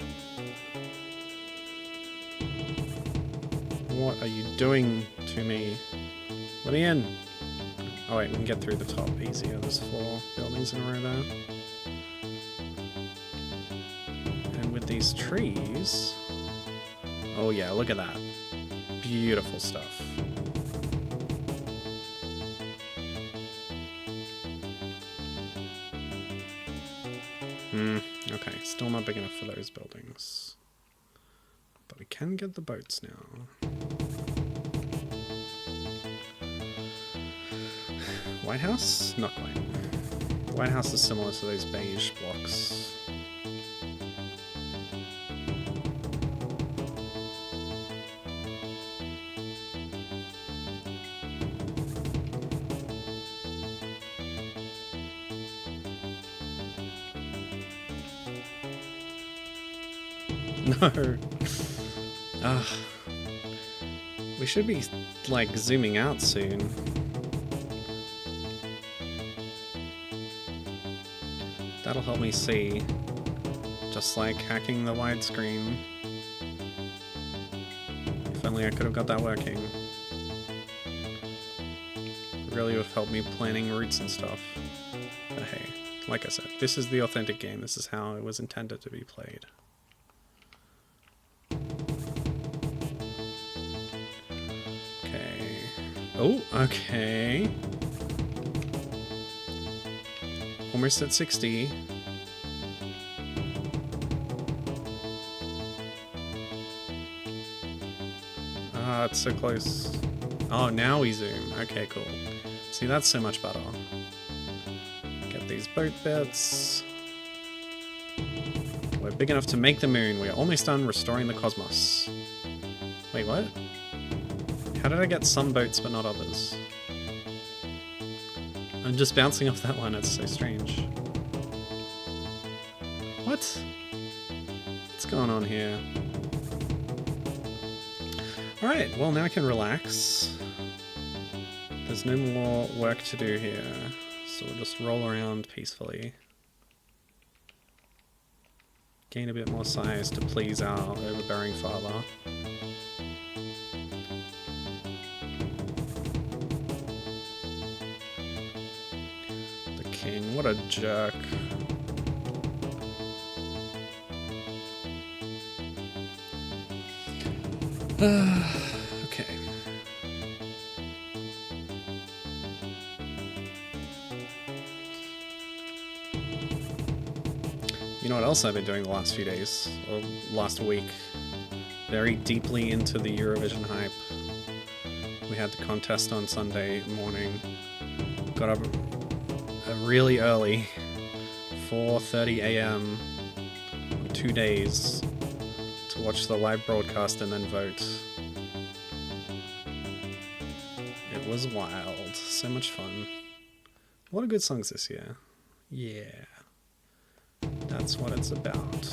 What are you doing to me? Let me in. Oh wait, we can get through the top easier. There's 4 buildings in a row there. And with these trees... Oh yeah, look at that. Beautiful stuff. Okay, still not big enough for those buildings. But we can get the boats now. White House? Not quite. White House is similar to those beige blocks. No. We should be, like, zooming out soon. That'll help me see. Just like hacking the widescreen. If only I could have got that working. Really would have helped me planning routes and stuff. But hey, like I said, this is the authentic game. This is how it was intended to be played. Oh, okay. Almost at 60. Ah, it's so close. Oh, now we zoom. Okay, cool. See, that's so much better. Get these boat bits. We're big enough to make the moon. We're almost done restoring the cosmos. Wait, what? How did I get some boats but not others? I'm just bouncing off that one, it's so strange. What? What's going on here? Alright, well now I can relax. There's no more work to do here, so we'll just roll around peacefully. Gain a bit more size to please our overbearing father. The king, what a jerk. Okay. You know what else I've been doing the last few days, or last week? Very deeply into the Eurovision hype. We had the contest on Sunday morning. Got up really early, 4:30 AM on 2 days to watch the live broadcast and then vote. It was wild. So much fun. A lot of good songs this year. Yeah. That's what it's about.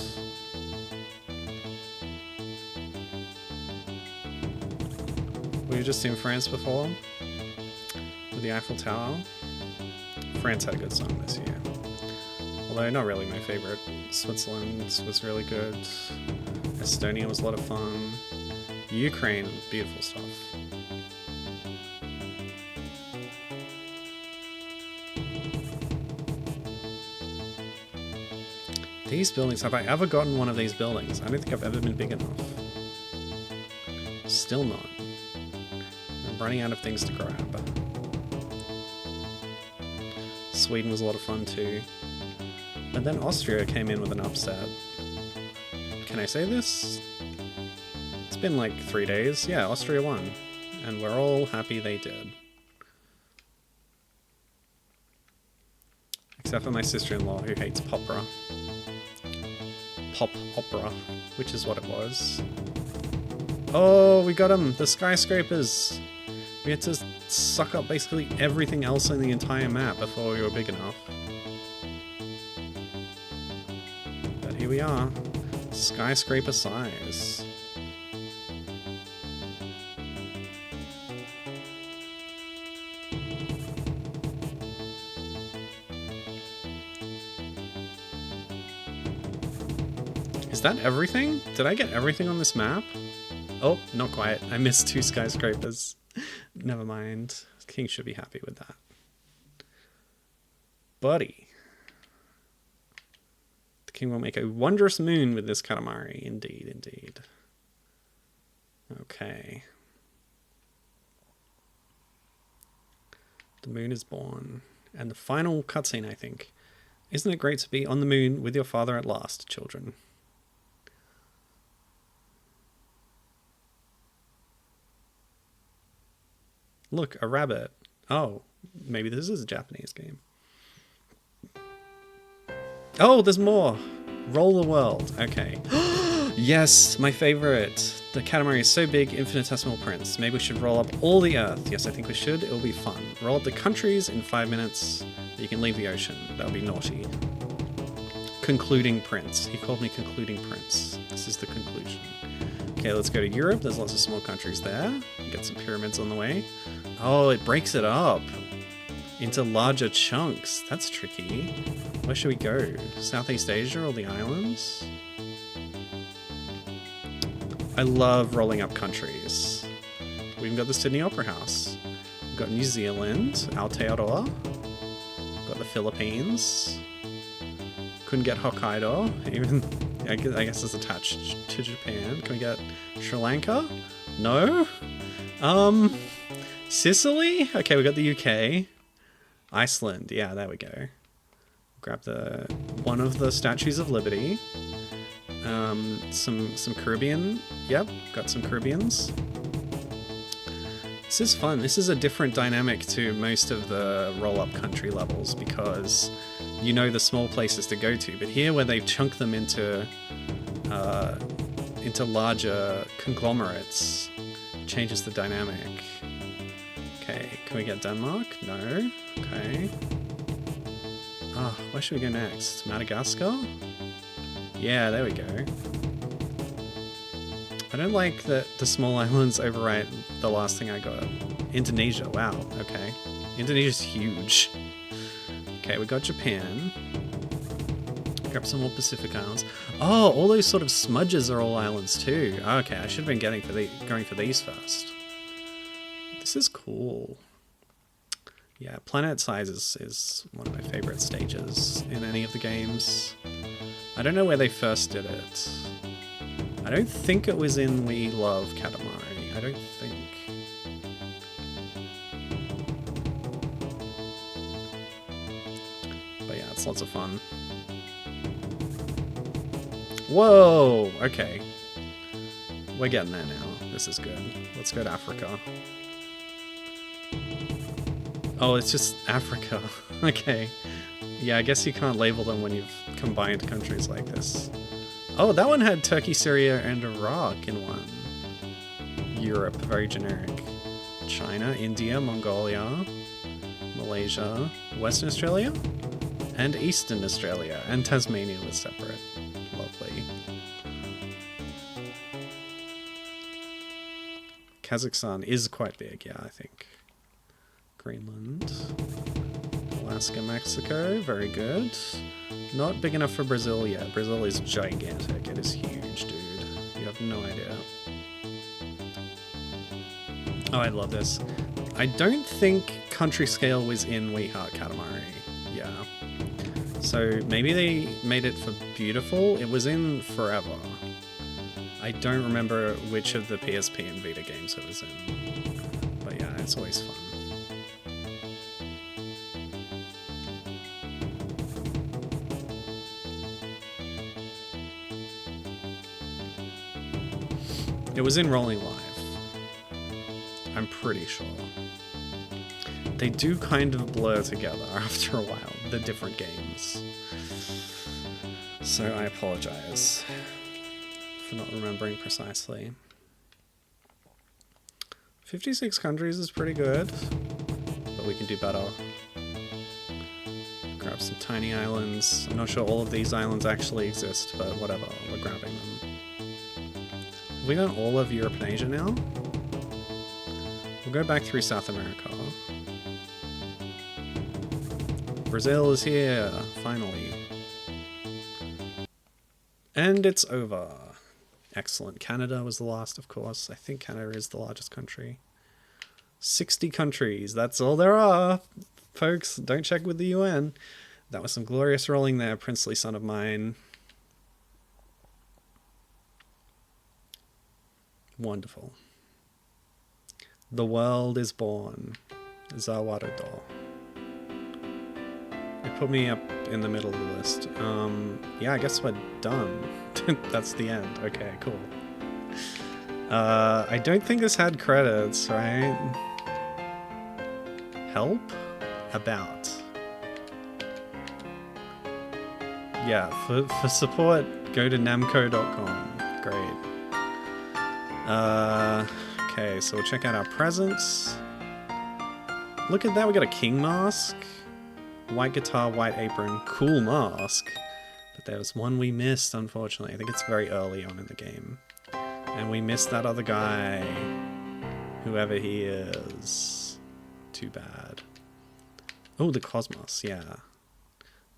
We were just in France before with the Eiffel Tower. France had a good song this year. Although not really my favorite. Switzerland was really good. Estonia was a lot of fun. Ukraine, beautiful stuff. These buildings, have I ever gotten one of these buildings? I don't think I've ever been big enough. Still not. I'm running out of things to grab. Sweden was a lot of fun too. But then Austria came in with an upset. Can I say this? It's been like 3 days. Yeah, Austria won. And we're all happy they did. Except for my sister-in-law who hates opera. Pop opera, which is what it was. Oh, we got them! The skyscrapers! We had to suck up basically everything else on the entire map before we were big enough. But here we are. Skyscraper size. Is that everything? Did I get everything on this map? Oh, not quite. I missed 2 skyscrapers. Never mind. King should be happy with that. Buddy. The king will make a wondrous moon with this Katamari. Indeed, indeed. Okay. The moon is born. And the final cutscene, I think. Isn't it great to be on the moon with your father at last, children? Look, a rabbit. Oh, maybe this is a Japanese game. Oh, there's more. Roll the world. Okay. Yes, my favorite. The Katamari is so big, infinitesimal prince. Maybe we should roll up all the earth. Yes, I think we should. It'll be fun. Roll up the countries in 5 minutes. You can leave the ocean. That'll be naughty. Concluding prince. He called me concluding prince. This is the conclusion. Okay, let's go to Europe. There's lots of small countries there. Get some pyramids on the way. Oh, it breaks it up into larger chunks. That's tricky. Where should we go? Southeast Asia or the islands? I love rolling up countries. We even got the Sydney Opera House. We've got New Zealand, Aotearoa. Got the Philippines. Couldn't get Hokkaido, even I guess it's attached to Japan. Can we get Sri Lanka? No? Sicily? Okay, we got the UK. Iceland, yeah, there we go. Grab one of the Statues of Liberty. Some Caribbean. Yep, got some Caribbeans. This is fun. This is a different dynamic to most of the roll-up country levels because you know the small places to go to. But here, where they've chunked them into larger conglomerates, changes the dynamic. Okay, can we get Denmark? No. Okay. Ah, where should we go next? Madagascar? Yeah, there we go. I don't like that the small islands overwrite the last thing I got. Indonesia, wow, okay. Indonesia's huge. Okay, we got Japan. Grab some more Pacific islands. Oh, all those sort of smudges are all islands too. Okay, I should have been going for these first. This is cool. Yeah, planet size is one of my favorite stages in any of the games. I don't know where they first did it. I don't think it was in We Love Katamari. I don't think. But yeah, it's lots of fun. Whoa! Okay. We're getting there now. This is good. Let's go to Africa. Oh, it's just Africa. Okay. Yeah, I guess you can't label them when you've combined countries like this. Oh, that one had Turkey, Syria, and Iraq in one. Europe, very generic. China, India, Mongolia, Malaysia, Western Australia, and Eastern Australia. And Tasmania was separate. Lovely. Kazakhstan is quite big, yeah, I think. Greenland. Alaska, Mexico, very good. Not big enough for Brazil yet. Brazil is gigantic. It is huge, dude. You have no idea. Oh, I love this. I don't think country scale was in We Heart Katamari. Yeah. So maybe they made it for Beautiful. It was in Forever. I don't remember which of the PSP and Vita games it was in. But yeah, it's always fun. It was in Rolling Live. I'm pretty sure. They do kind of blur together after a while, the different games. So I apologize for not remembering precisely. 56 countries is pretty good, but we can do better. Grab some tiny islands. I'm not sure all of these islands actually exist, but whatever, we're grabbing them. Have we done all of Europe and Asia now? We'll go back through South America. Brazil is here, finally. And it's over. Excellent. Canada was the last, of course. I think Canada is the largest country. 60 countries, that's all there are. Folks, don't check with the UN. That was some glorious rolling there, princely son of mine. Wonderful. The world is born. Zawarudo. It put me up in the middle of the list. Yeah, I guess we're done. That's the end. Okay, cool. I don't think this had credits, right? Help? About. Yeah, for support, go to namco.com. Great. Okay, so we'll check out our presents. Look at that, we got a king mask. White guitar, white apron, cool mask. But there was one we missed, unfortunately. I think it's very early on in the game. And we missed that other guy. Whoever he is. Too bad. Oh, the cosmos, yeah.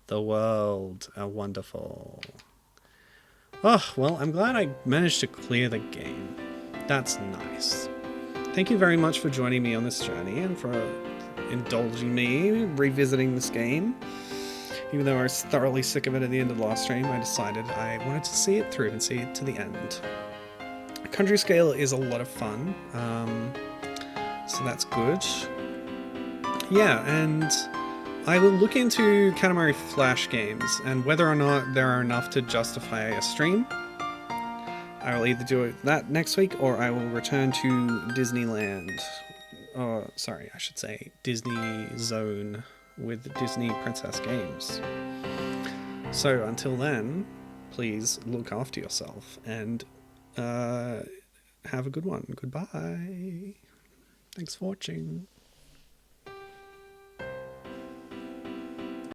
The world, wonderful. Oh, well, I'm glad I managed to clear the game. That's nice. Thank you very much for joining me on this journey and for indulging me revisiting this game. Even though I was thoroughly sick of it at the end of the last stream, I decided I wanted to see it through and see it to the end. Country scale is a lot of fun, so that's good. Yeah, and I will look into Katamari Flash games and whether or not there are enough to justify a stream. I will either do that next week or I will return to Disneyland. Oh, sorry, I should say Disney Zone with Disney Princess Games. So until then, please look after yourself and have a good one. Goodbye. Thanks for watching.